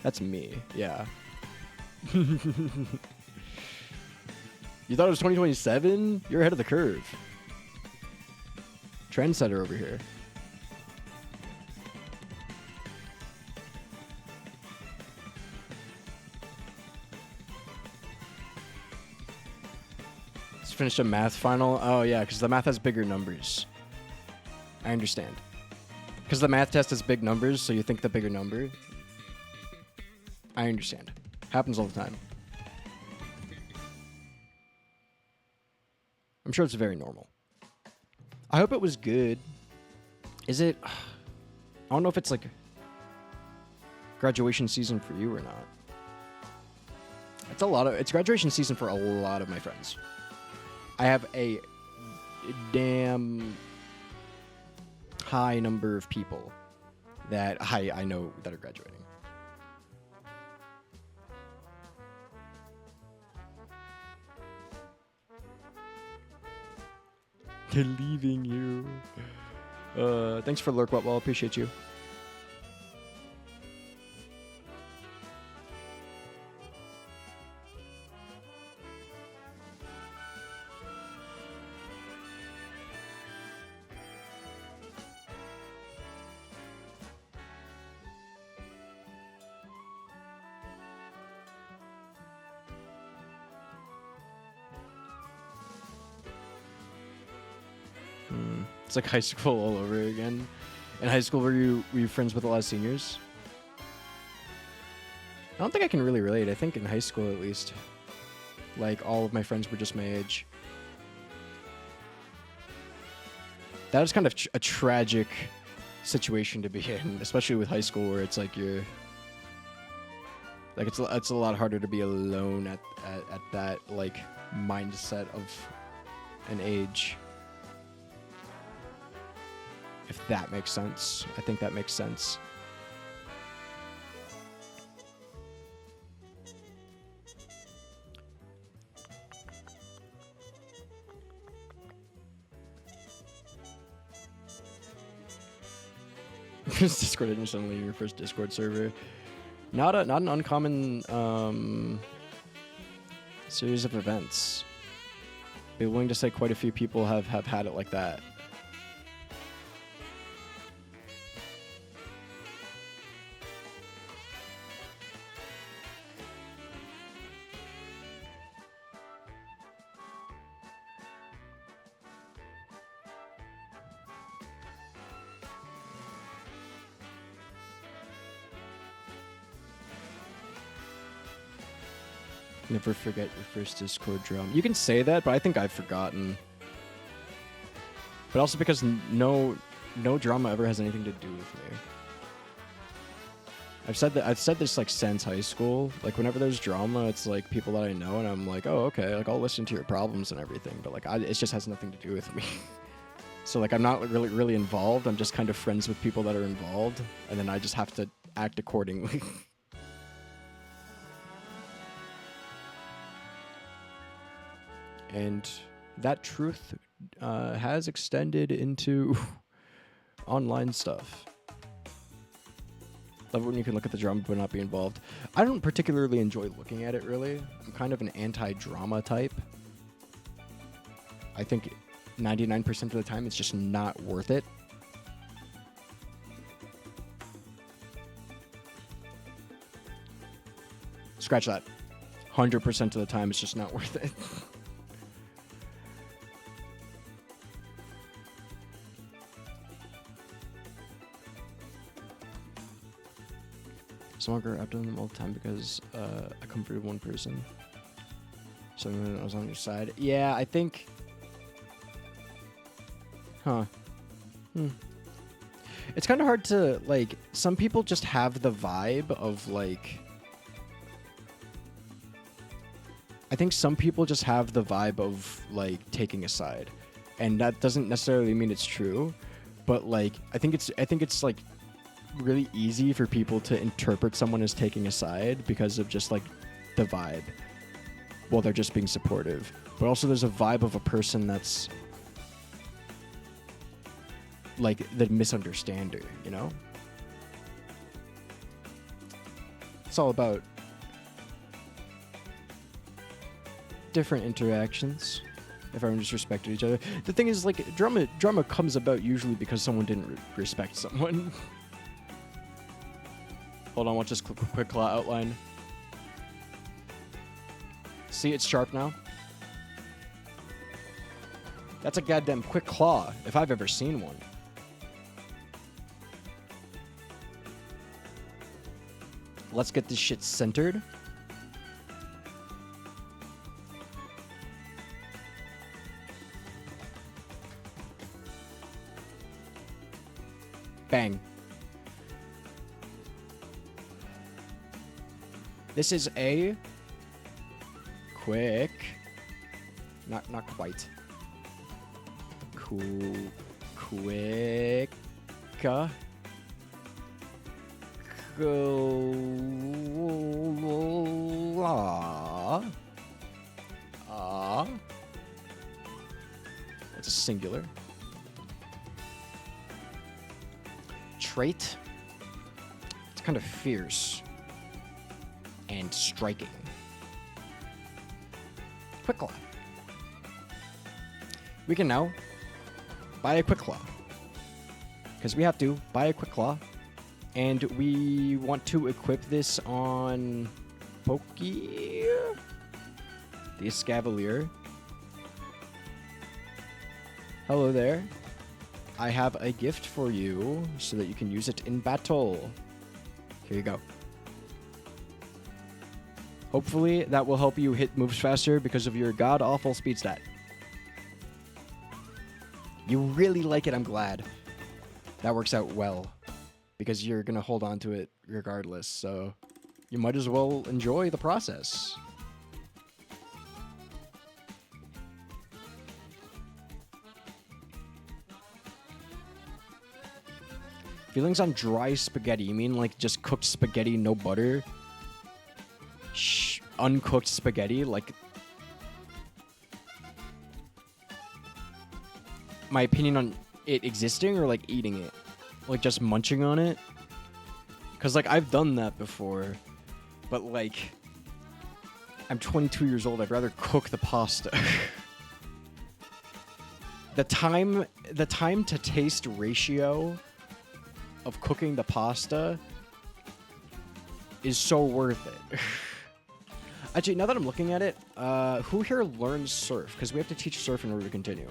That's me, yeah. You thought it was 2027? You're ahead of the curve. Trendsetter over here. Just finished a math final. Oh yeah, because the math has bigger numbers. I understand. Because the math test has big numbers, so you think the bigger number. I understand. Happens all the time. I'm sure it's very normal. I hope it was good. Is it? I don't know if it's like graduation season for you or not. It's graduation season for a lot of my friends. I have a damn high number of people that I know that are graduating. They're leaving you. Thanks for lurk, Wetwell. Appreciate you. It's like high school all over again. In high school, were you friends with a lot of seniors? I don't think I can really relate. I think in high school, at least, like all of my friends were just my age. That is kind of a tragic situation to be in, especially with high school, where it's like you're Like it's a lot harder to be alone at that like mindset of an age. If that makes sense. I think that makes sense. Discord instantly your first Discord server. Not an uncommon series of events. Be willing to say quite a few people have had it like that. Never forget your first Discord drum. You can say that, but I think I've forgotten. But also because no drama ever has anything to do with me. I've said this like since high school. Like whenever there's drama, it's like people that I know, and I'm like, oh okay, like I'll listen to your problems and everything. But like it just has nothing to do with me. So like I'm not really involved. I'm just kind of friends with people that are involved, and then I just have to act accordingly. And that truth has extended into online stuff. Love it when you can look at the drama but not be involved. I don't particularly enjoy looking at it, really. I'm kind of an anti-drama type. I think 99% of the time it's just not worth it. Scratch that. 100% of the time it's just not worth it. Smoker, I've done them all the time because I comforted one person. So I was on your side. Yeah, I think... Huh. It's kind of hard to, like... Some people just have the vibe of, like... I think some people just have the vibe of, like, taking a side. And that doesn't necessarily mean it's true. But, like, I think it's like... really easy for people to interpret someone as taking a side because of just like the vibe. Well, they're just being supportive. But also there's a vibe of a person that's like the misunderstander, you know? It's all about different interactions. If everyone just respected each other. The thing is, like, drama comes about usually because someone didn't respect someone. Hold on, watch this quick claw outline. See, it's sharp now. That's a goddamn quick claw, if I've ever seen one. Let's get this shit centered. Bang. This is a quick, not quite. Cool, quick. That's a singular. Trait. It's kind of fierce. And striking. Quick Claw. We can now buy a Quick Claw. Because we have to buy a Quick Claw. And we want to equip this on Pokey. The Escavalier. Hello there. I have a gift for you so that you can use it in battle. Here you go. Hopefully that will help you hit moves faster because of your god-awful speed stat. You really like it, I'm glad. That works out well. Because you're going to hold on to it regardless, so you might as well enjoy the process. Feelings on dry spaghetti. You mean like just cooked spaghetti, no butter? Uncooked spaghetti? Like... My opinion on it existing or like eating it? Like just munching on it? Because like I've done that before. But like... I'm 22 years old. I'd rather cook the pasta. The time to taste ratio of cooking the pasta is so worth it. Actually, now that I'm looking at it, who here learns surf? Because we have to teach surf in order to continue.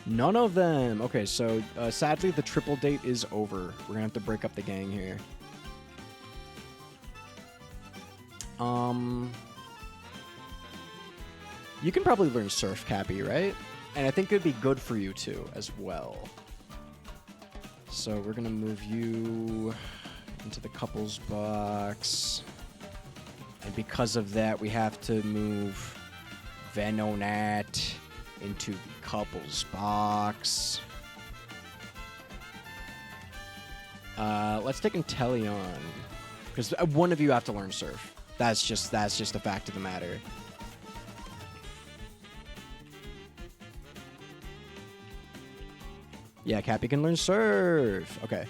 None of them. Okay, so sadly the triple date is over. We're gonna have to break up the gang here. You can probably learn surf, Cappy, right? And I think it'd be good for you too, as well. So we're gonna move you into the couples box. And because of that, we have to move Venonat into the couples box. Let's take Inteleon, because one of you have to learn surf. That's just a fact of the matter. Yeah, Cappy can learn surf. Okay.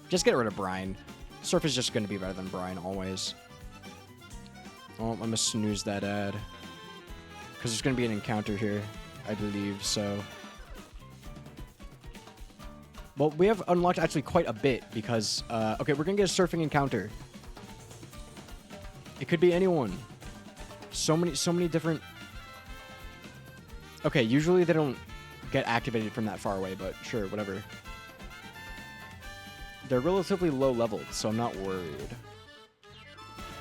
Just get rid of Brine. Surf is just going to be better than Brine always. Oh, I'm going to snooze that ad. Because there's going to be an encounter here, I believe, so... Well, we have unlocked actually quite a bit because... okay, we're going to get a surfing encounter. It could be anyone. So many different... Okay, usually they don't get activated from that far away, but sure, whatever. They're relatively low leveled, so I'm not worried.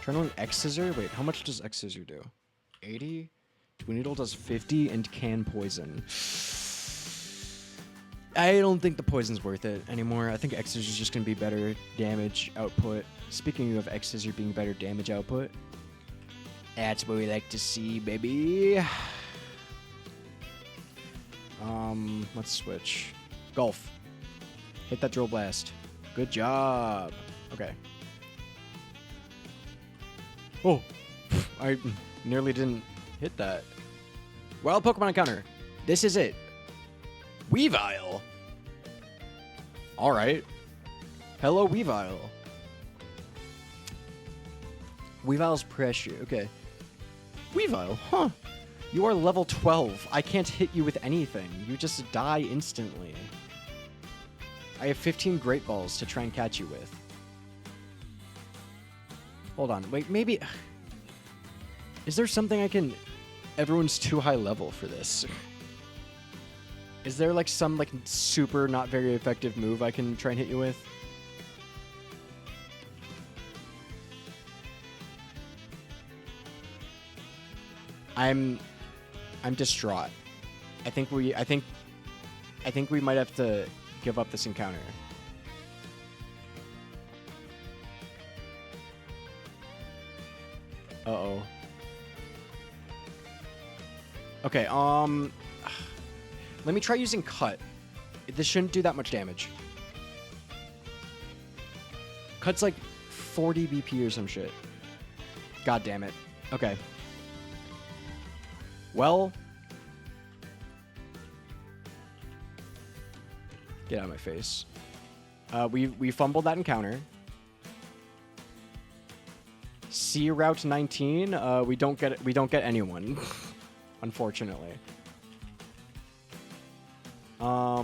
Trying to learn X-Scissor? Wait, how much does X-Scissor do? 80? Twinneedle does 50 and can poison. I don't think the poison's worth it anymore. I think X-Scissor is just going to be better damage output. Speaking of X-Scissor being better damage output, that's what we like to see, baby. Let's switch. Golf. Hit that drill blast. Good job. Okay. Oh, I nearly didn't hit that. Wild Pokemon encounter. This is it. Weavile. All right. Hello, Weavile. Weavile's pressure. Okay. Weavile, huh? You are level 12. I can't hit you with anything. You just die instantly. I have 15 Great Balls to try and catch you with. Hold on. Wait, maybe... Is there something I can... Everyone's too high level for this. Is there, like, some, like, super not very effective move I can try and hit you with? I'm distraught. I think we might have to give up this encounter. Uh-oh. Okay, let me try using Cut. This shouldn't do that much damage. Cut's like 40 BP or some shit. God damn it. Okay. Well, get out of my face. We fumbled that encounter. C Route 19. We don't get anyone, unfortunately. I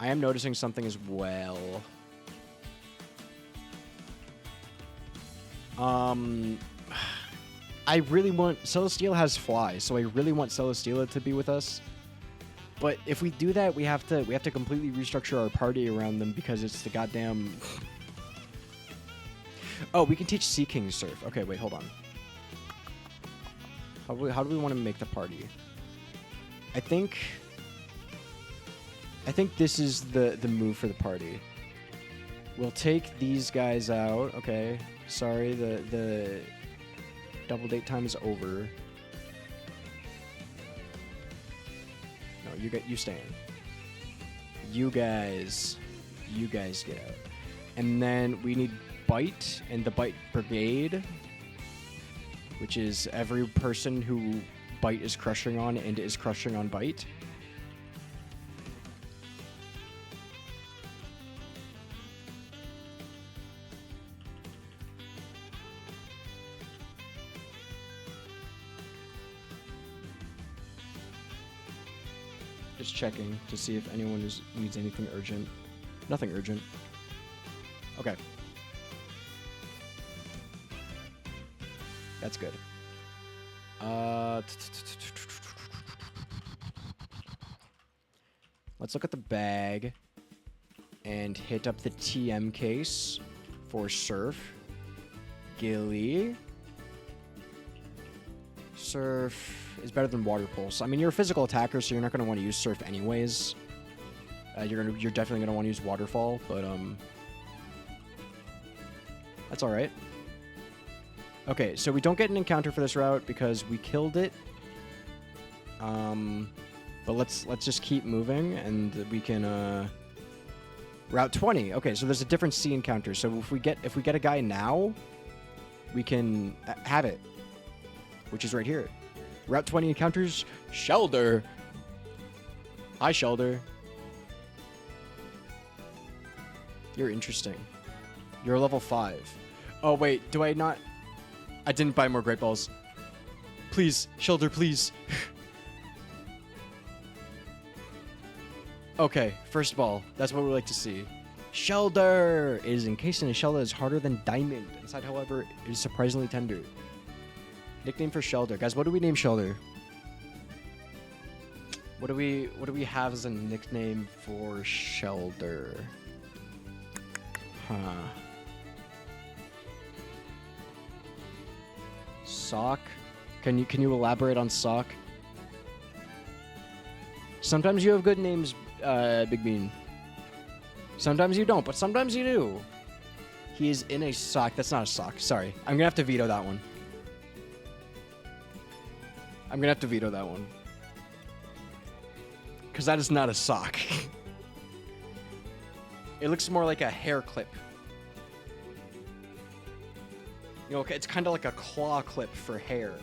am noticing something as well. I really want... Celesteela has Fly, so I really want Celesteela to be with us. But if we do that, we have to completely restructure our party around them because it's the goddamn... Oh, we can teach Sea King Surf. Okay, wait, hold on. How do we want to make the party? I think this is the move for the party. We'll take these guys out. Okay. Sorry, the double date time is over. No, you stay in. You guys get out. And then we need Bite and the Bite Brigade, which is every person who Bite is crushing on and is crushing on Bite. Just checking to see if anyone needs anything urgent. Nothing urgent. Okay. That's good. Let's look at the bag and hit up the TM case for Surf. Gilly. Surf is better than Water Pulse. I mean, you're a physical attacker, so you're not going to want to use Surf anyways. You're definitely going to want to use Waterfall, but that's all right. Okay, so we don't get an encounter for this route because we killed it. But let's just keep moving, and we can route 20. Okay, so there's a different C encounter. So if we get a guy now, we can have it, which is right here. Route 20 encounters Shelder. Hi, Shelder. You're interesting. You're level 5. Oh, wait. Do I not... I didn't buy more Great Balls. Please. Shelder, please. Okay. First of all, that's what we like to see. Shelder is encased in a shell that is harder than diamond. Inside, however, is surprisingly tender. Nickname for Shelder. Guys, what do we name Shelder? What do we have as a nickname for Shelder? Huh. Sock? Can you elaborate on Sock? Sometimes you have good names, Big Bean. Sometimes you don't, but sometimes you do. He is in a sock. That's not a sock. Sorry. I'm gonna have to veto that one. I'm gonna have to veto that one. Because that is not a sock. It looks more like a hair clip. You know, it's kind of like a claw clip for hair.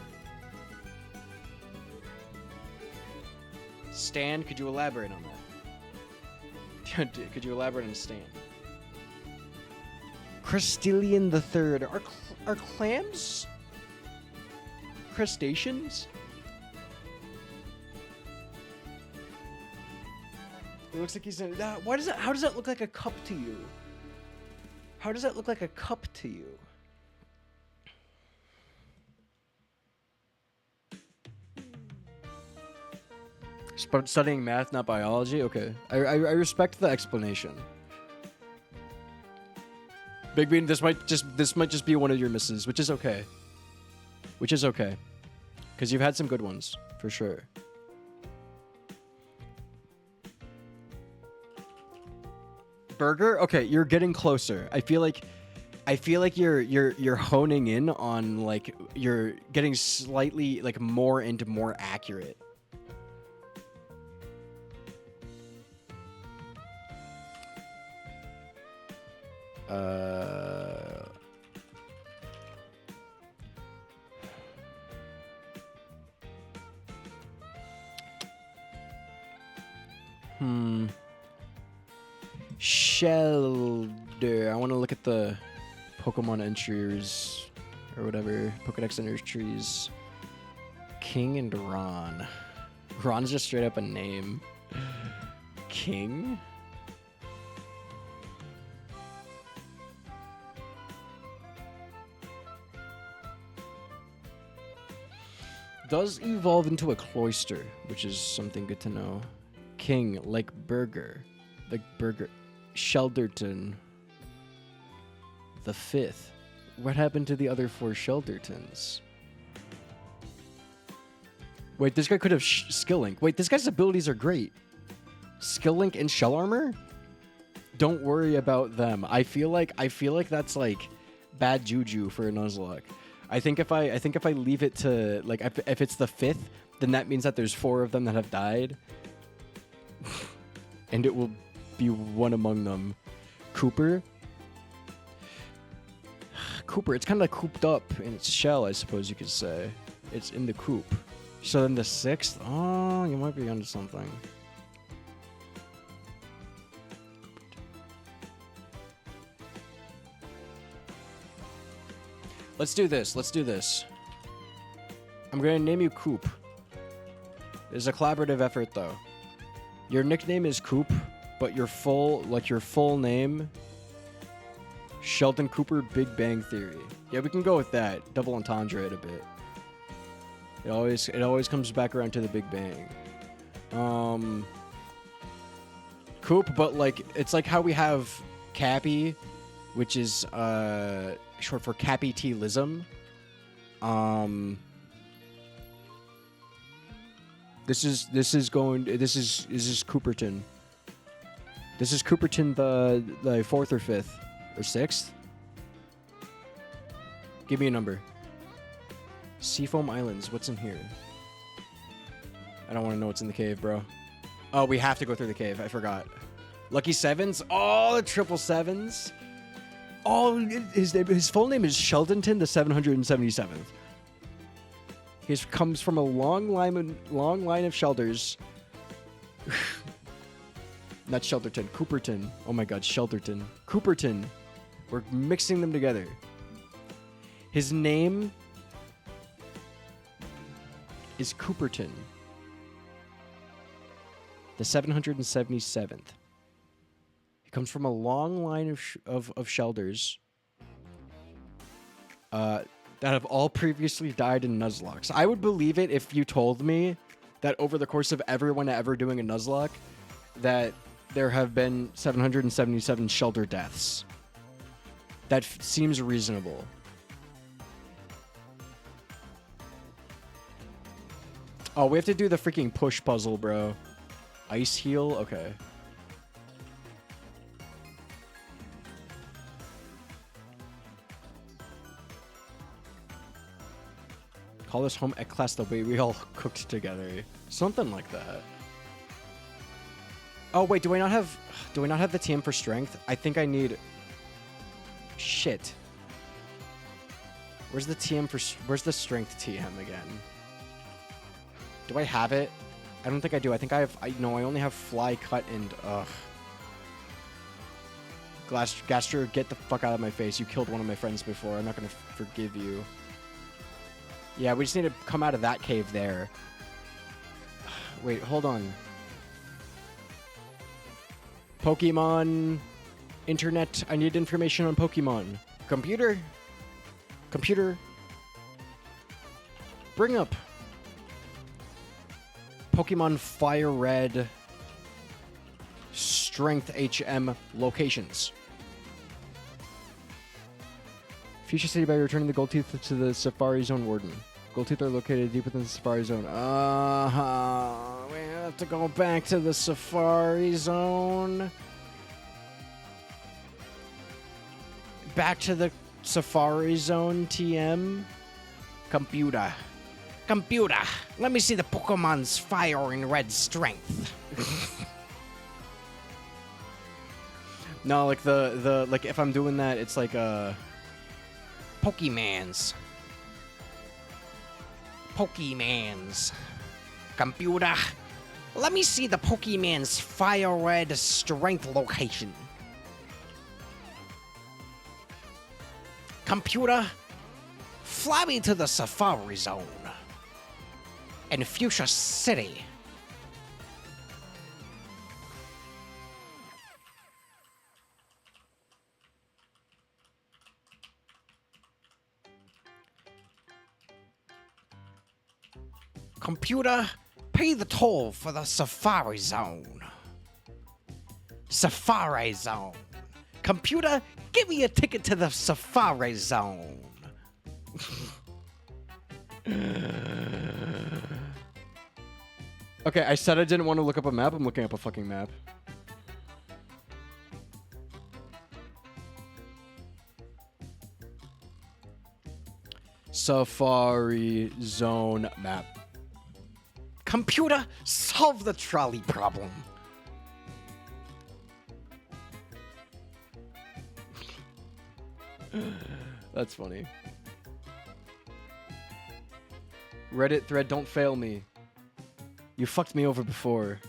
Stan, could you elaborate on that? Could you elaborate on Stan? Crustillion the Third. Are clams crustaceans? It looks like he's in. Why does that? How does that look like a cup to you? How does that look like a cup to you? Studying math, not biology. Okay, I respect the explanation. Big Bean, this might just be one of your misses, which is okay. Which is okay, because you've had some good ones for sure. Burger? Okay, you're getting closer. I feel like you're honing in on, like, you're getting slightly, like, more and more accurate. Shelder. I want to look at the Pokemon entries or whatever. Pokedex entries. King and Ron. Ron's just straight up a name. King? Does evolve into a cloister, which is something good to know. King, like burger. Like burger. Shelderton. The 5th. What happened to the other 4 Sheldertons? Wait, this guy could have skill link. Wait, this guy's abilities are great. Skill link and shell armor? Don't worry about them. I feel like that's like bad juju for a Nuzlocke. I think if I leave it to like if it's the 5th, then that means that there's 4 of them that have died. And it will be one among them. Cooper? Cooper, it's kind of cooped up in its shell, I suppose you could say. It's in the coop. So then the 6th? Oh, you might be onto something. Let's do this. Let's do this. I'm going to name you Coop. It's a collaborative effort, though. Your nickname is Coop, but your full name, Sheldon Cooper, Big Bang Theory. Yeah, we can go with that. Double entendre it a bit. It always comes back around to the Big Bang. Coop, but like it's like how we have Cappy, which is short for Capitalism. This is Cooperton. This is Cooperton the 4th or 5th or 6th. Give me a number. Seafoam Islands. What's in here? I don't want to know what's in the cave, bro. Oh, we have to go through the cave. I forgot. Lucky Sevens. Oh, the triple sevens. Oh, his full name is Sheldonton the 777th. He comes from a long line of Shelders. Not Shelterton, Cooperton. Oh my God, Shelterton, Cooperton. We're mixing them together. His name is Cooperton, the 777th. He comes from a long line of Shelders that have all previously died in Nuzlocke. I would believe it if you told me that over the course of everyone ever doing a Nuzlocke, that there have been 777 Shelter deaths. That seems reasonable. Oh, we have to do the freaking push puzzle, bro. Ice heal? Okay. Call this home at class the way we all cooked together. Something like that. Oh wait, do I not have the TM for strength? I think I need shit. Where's the strength TM again? Do I have it? I don't think I do. I think I only have fly, cut, and Gaster, get the fuck out of my face. You killed one of my friends before. I'm not gonna forgive you. Yeah, we just need to come out of that cave there. Wait, hold on. Pokemon internet. I need information on Pokemon. Computer. Bring up Pokemon Fire Red Strength HM locations. Fuchsia City by returning the Gold Tooth to the Safari Zone Warden. Gold Tooth are located deep within the Safari Zone. We have to go back to the Safari Zone. Back to the Safari Zone, TM. Computer, let me see the Pokemon's Fire and Red Strength. No, like like if I'm doing that, it's like Pokemans. Computer, let me see the Pokemon's Fire Red Strength location. Computer, fly me to the Safari Zone in Fuchsia City. Computer, pay the toll for the Safari Zone. Safari Zone. Computer, give me a ticket to the Safari Zone. Okay, I said I didn't want to look up a map. I'm looking up a fucking map. Safari Zone map. Computer, solve the trolley problem. That's funny. Reddit thread, don't fail me. You fucked me over before.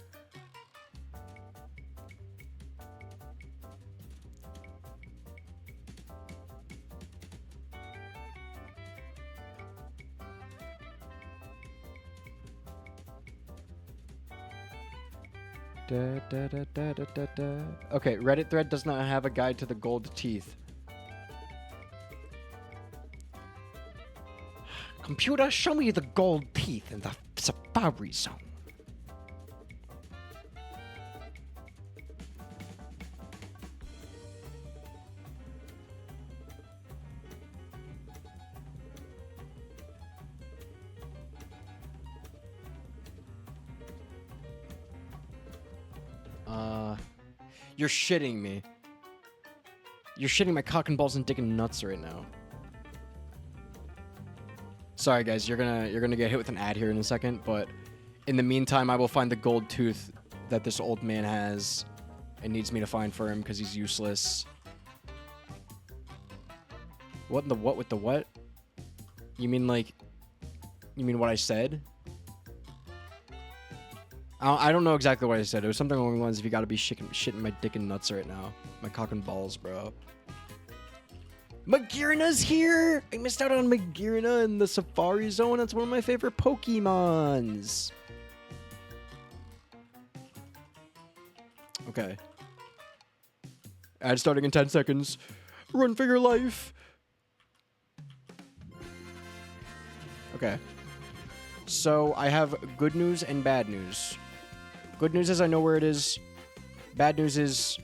Okay, Reddit thread does not have a guide to the gold teeth. Computer, show me the gold teeth in the Safari Zone. You're shitting me. You're shitting my cock and balls and dick and nuts right now. Sorry guys, you're gonna get hit with an ad here in a second, but in the meantime I will find the gold tooth that this old man has and needs me to find for him because he's useless. What in the what with the what? You mean what I said? I don't know exactly what I said. It was something along the lines of you gotta be shitting my dick and nuts right now. My cock and balls, bro. Magirna's here! I missed out on Magirna in the Safari Zone. That's one of my favorite Pokemons. Okay. Ad starting in 10 seconds. Run for your life. Okay. So I have good news and bad news. Good news is I know where it is. Bad news is...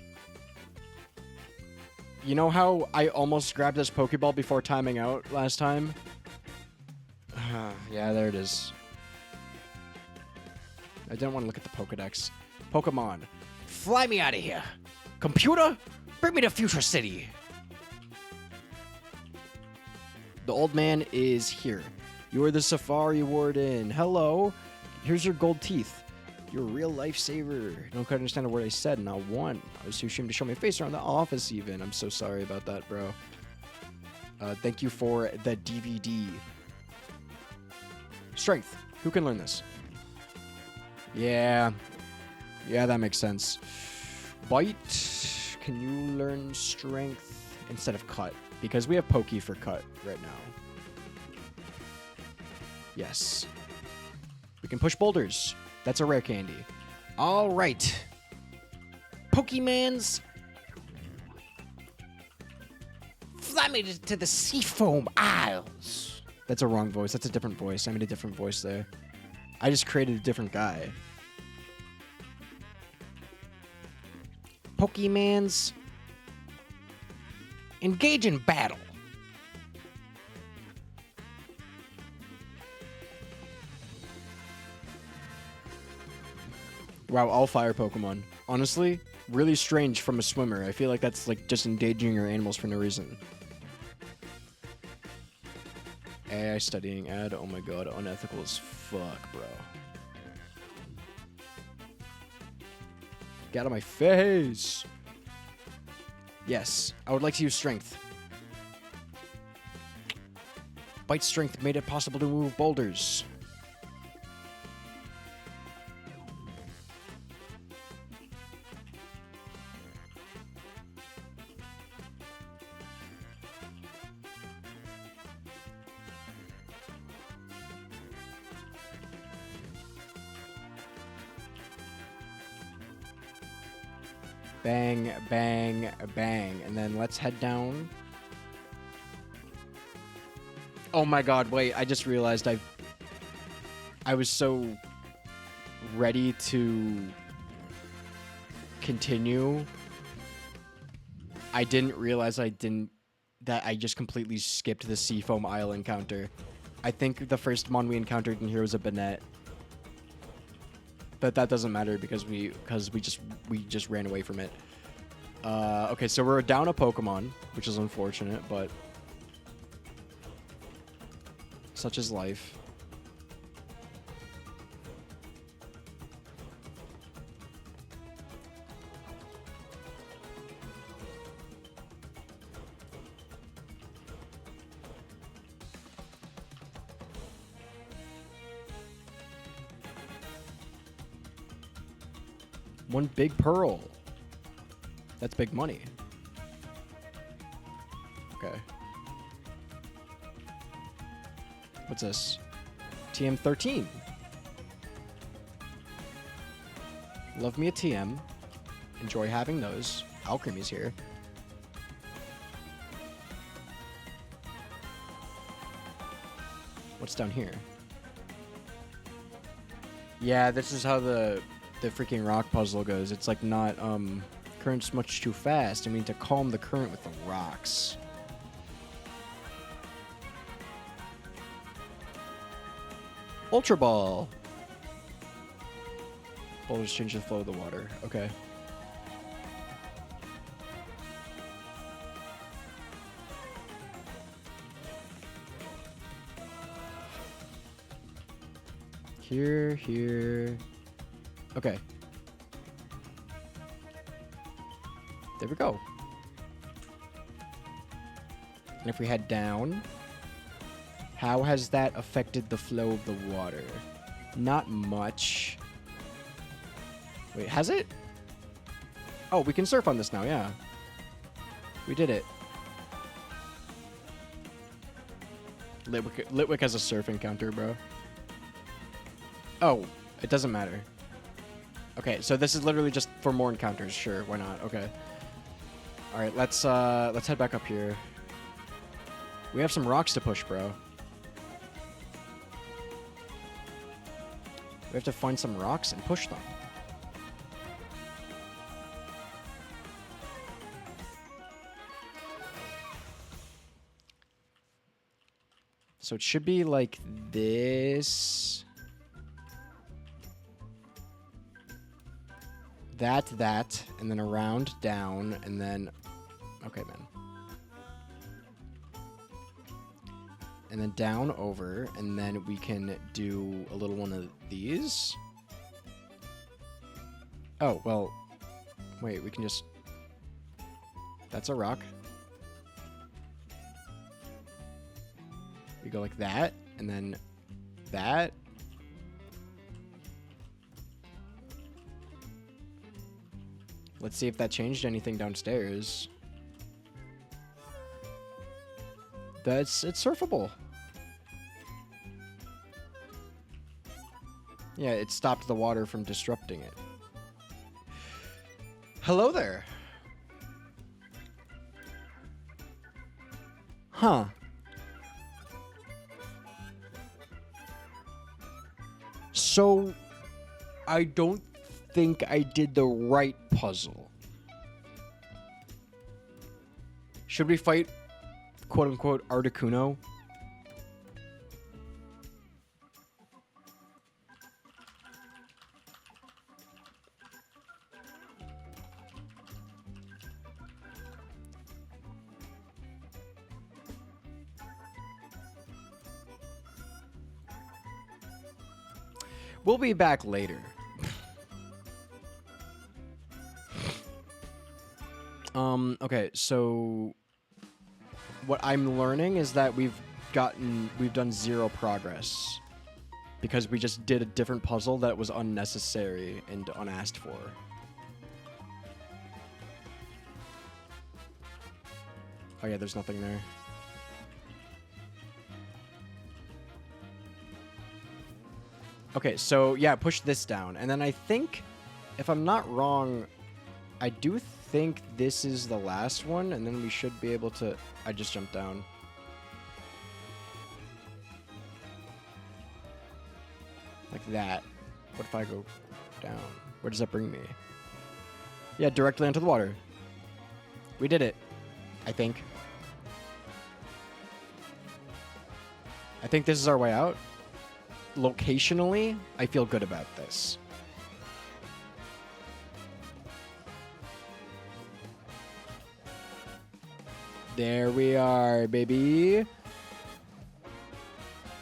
You know how I almost grabbed this Pokeball before timing out last time? Yeah, there it is. I didn't want to look at the Pokedex. Pokemon, fly me out of here. Computer, bring me to Future City. The old man is here. You are the Safari Warden. Hello. Here's your gold teeth. You're a real lifesaver. Don't quite understand a word I said, not one. I was too ashamed to show my face around the office even. I'm so sorry about that, bro. Thank you for the DVD. Strength. Who can learn this? Yeah. Yeah, that makes sense. Bite. Can you learn strength instead of cut? Because we have Pokey for cut right now. Yes. We can push boulders. That's a rare candy. All right. Pokemans. Fly me to the Seafoam Isles. That's a wrong voice. That's a different voice. I made a different voice there. I just created a different guy. Pokemans. Engage in battle. Wow, all fire Pokemon. Honestly, really strange from a swimmer. I feel like that's like just endangering your animals for no reason. AI studying ad. Oh my god, unethical as fuck, bro. Get out of my face. Yes, I would like to use strength. Bite strength made it possible to move boulders. Bang, bang, bang. And then let's head down. Oh my god, wait, I just realized I was so ready to continue. I didn't realize that I just completely skipped the Seafoam Isle encounter. I think the first mon we encountered in here was a Banette. But that doesn't matter because we just ran away from it. Okay, so we're down a Pokemon, which is unfortunate, but such is life. One big pearl. That's big money. Okay. What's this? TM13. Love me a TM. Enjoy having those. Alchemy's here. What's down here? Yeah, this is how the freaking rock puzzle goes. It's like not current's much too fast. I mean to calm the current with the rocks. Ultra Ball. Boulders change the flow of the water. Okay. Here. Okay. There we go. And if we head down, how has that affected the flow of the water? Not much. Wait, has it? Oh, we can surf on this now, yeah. We did it. Litwick has a surf encounter, bro. Oh, it doesn't matter. Okay, so this is literally just for more encounters. Sure, why not? Okay. All right, let's head back up here. We have some rocks to push, bro. We have to find some rocks and push them. So it should be like this. That, and then around, down, and then... Okay, man. And then down, over, and then we can do a little one of these. Oh, well... Wait, we can just... That's a rock. We go like that, and then that. Let's see if that changed anything downstairs. It's surfable. Yeah, it stopped the water from disrupting it. Hello there. Huh. So, I don't think I did the right puzzle. Should we fight, quote-unquote, Articuno? We'll be back later. Okay, so what I'm learning is that we've done zero progress because we just did a different puzzle that was unnecessary and unasked for. Oh yeah, there's nothing there. Okay, so yeah, push this down. And then I think, if I'm not wrong, I do think this is the last one, and then we should be able to... I just jumped down. Like that. What if I go down? Where does that bring me? Yeah, directly into the water. We did it. I think. I think this is our way out. Locationally, I feel good about this. There we are, baby.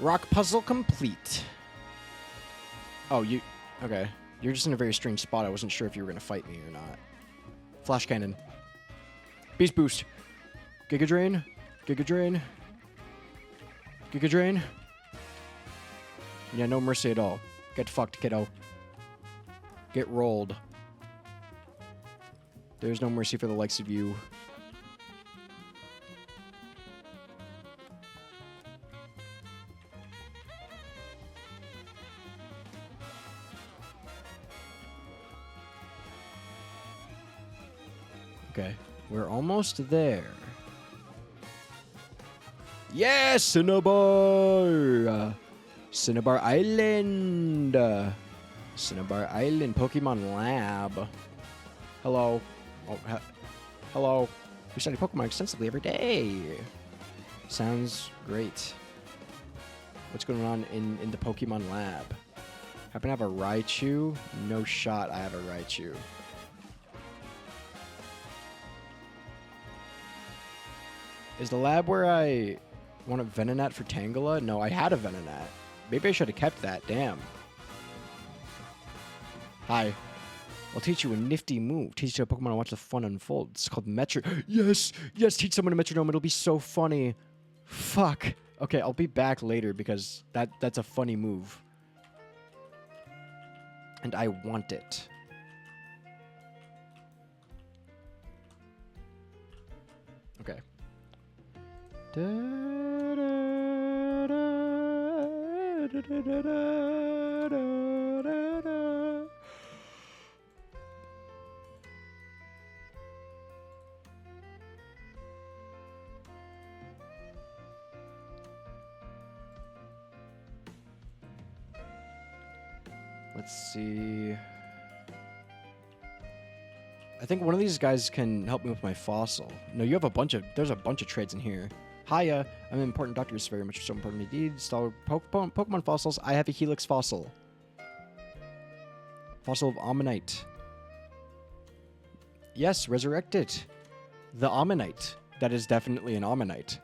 Rock puzzle complete. Oh, you... Okay. You're just in a very strange spot. I wasn't sure if you were going to fight me or not. Flash cannon. Beast boost. Giga Drain. Giga Drain. Giga Drain. Yeah, no mercy at all. Get fucked, kiddo. Get rolled. There's no mercy for the likes of you. Okay, we're almost there. Yes, Cinnabar! Cinnabar Island! Cinnabar Island, Pokemon Lab. Hello. Oh, hello. We study Pokemon extensively every day. Sounds great. What's going on in the Pokemon Lab? Happen to have a Raichu? No shot I have a Raichu. Is the lab where I want a Venonat for Tangela? No, I had a Venonat. Maybe I should have kept that. Damn. Hi. I'll teach you a nifty move. Teach you a Pokemon and watch the fun unfold. It's called Metro... Yes! Yes, teach someone a Metronome. It'll be so funny. Fuck. Okay, I'll be back later because that's a funny move. And I want it. Okay. Let's see. I think one of these guys can help me with my fossil. No, you have a bunch of... There's a bunch of trades in here. Hiya, I'm an important doctor. It's very much so important indeed. Install Pokemon fossils. I have a Helix fossil. Fossil of Ammonite. Yes, resurrect it. The Ammonite. That is definitely an Ammonite.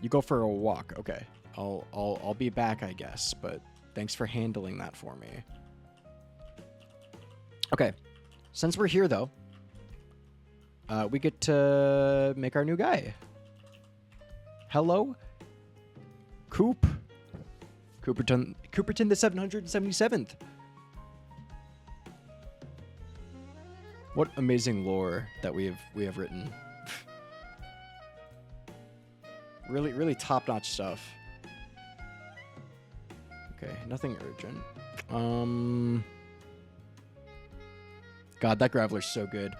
You go for a walk. Okay. I'll be back, I guess, but thanks for handling that for me. Okay. Since we're here, though, we get to make our new guy. Hello? Cooperton the 777th. What amazing lore that we have written. Really top-notch stuff. Okay, nothing urgent. God, that Graveler's so good.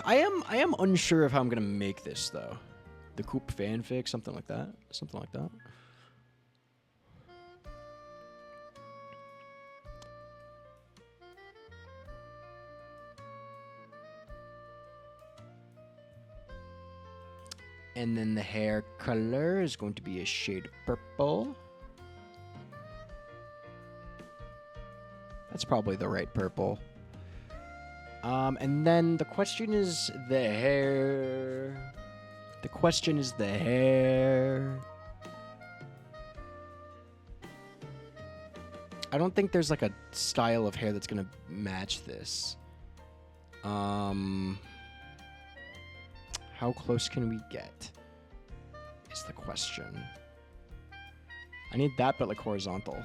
I am unsure of how I'm gonna make this though. The Coop fanfic, something like that. Something like that. And then the hair color is going to be a shade purple. That's probably the right purple. And then the question is the hair. The question is the hair. I don't think there's like a style of hair that's gonna match this. How close can we get? Is the question. I need that, but like horizontal.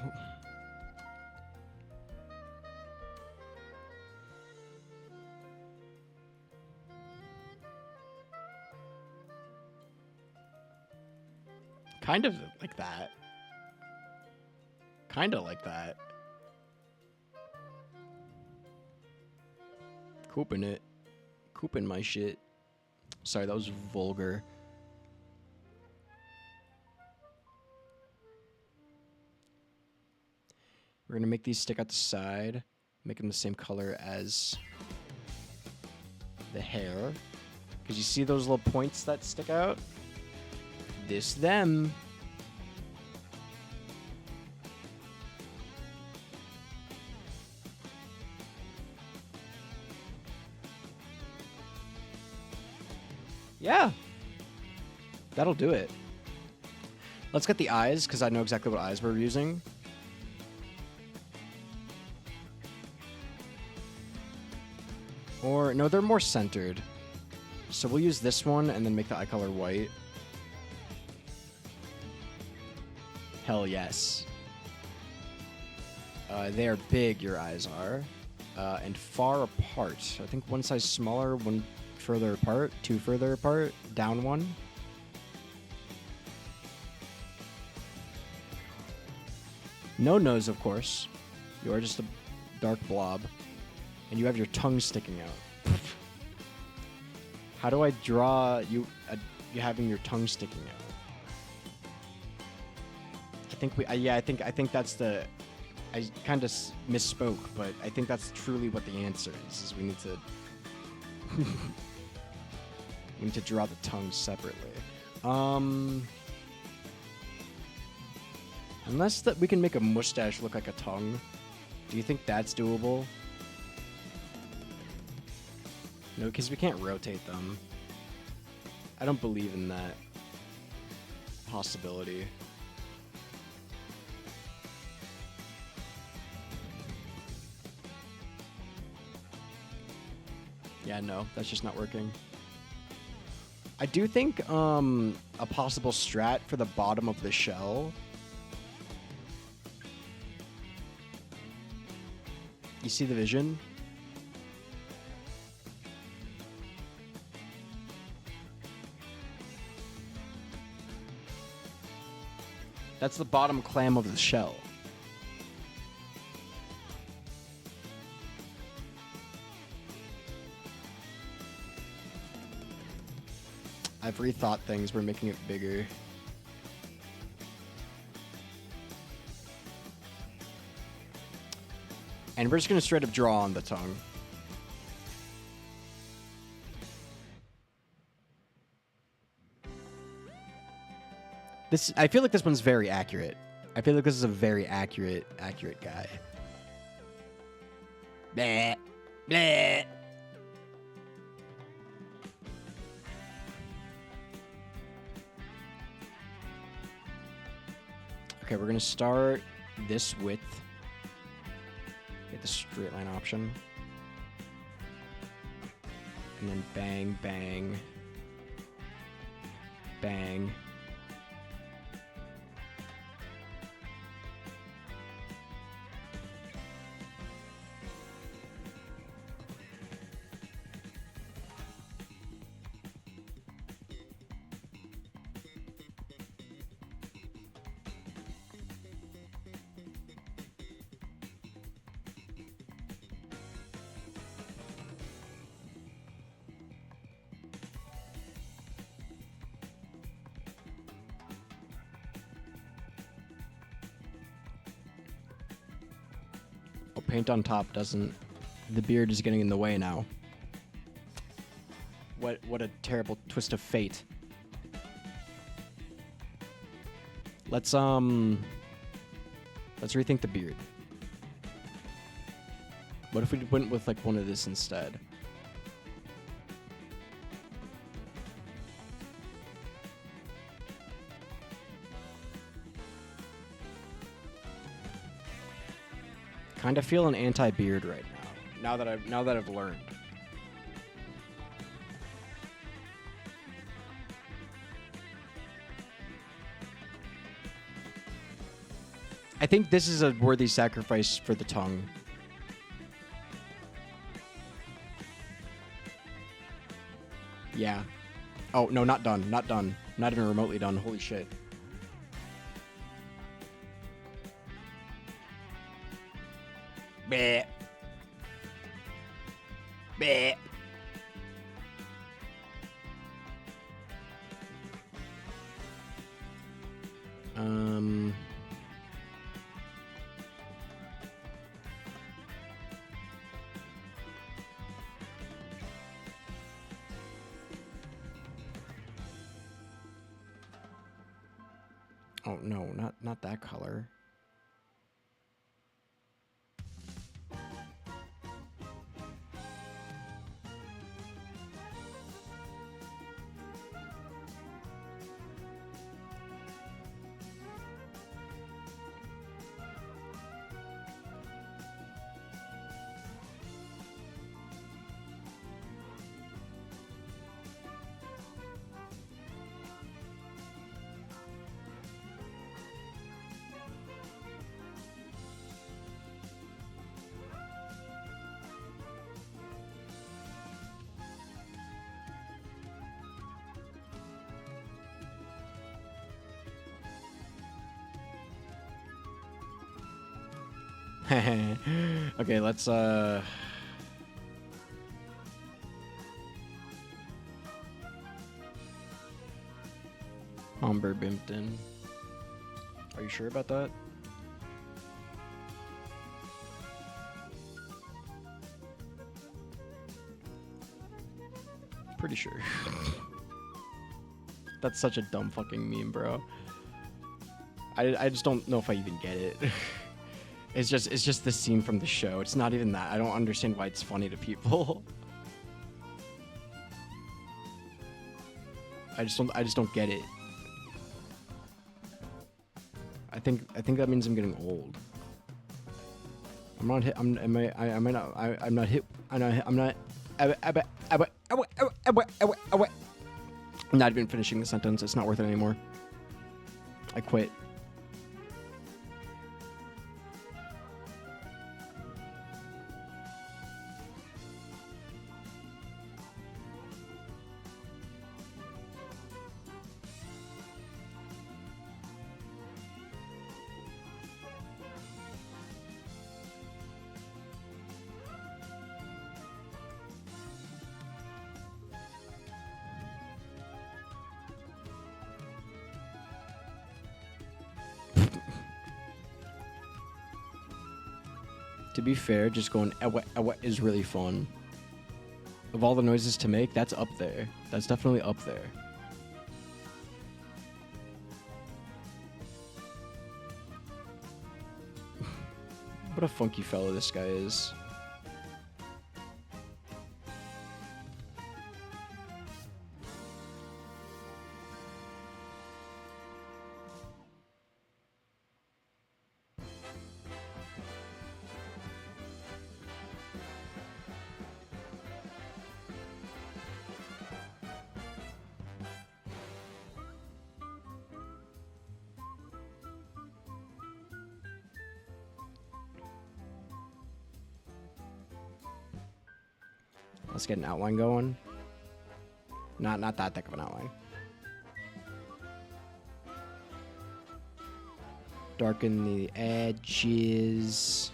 Kind of like that. Kind of like that. Cooping it. Cooping my shit. Sorry, that was vulgar. We're gonna make these stick out the side. Make them the same color as the hair. Because you see those little points that stick out? Them. Yeah. That'll do it. Let's get the eyes, because I know exactly what eyes we're using. Or, no, they're more centered. So we'll use this one and then make the eye color white. Hell yes. They are big, your eyes are. And far apart. I think one size smaller, one further apart, two further apart, down one. No nose, of course. You are just a dark blob. And you have your tongue sticking out. How do I draw you having your tongue sticking out? I think I think that's the... I kind of misspoke, but I think that's truly what the answer is we need to... we need to draw the tongue separately. Unless that we can make a mustache look like a tongue. Do you think that's doable? No, because we can't rotate them. I don't believe in that possibility. Yeah, no, that's just not working. I do think a possible strat for the bottom of the shell. You see the vision? That's the bottom clam of the shell. I've rethought things. We're making it bigger. And we're just going to straight up draw on the tongue. I feel like this one's very accurate. I feel like this is a very accurate guy. Bleh. Bleh. Okay, we're going to start this width. Get the straight line option. And then bang, bang, bang. Paint on top doesn't. The beard is getting in the way now. What a terrible twist of fate. Let's rethink the beard. What if we went with like one of this instead? Kind of feel an anti-beard right now. Now that I've learned. I think this is a worthy sacrifice for the tongue. Yeah. Oh, no, not done. Not done. Not even remotely done. Holy shit. Bleh. Bleh. Oh no, not that color. Okay, let's Humber Bimpton. Are you sure about that? Pretty sure. That's such a dumb fucking meme, bro. I just don't know if I even get it. It's just the scene from the show. It's not even that. I don't understand why it's funny to people. I just don't get it. I think that means I'm getting old. I'm not hit. I'm not hit. I'm not even finishing the sentence. It's not worth it anymore. I quit. To be fair, just going ewa ewa is really fun. Of all the noises to make, that's up there. That's definitely up there. What a funky fellow this guy is. Let's get an outline going. Not that thick of an outline. Darken the edges.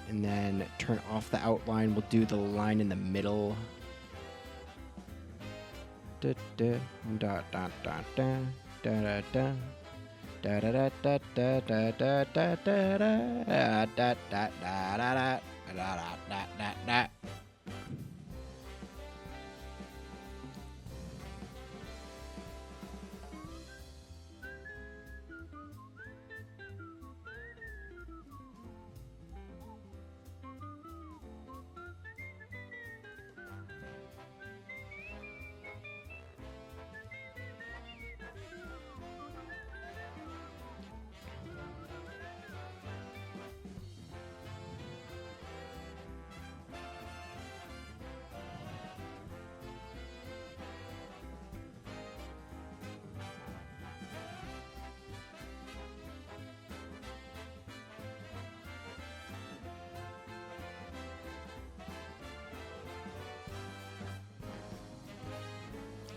And then turn off the outline. We'll do the line in the middle. Da da da da da da da da. Da da da da da da da da da da da da da da da.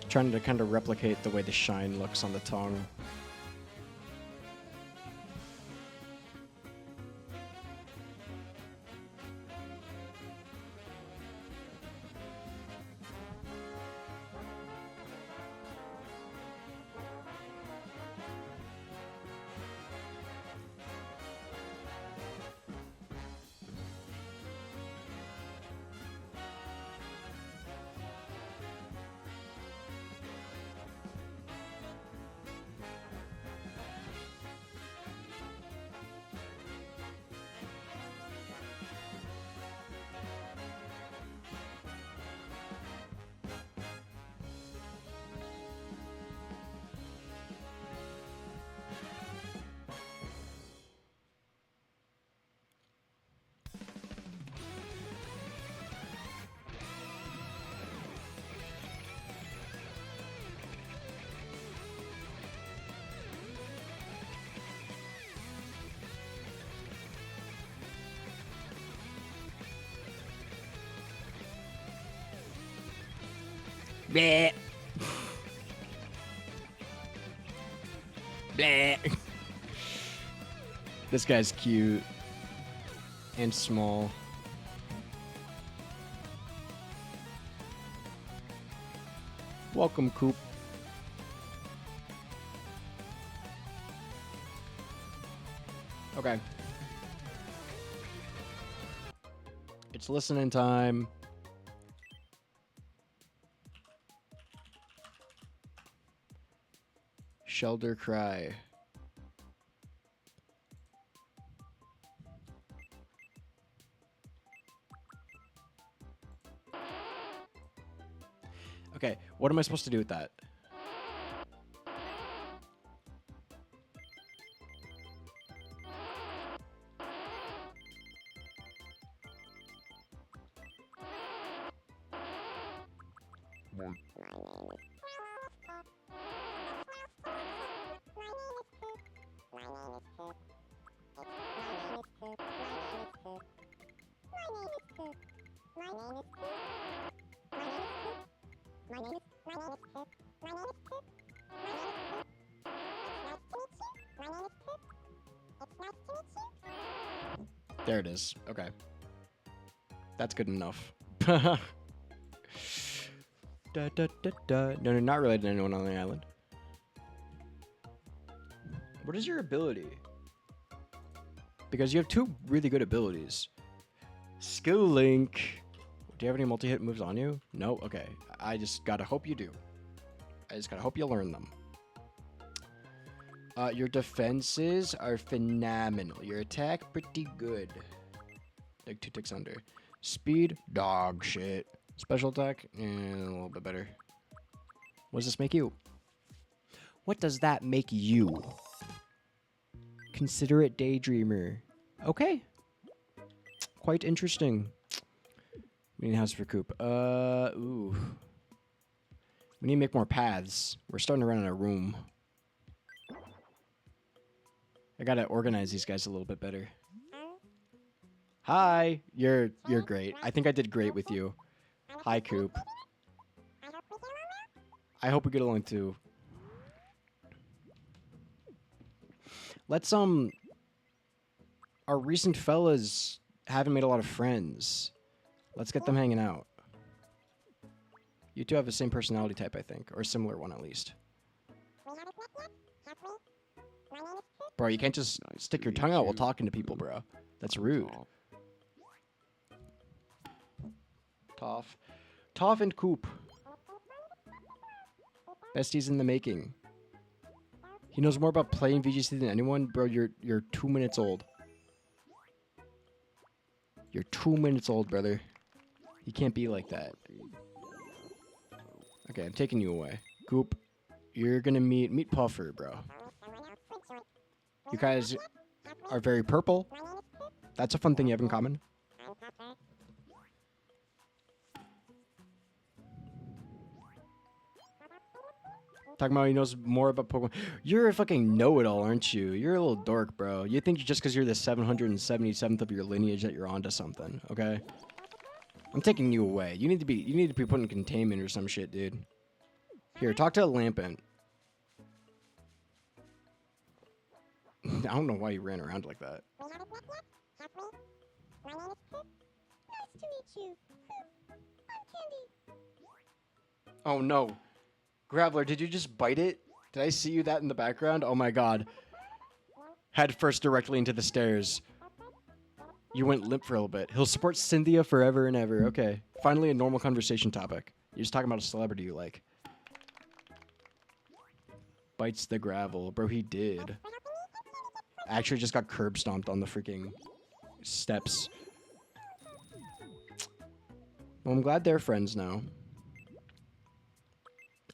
Trying to kind of replicate the way the shine looks on the tongue. Bleh. Bleh. This guy's cute and small. Welcome, Coop. Okay. It's listening time. Shelter cry. Okay, what am I supposed to do with that? My There it is. Okay. That's good enough. Da, da, da, da. No, not related to anyone on the island. What is your ability? Because you have two really good abilities. Skill Link. Do you have any multi-hit moves on you? No? Okay. I just gotta hope you do. I just gotta hope you learn them. Your defenses are phenomenal. Your attack, pretty good. Like 2 ticks under. Speed, dog shit. Special attack, a little bit better. What does this make you? What does that make you? Considerate daydreamer. Okay. Quite interesting. We need a house for Coop. Ooh. We need to make more paths. We're starting to run out of room. I gotta organize these guys a little bit better. Hi, you're great. I think I did great with you. Hi, Coop. I hope we get along too. Let's our recent fellas haven't made a lot of friends. Let's get them hanging out. You two have the same personality type, I think, or a similar one at least. Bro, you can't just stick your tongue out while talking to people, bro. That's rude. Toph. Toph and Coop. Besties in the making. He knows more about playing VGC than anyone. Bro, you're 2 minutes old. You're 2 minutes old, brother. You can't be like that. Okay, I'm taking you away. Coop, you're gonna meet Puffer, bro. You guys are very purple. That's a fun thing you have in common. Talking about he knows more about Pokemon. You're a fucking know-it-all, aren't you? You're a little dork, bro. You think just because you're the 777th of your lineage that you're onto something, okay? I'm taking you away. You need to be put in containment or some shit, dude. Here, talk to a Lampent. I don't know why you ran around like that. Nice to meet you. I'm Candy. Oh no. Graveler, did you just bite it? Did I see you that in the background? Oh my god. Head first directly into the stairs. You went limp for a little bit. He'll support Cynthia forever and ever. Okay. Finally a normal conversation topic. You're just talking about a celebrity you like. Bites the gravel. Bro, he did. Actually just got curb stomped on the freaking steps. Well, I'm glad they're friends now.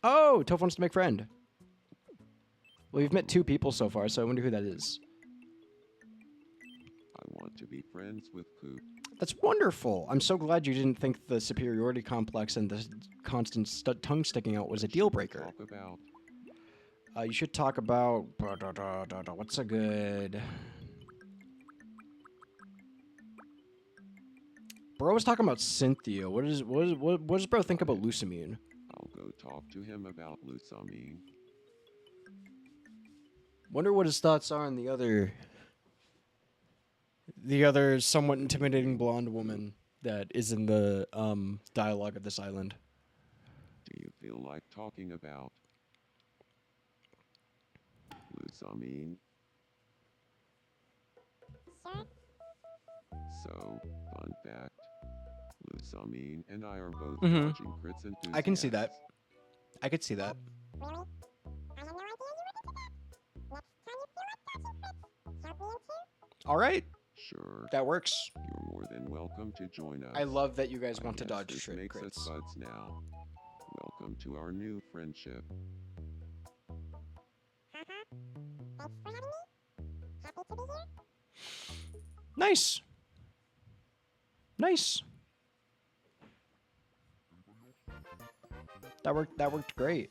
Oh, Toph wants to make friend. Well, we've met 2 people so far, so I wonder who that is. I want to be friends with Coop. That's wonderful. I'm so glad you didn't think the superiority complex and the constant tongue sticking out was a deal breaker. Talk about. You should talk about... What's a good... Bro was talking about Cynthia. What does bro think about Lucamine? I'll go talk to him about Wonder what his thoughts are on the other The other somewhat intimidating blonde woman that is in the dialogue of this island. Do you feel like talking about Lusamine? Sure. So, fun fact, Lusamine and I are both Mhm. watching crits enthusiasts. I can see that. I could see that. Really? I had no idea you were into that. Next time you feel like watching Fritz, shout me in too. All right, Sure, that works. you're more than welcome to join us. I love that you guys I want to guess dodge this trick makes crits. us buds now. Welcome to our new friendship. Haha. Thanks for having me. Happy to be here. Nice. Nice. That worked. That worked great.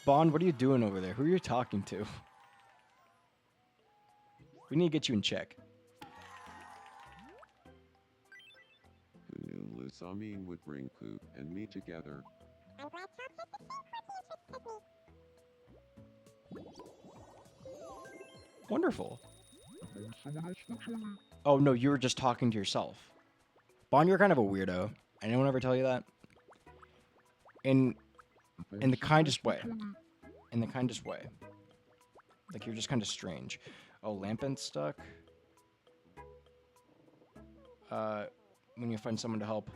Bond, what are you doing over there? Who are you talking to? We need to get you in check. Who knew Lusamine would bring Poop and me together? I'm glad Top has the same quirky interests as me. Wonderful. Only someone else will join me. Oh no, you were just talking to yourself. Bond, you're kind of a weirdo. Anyone ever tell you that? In the kindest way. In the kindest way. Like you're just kind of strange. Oh, Lampin's stuck. When you find someone to help.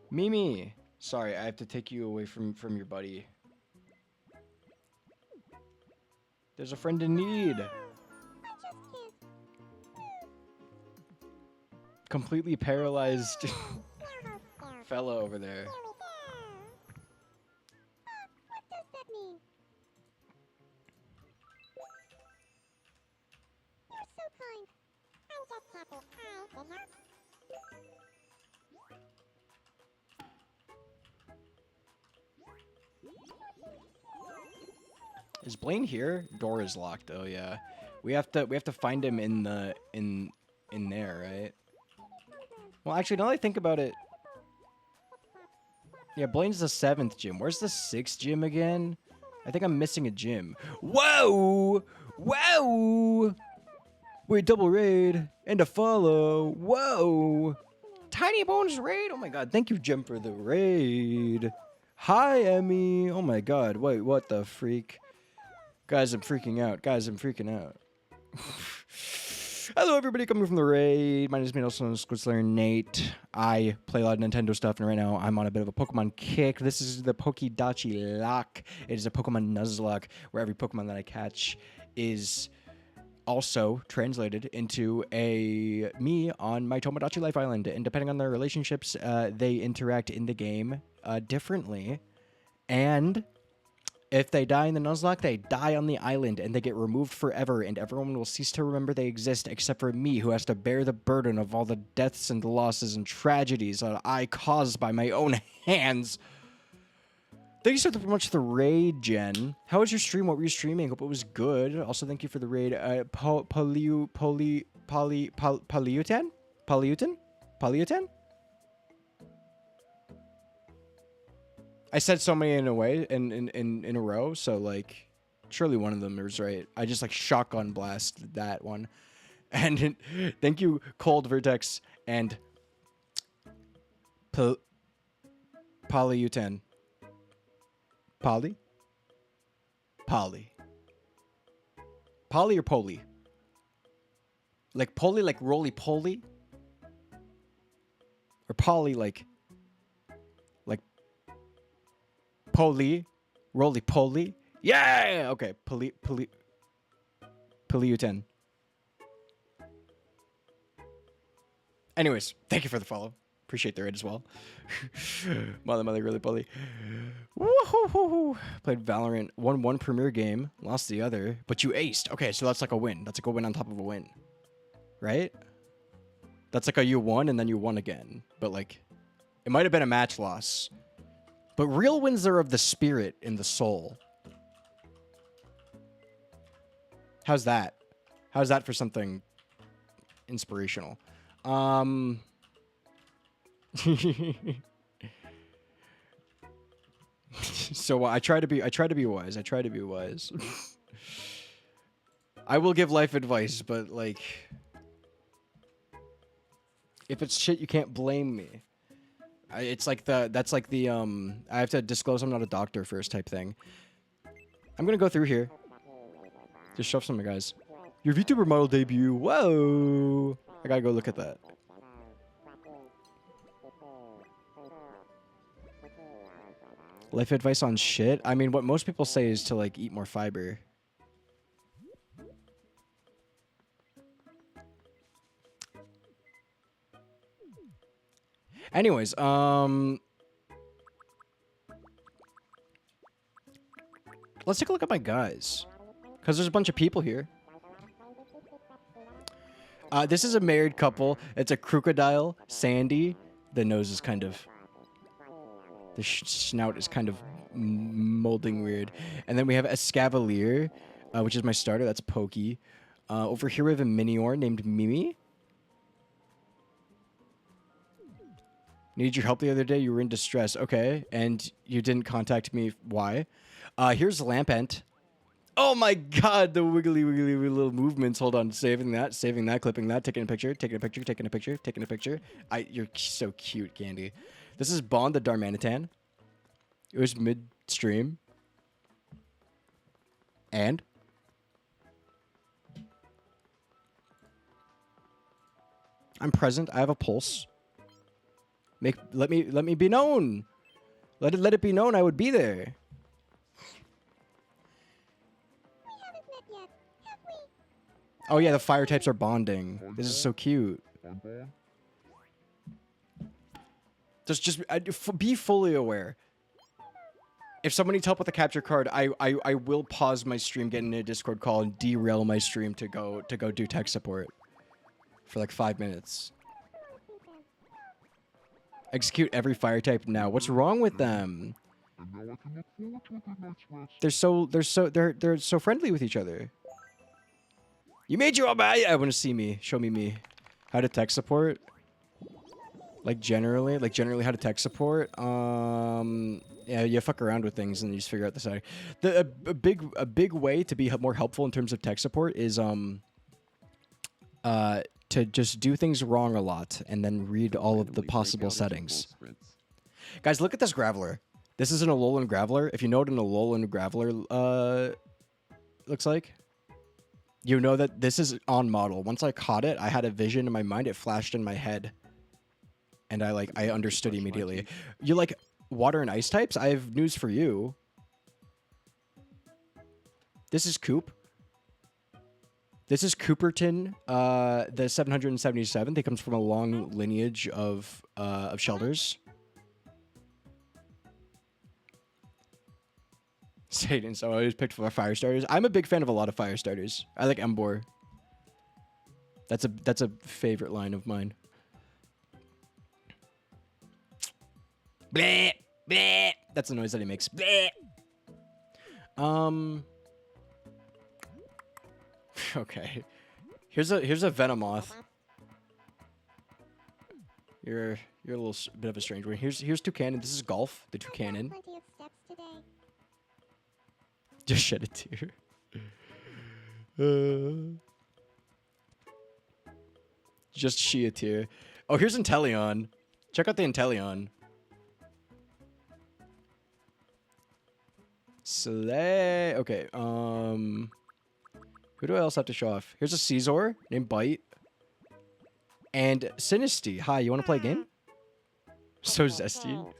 Mimi! Sorry, I have to take you away from your buddy. There's a friend in need. I just kissed. Completely paralyzed Now hold still. fella over there. Here we go. What does that mean? You're so kind. I'm just happy I could help. Is Blaine here? Door is locked. Oh yeah. We have to find him in the in there, right? Well, actually, now that I think about it, yeah, Blaine's the 7th gym. Where's the 6th gym again? I think I'm missing a gym. Whoa! Whoa! Wait, double raid and a follow. Whoa! Tiny Bones raid. Oh my god! Thank you, Jim, for the raid. Hi, Emmy. Oh my god. Wait, what the freak? Guys, I'm freaking out. Guys, I'm freaking out. Hello, everybody coming from the raid. My name is also known as Squidslayer Nate. I play a lot of Nintendo stuff, and right now I'm on a bit of a Pokemon kick. This is the Pokédachi Locke. It is a Pokemon Nuzlocke, where every Pokemon that I catch is also translated into a me on my Tomodachi Life Island. And depending on their relationships, they interact in the game differently. And if they die in the Nuzlocke, they die on the island and they get removed forever, and everyone will cease to remember they exist except for me, who has to bear the burden of all the deaths and losses and tragedies that I caused by my own hands. Thank you so much for the raid, Jen. How was your stream? What were you streaming? Hope it was good. Also, thank you for the raid. Polyutan? Polyutan? I said so many in a way, in a row, so like, surely one of them is right. I just like shotgun blast that one. And thank you, Cold Vertex and Polyutan. Poly? Poly. Poly or poly? Like poly, like roly-poly? Or poly, like poly? Roly-poly? Yeah! Okay, Polyutan. Anyways, thank you for the follow. Appreciate the raid as well. Mother, really poly. Woohoo! Played Valorant, won one premier game, lost the other, but you aced. Okay, so that's like a win. That's like a win on top of a win, right? That's like a you won and then you won again. But like, it might have been a match loss. But real wins are of the spirit and the soul. How's that? How's that for something inspirational? So I try to be wise. I will give life advice, but like If it's shit, you can't blame me. It's like that's like the I have to disclose I'm not a doctor first type thing. I'm gonna go through here. Just shove some of my guys. Your VTuber model debut. Whoa! I gotta go look at that. Life advice on shit? I mean, what most people say is to, like, eat more fiber. Anyways, let's take a look at my guys. Because there's a bunch of people here. This is a married couple. It's a crocodile, Sandy. The nose is kind of... The snout is kind of molding weird. And then we have a Scavalier, which is my starter. That's Pokey. Over here we have a Minior named Mimi. Needed your help the other day. You were in distress. Okay. And you didn't contact me. Why? Here's Lampent. Oh my god, the wiggly little movements. Hold on. Saving that, clipping that, taking a picture. You're so cute, Candy. This is Bond the Darmanitan. It was midstream. And I'm present. I have a pulse. Let me be known. Let it be known I would be there. We haven't met yet, have we? Oh yeah, the fire types are bonding. This is so cute. Just be fully aware. If someone needs help with a capture card, I will pause my stream, get in a Discord call, and derail my stream to go do tech support for like 5 minutes. Execute every fire type now. What's wrong with them? And now I can look forward to a good night's rest. They're so friendly with each other. You made your own. I want to see me. Show me me. How to tech support. Like generally how to tech support. Yeah, you fuck around with things and you just figure out the side. A big way to be more helpful in terms of tech support is to just do things wrong a lot and then read all of the possible settings. Guys, look at this Graveler. This is an Alolan Graveler. If you know what an Alolan Graveler looks like, you know that this is on model. Once I caught it, I had a vision in my mind. It flashed in my head. And I understood immediately. You like water and ice types? I have news for you. This is Coop. This is Cooperton, the 777. He comes from a long lineage of Shelders. Satan, so I always picked for fire starters. I'm a big fan of a lot of fire starters. I like Embor. That's a favorite line of mine. Bleh, bleh. That's the noise that he makes. Bleh. Okay. Here's a Venomoth. You're a little bit of a strange one. Here's Toucanon. This is Golf, the Toucanon. Plenty of steps today. Just shed a tear. Just she a tear. Oh, here's Inteleon. Check out the Inteleon. Slay. Okay. Who do I else have to show off? Here's a Caesar named Bite. And Sinisty. Hi, you want to play a game? So zesty.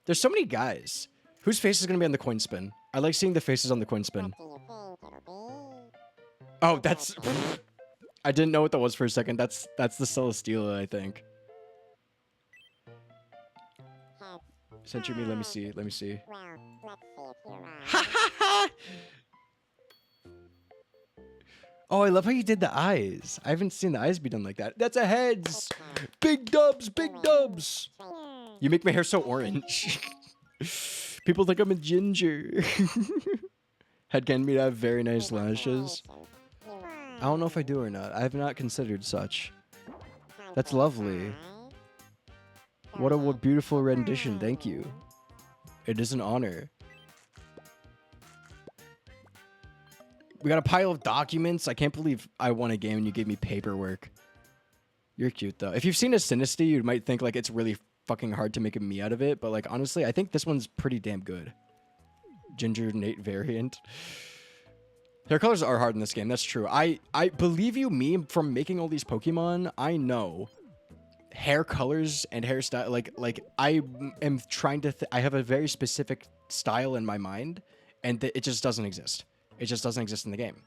There's so many guys. Whose face is going to be on the coin spin? I like seeing the faces on the coin spin. Oh, that's... I didn't know what that was for a second. That's the Celesteela, I think. Sent you me. Let me see. Let me see. Ha ha ha! Oh, I love how you did the eyes. I haven't seen the eyes be done like that. That's a heads. Big dubs, big dubs. You make my hair so orange. People think I'm a ginger. Headcan me to have very nice lashes. I don't know if I do or not. I have not considered such. That's lovely. What a beautiful rendition. Thank you. It is an honor. We got a pile of documents. I can't believe I won a game and you gave me paperwork. You're cute though. If you've seen a Sinisty, you might think like it's really fucking hard to make a me out of it, but like honestly, I think this one's pretty damn good. Ginger Nate variant. Hair colors are hard in this game. That's true. I believe you me from making all these Pokemon. I know hair colors and hairstyle. Like I am trying to. I have a very specific style in my mind, and it just doesn't exist. It just doesn't exist in the game.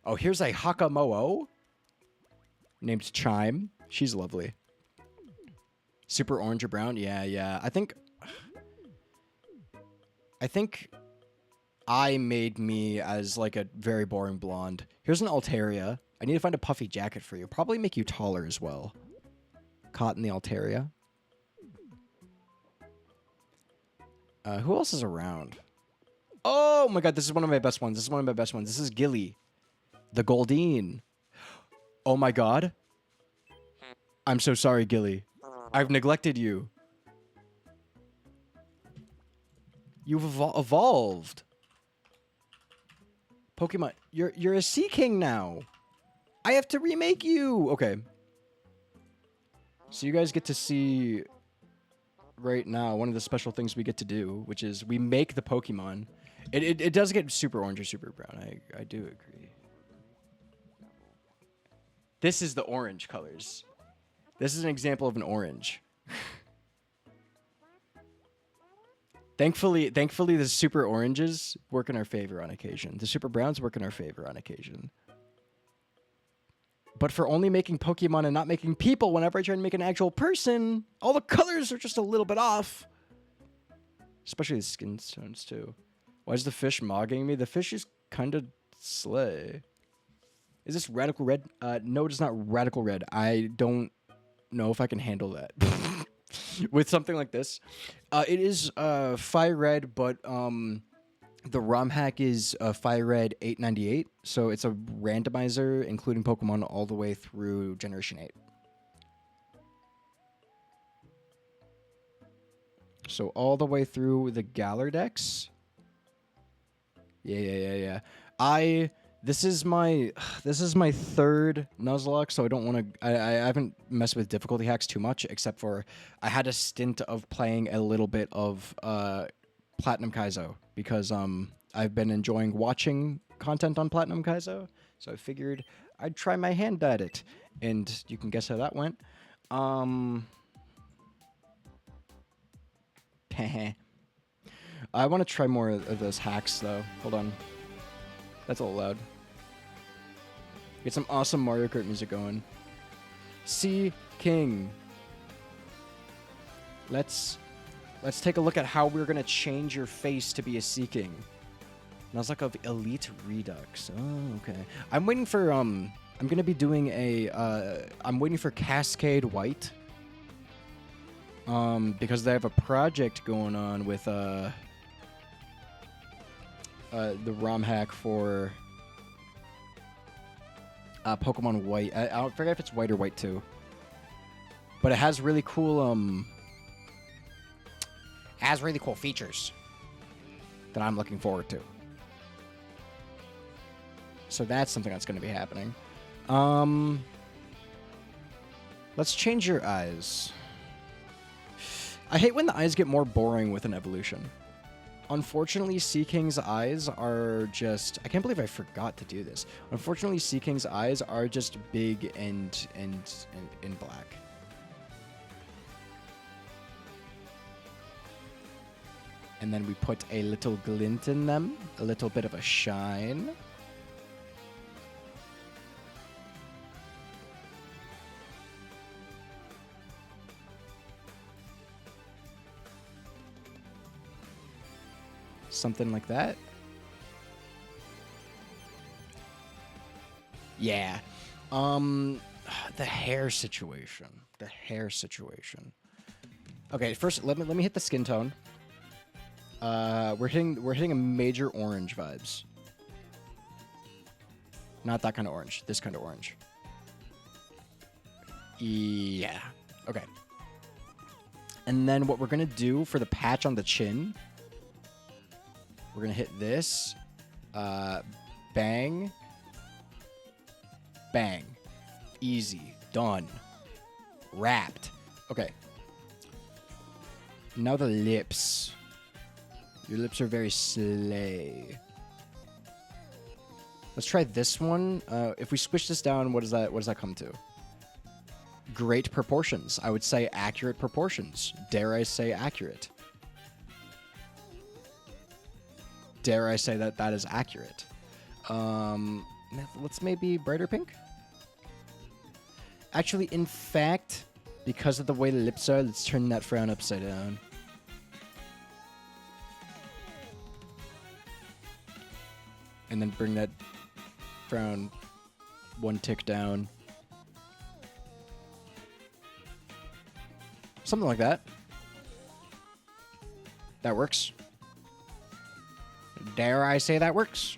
Oh, here's a Hakamo'o named Chime. She's lovely. Super orange or brown? Yeah. I think I made me as like a very boring blonde. Here's an Altaria. I need to find a puffy jacket for you. Probably make you taller as well. Caught in the Altaria. Who else is around? Oh my god, this is one of my best ones. This is Gilly. The Goldeen. Oh my god. I'm so sorry, Gilly. I've neglected you. You've evolved. Pokemon, you're a Sea King now. I have to remake you. Okay. So you guys get to see right now one of the special things we get to do, which is we make the Pokemon. It does get super orange or super brown. I do agree. This is the orange colors. This is an example of an orange. Thankfully, the super oranges work in our favor on occasion. The super browns work in our favor on occasion. But for only making Pokemon and not making people, whenever I try to make an actual person, all the colors are just a little bit off. Especially the skin tones, too. Why is the fish mogging me? The fish is kind of slay. Is this Radical Red? No, it is not Radical Red. I don't know if I can handle that. With something like this. It is Fire Red, but the ROM hack is Fire Red 898. So it's a randomizer, including Pokemon all the way through Generation 8. So all the way through the Galar Dex. Yeah. This is my third Nuzlocke, so I don't want to. I haven't messed with difficulty hacks too much, except for I had a stint of playing a little bit of Platinum Kaizo because I've been enjoying watching content on Platinum Kaizo, so I figured I'd try my hand at it, and you can guess how that went. I want to try more of those hacks though. Hold on. That's a little loud. Get some awesome Mario Kart music going. Sea King. Let's take a look at how we're gonna change your face to be a Sea King. Nuzlocke of Elite Redux. Oh, okay. I'm waiting for I'm gonna be doing a I'm waiting for Cascade White. Because they have a project going on with the ROM hack for Pokemon White. I forget if it's White or White 2. But it has really cool features that I'm looking forward to. So that's something that's going to be happening. Let's change your eyes. I hate when the eyes get more boring with an evolution. Unfortunately, Sea King's eyes are just... I can't believe I forgot to do this. Unfortunately, Sea King's eyes are just big and black. And then we put a little glint in them. A little bit of a shine. Something like that. Yeah. The hair situation. Okay, first let me hit the skin tone. We're hitting a major orange vibes. Not that kind of orange. This kind of orange. Yeah. Okay. And then what we're gonna do for the patch on the chin, we're gonna hit this. Bang. Bang. Easy. Done. Wrapped. Okay. Now the lips. Your lips are very slay. Let's try this one. If we squish this down, what does that come to? Great proportions. I would say accurate proportions. Dare I say accurate? Dare I say that is accurate? Let's maybe brighter pink. Actually, in fact, because of the way the lips are, let's turn that frown upside down. And then bring that frown one tick down. Something like that. That works. Dare I say that works?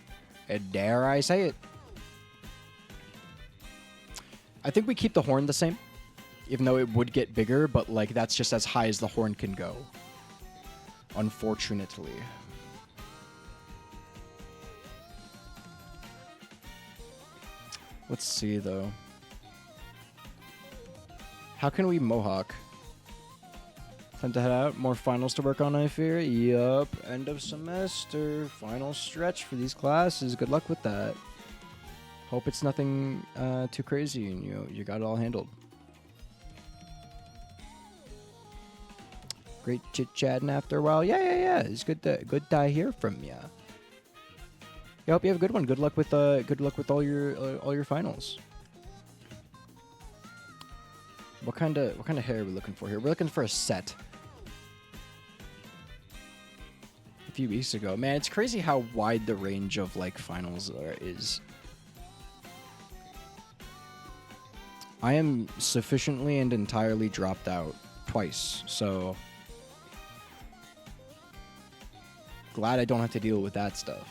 Dare I say it? I think we keep the horn the same, even though it would get bigger, but like that's just as high as the horn can go. Unfortunately. Let's see though. How can we mohawk? Time to head out. More finals to work on, I fear. Yup. End of semester. Final stretch for these classes. Good luck with that. Hope it's nothing too crazy and you got it all handled. Great chit-chatting after a while. Yeah. It's good to hear from ya. I hope you have a good one. Good luck with all your finals. What kind of hair are we looking for here? We're looking for a set. A few weeks ago, man, it's crazy how wide the range of like finals is. I am sufficiently and entirely dropped out twice, so glad I don't have to deal with that stuff.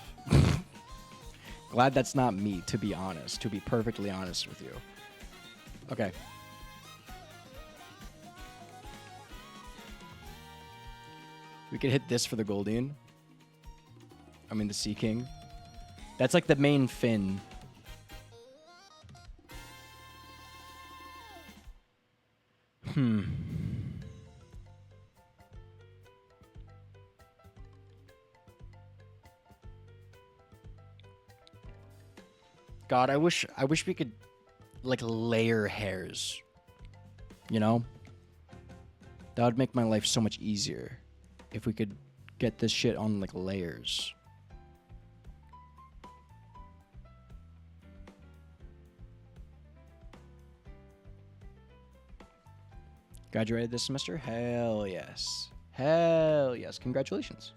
Glad that's not me, to be honest, to be perfectly honest with you. Okay. We could hit this for the Goldeen. I mean, the Sea King. That's like the main fin. God, I wish we could like layer hairs. You know? That would make my life so much easier if we could get this shit on like layers. Graduated this semester? Hell yes. Hell yes. Congratulations.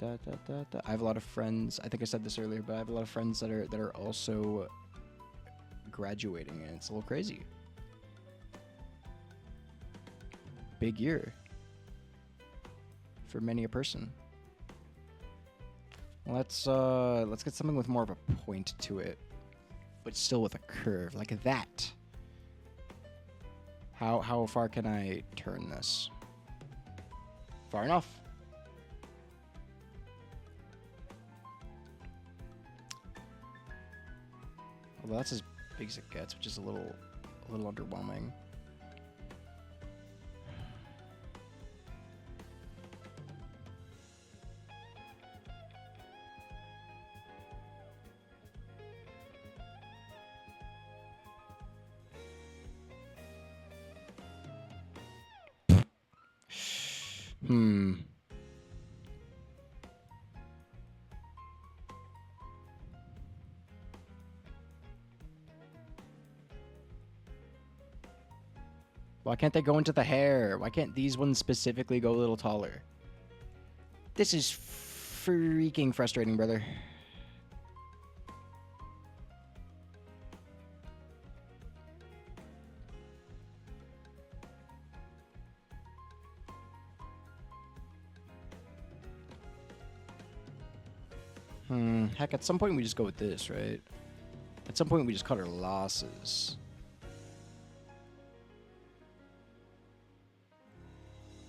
I have a lot of friends. I think I said this earlier, but I have a lot of friends that are also graduating, and it's a little crazy. Big year for many a person. Let's get something with more of a point to it, but still with a curve like that. How far can I turn this? Far enough. Although that's as big as it gets, which is a little underwhelming. Why can't they go into the hair? Why can't these ones specifically go a little taller? This is freaking frustrating, brother. Heck, at some point we just go with this, right? At some point we just cut our losses.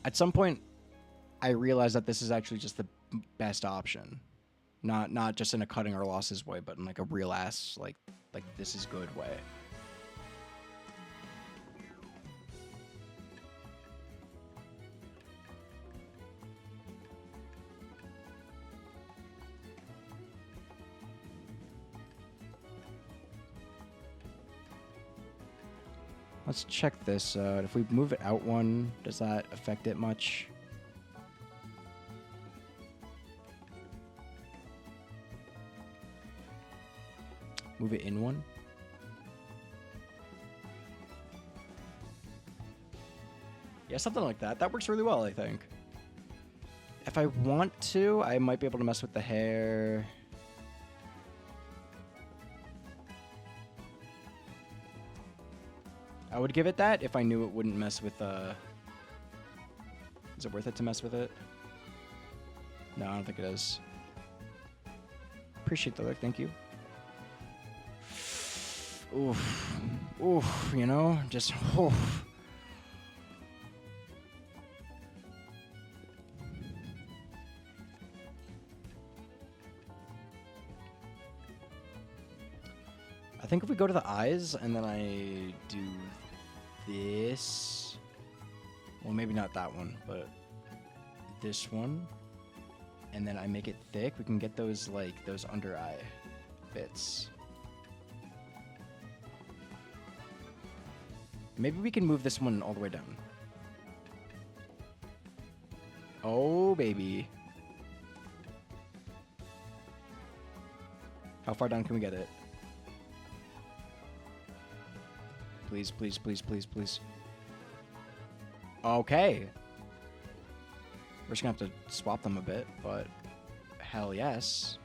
At some point, I realized that this is actually just the best option. Not just in a cutting our losses way, but in like a real ass like this is good way. Let's check this out. If we move it out one, does that affect it much? Move it in one? Yeah, something like that. That works really well, I think. If I want to, I might be able to mess with the hair. I would give it that if I knew it wouldn't mess with, Is it worth it to mess with it? No, I don't think it is. Appreciate the look, thank you. Oof. Oof, you know? Just, oof. I think if we go to the eyes and then I do this, well, maybe not that one, but this one, and then I make it thick, we can get those, like, those under eye bits. Maybe we can move this one all the way down. Oh, baby. How far down can we get it? Please, please, please, please, please. Okay. We're just gonna have to swap them a bit, but hell yes.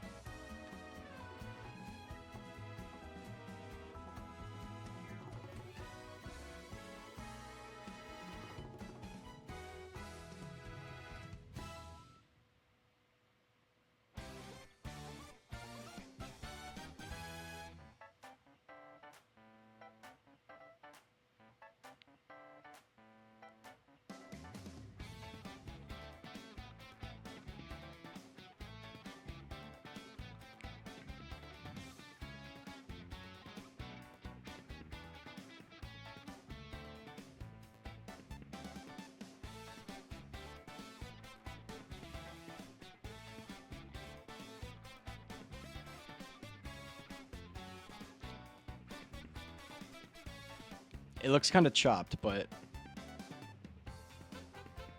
It looks kind of chopped, but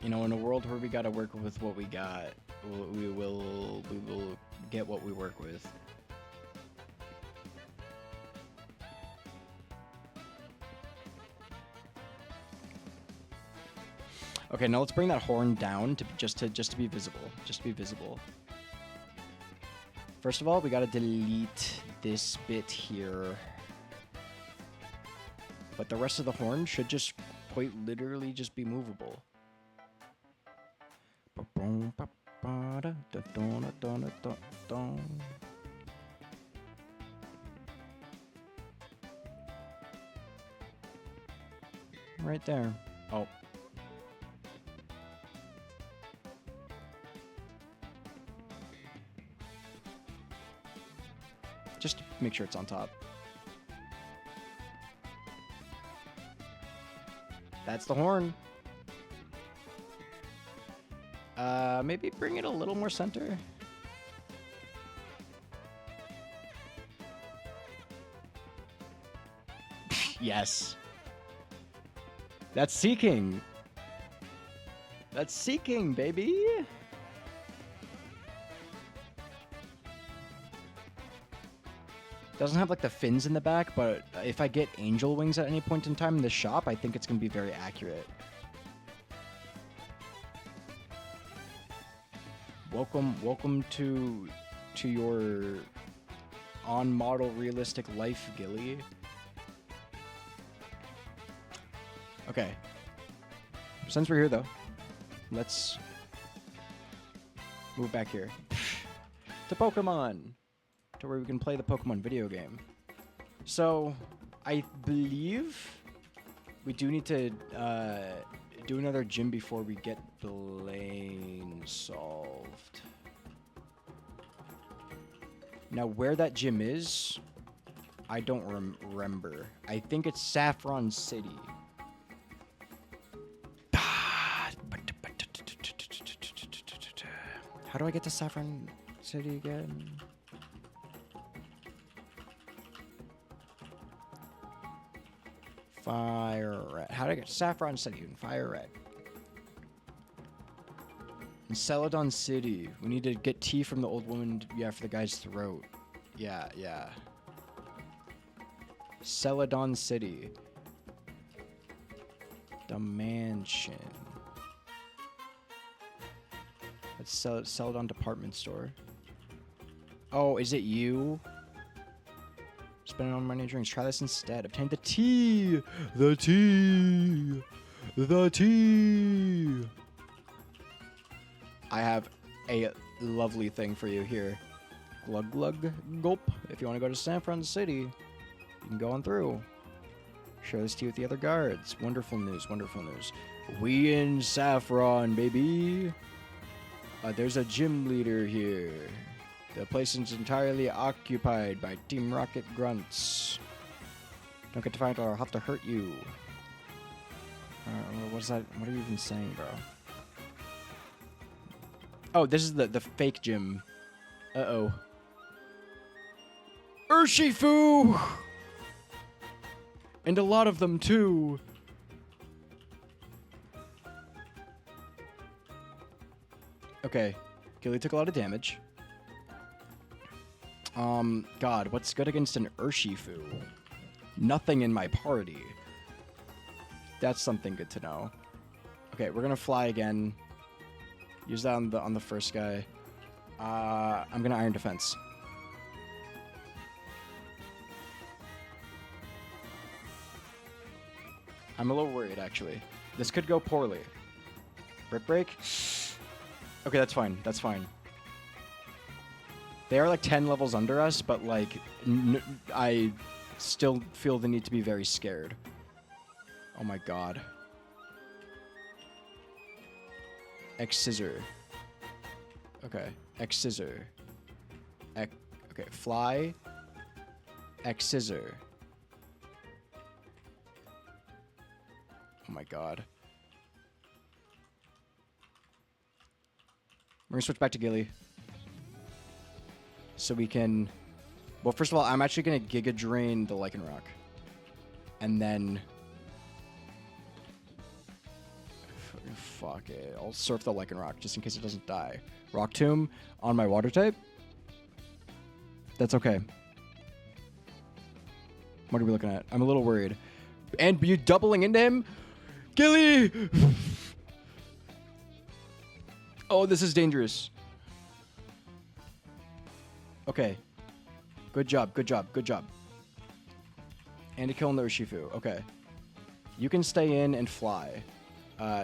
you know, in a world where we gotta work with what we got, we will get what we work with. Okay, now let's bring that horn down to just to be visible. Just to be visible. First of all, we gotta delete this bit here. But the rest of the horn should just quite literally just be movable. Right there. Oh. Just to make sure it's on top. That's the horn. Maybe bring it a little more center. Yes. That's seeking. That's seeking, baby. Doesn't have like the fins in the back, but if I get angel wings at any point in time in the shop, I think it's going to be very accurate. Welcome to your on-model realistic life, Gilly. Okay. Since we're here, though, let's move back here to Pokemon, to where we can play the Pokemon video game. So, I believe we do need to do another gym before we get Blaine solved. Now, where that gym is, I don't remember. I think it's Saffron City. How do I get to Saffron City again? Fire Red. How do I get to Saffron City and Fire Red? In Celadon City, we need to get tea from the old woman. Yeah, for the guy's throat. Yeah, yeah. Celadon City. The mansion. That's Celadon Department Store. Oh, is it you? Spending on money and drinks. Try this instead. Obtain the tea. The tea. The tea. I have a lovely thing for you here. Glug glug gulp. If you want to go to Saffron City, you can go on through. Share this tea with the other guards. Wonderful news, wonderful news. We in Saffron, baby. There's a gym leader here. The place is entirely occupied by Team Rocket grunts. Don't get to find out or I'll have to hurt you. What's that? What are you even saying, bro? Oh, this is the fake gym. Uh-oh. Urshifu! And a lot of them, too. Okay. Gilly took a lot of damage. God, what's good against an Urshifu? Nothing in my party. That's something good to know. Okay, we're gonna fly again. Use that on the first guy. I'm gonna Iron Defense. I'm a little worried, actually. This could go poorly. Brick Break? Okay, that's fine. That's fine. They are like 10 levels under us, but like, I still feel the need to be very scared. Oh my god. X Scissor. Okay. X Scissor. Okay, Fly. X Scissor. Oh my god. We're gonna switch back to Gilly. So we can... Well, first of all, I'm actually gonna Giga Drain the Lycanroc. And then... Fuck it. I'll Surf the Lycanroc just in case it doesn't die. Rock Tomb on my Water type? That's okay. What are we looking at? I'm a little worried. And you doubling into him? Gilly! Oh, this is dangerous. Okay. Good job, good job, good job. And a kill on the Urshifu. Okay. You can stay in and fly.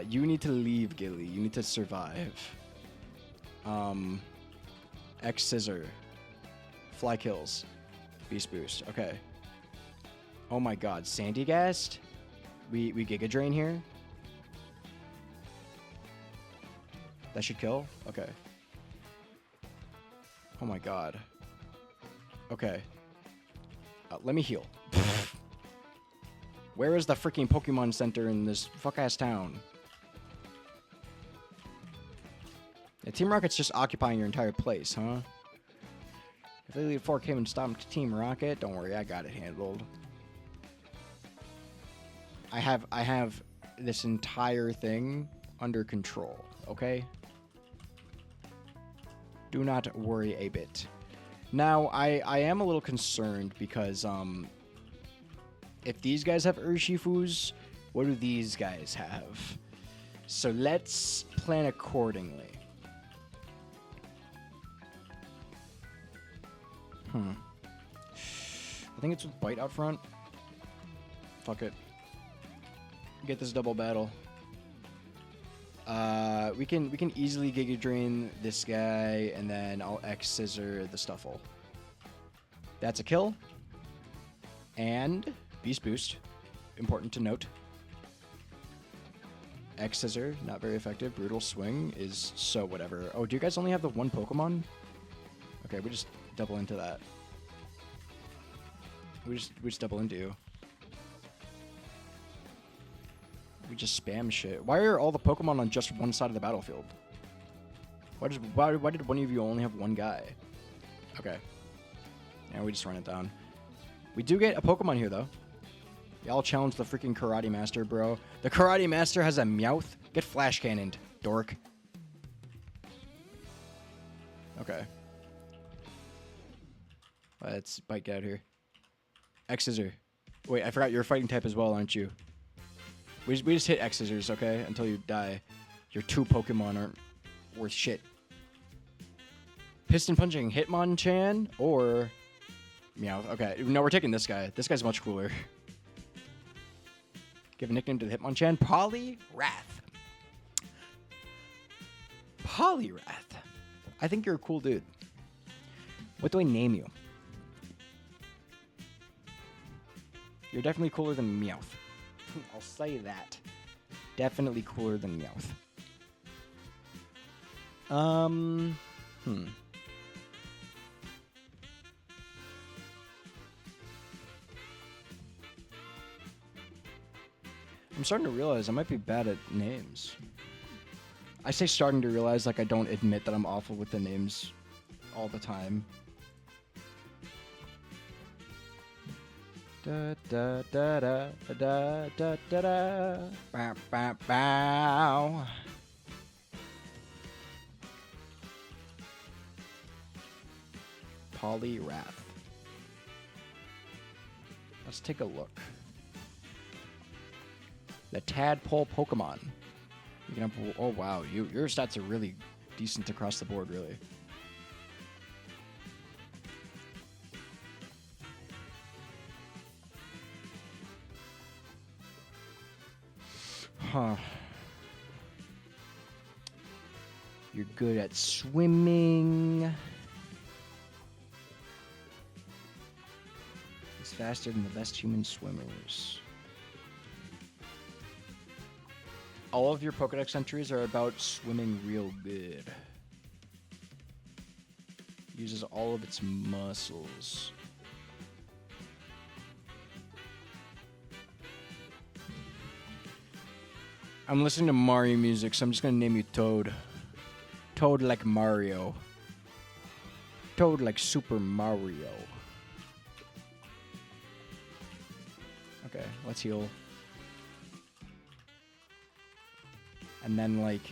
You need to leave, Gilly. You need to survive. X Scissor. Fly kills. Beast Boost. Okay. Oh my god. Sandygast? We Giga Drain here? That should kill? Okay. Oh my god. Okay. Let me heal. Where is the freaking Pokemon Center in this fuck-ass town? Yeah, Team Rocket's just occupying your entire place, huh? If the Elite Four came and stopped Team Rocket, don't worry, I got it handled. I have this entire thing under control, okay? Do not worry a bit. Now, I am a little concerned because, if these guys have Urshifus, what do these guys have? So let's plan accordingly. I think it's with Bite out front. Fuck it. Get this double battle. We can easily Giga Drain this guy, and then I'll X Scissor the Stuffle. That's a kill. And Beast Boost, important to note. X Scissor, not very effective. Brutal Swing is so whatever. Oh, do you guys only have the one Pokemon? Okay, we just double into that. We just double into you. We just spam shit. Why are all the Pokemon on just one side of the battlefield? Why did one of you only have one guy? Okay. Yeah, we just run it down. We do get a Pokemon here, though. Y'all challenge the freaking Karate Master, bro. The Karate Master has a Meowth. Get flash cannoned, dork. Okay. Let's bike out here. X-Scissor. Wait, I forgot you're a fighting type as well, aren't you? We just hit X-Scissors, okay? Until you die. Your 2 Pokemon aren't worth shit. Piston punching Hitmonchan or Meowth. Okay, no, we're taking this guy. This guy's much cooler. Give a nickname to the Hitmonchan. Poliwrath. Poliwrath. I think you're a cool dude. What do I name you? You're definitely cooler than Meowth. I'll say that. Definitely cooler than Meowth. I'm starting to realize I might be bad at names. I say starting to realize like I don't admit that I'm awful with the names all the time. Da da da da da da da da. Bow bow bow. Poliwrath. Let's take a look. The tadpole Pokemon. You can have, oh wow, your stats are really decent across the board, really. Huh. You're good at swimming. It's faster than the best human swimmers. All of your Pokédex entries are about swimming real good. Uses all of its muscles. I'm listening to Mario music, so I'm just gonna name you Toad. Toad like Mario. Toad like Super Mario. Okay, let's heal. And then, like...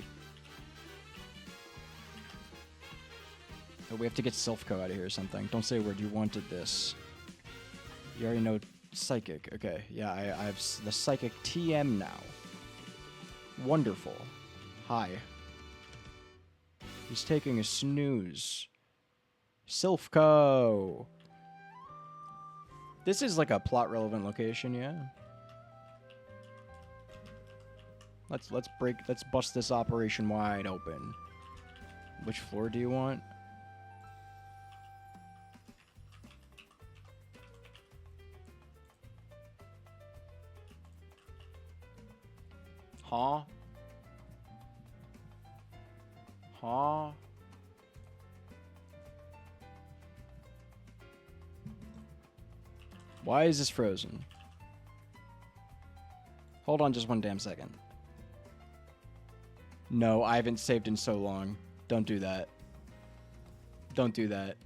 Oh, we have to get Silphco out of here or something. Don't say a word. You wanted this. You already know Psychic. Okay, yeah, I have the Psychic TM now. Wonderful. Hi. He's taking a snooze. Silphco! This is like a plot-relevant location, yeah? Let's bust this operation wide open. Which floor do you want? Huh? Huh? Why is this frozen? Hold on just one damn second. No, I haven't saved in so long. Don't do that. Don't do that.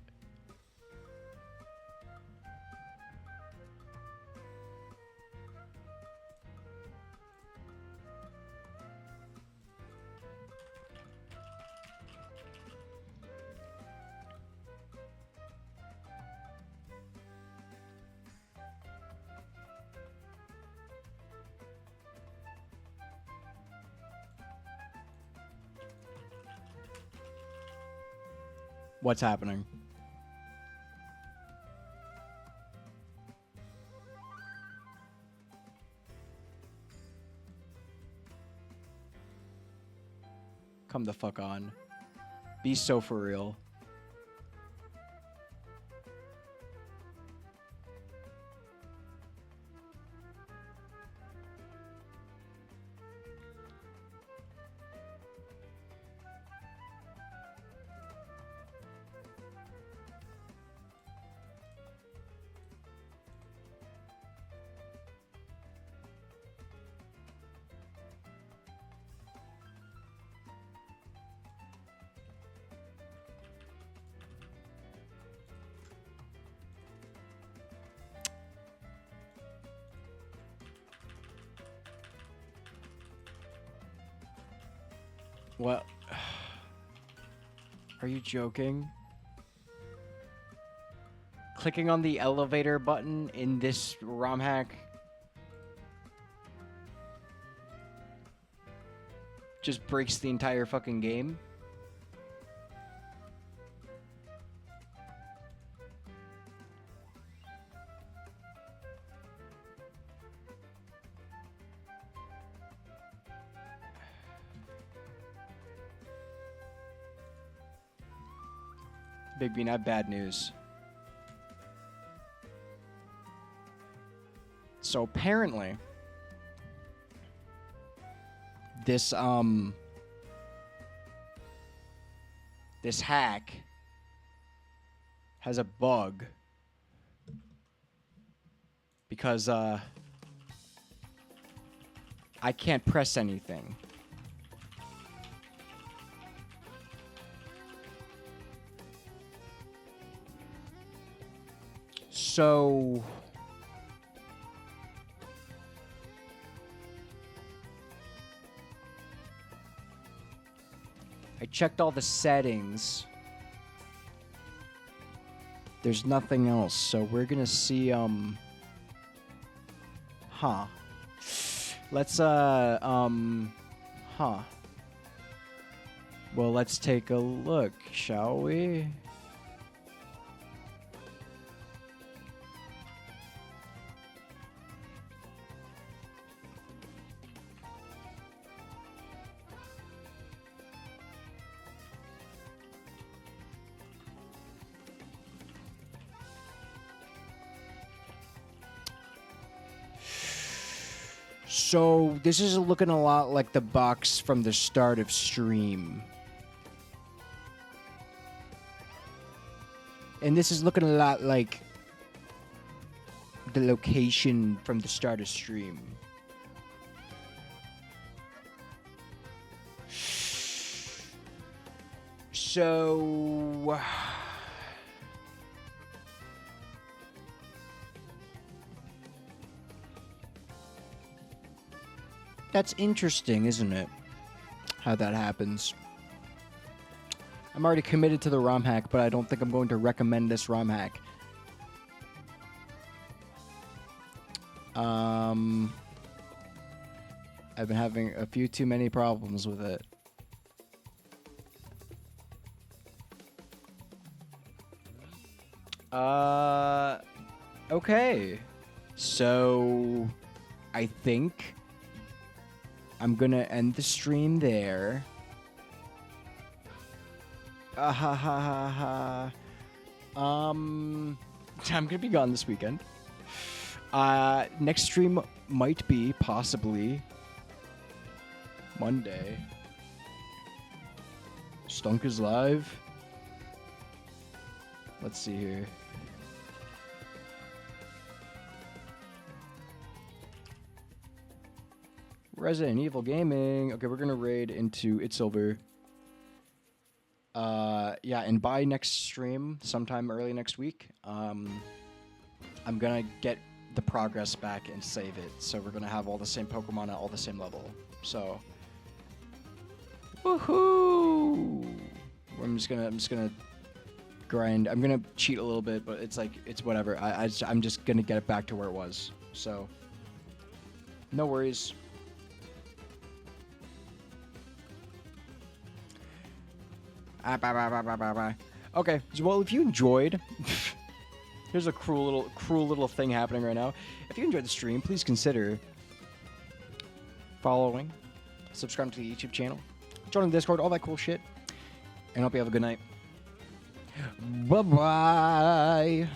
What's happening? Come the fuck on. Be so for real. What? Are you joking? Clicking on the elevator button in this ROM hack just breaks the entire fucking game. Big Bean, I have bad news. So apparently, this hack has a bug because I can't press anything. So I checked all the settings. There's nothing else, so we're gonna see, Let's, Well, let's take a look, shall we? So, this is looking a lot like the box from the start of stream. And this is looking a lot like the location from the start of stream. So... That's interesting, isn't it? How that happens. I'm already committed to the ROM hack, but I don't think I'm going to recommend this ROM hack. I've been having a few too many problems with it. Okay. So, I think I'm gonna end the stream there. I'm gonna be gone this weekend. Next stream might be possibly Monday. Stunk is live. Let's see here. Resident Evil Gaming. Okay, we're gonna raid into It's Silver. Yeah, and by next stream, sometime early next week, I'm gonna get the progress back and save it. So we're gonna have all the same Pokemon at all the same level. So, woohoo! I'm just gonna grind. I'm gonna cheat a little bit, but it's like it's whatever. I'm just gonna get it back to where it was. So, no worries. Okay, so, well, if you enjoyed, here's a cruel little thing happening right now. If you enjoyed the stream, please consider following, subscribing to the YouTube channel, joining the Discord, all that cool shit, and I hope you have a good night. Bye-bye.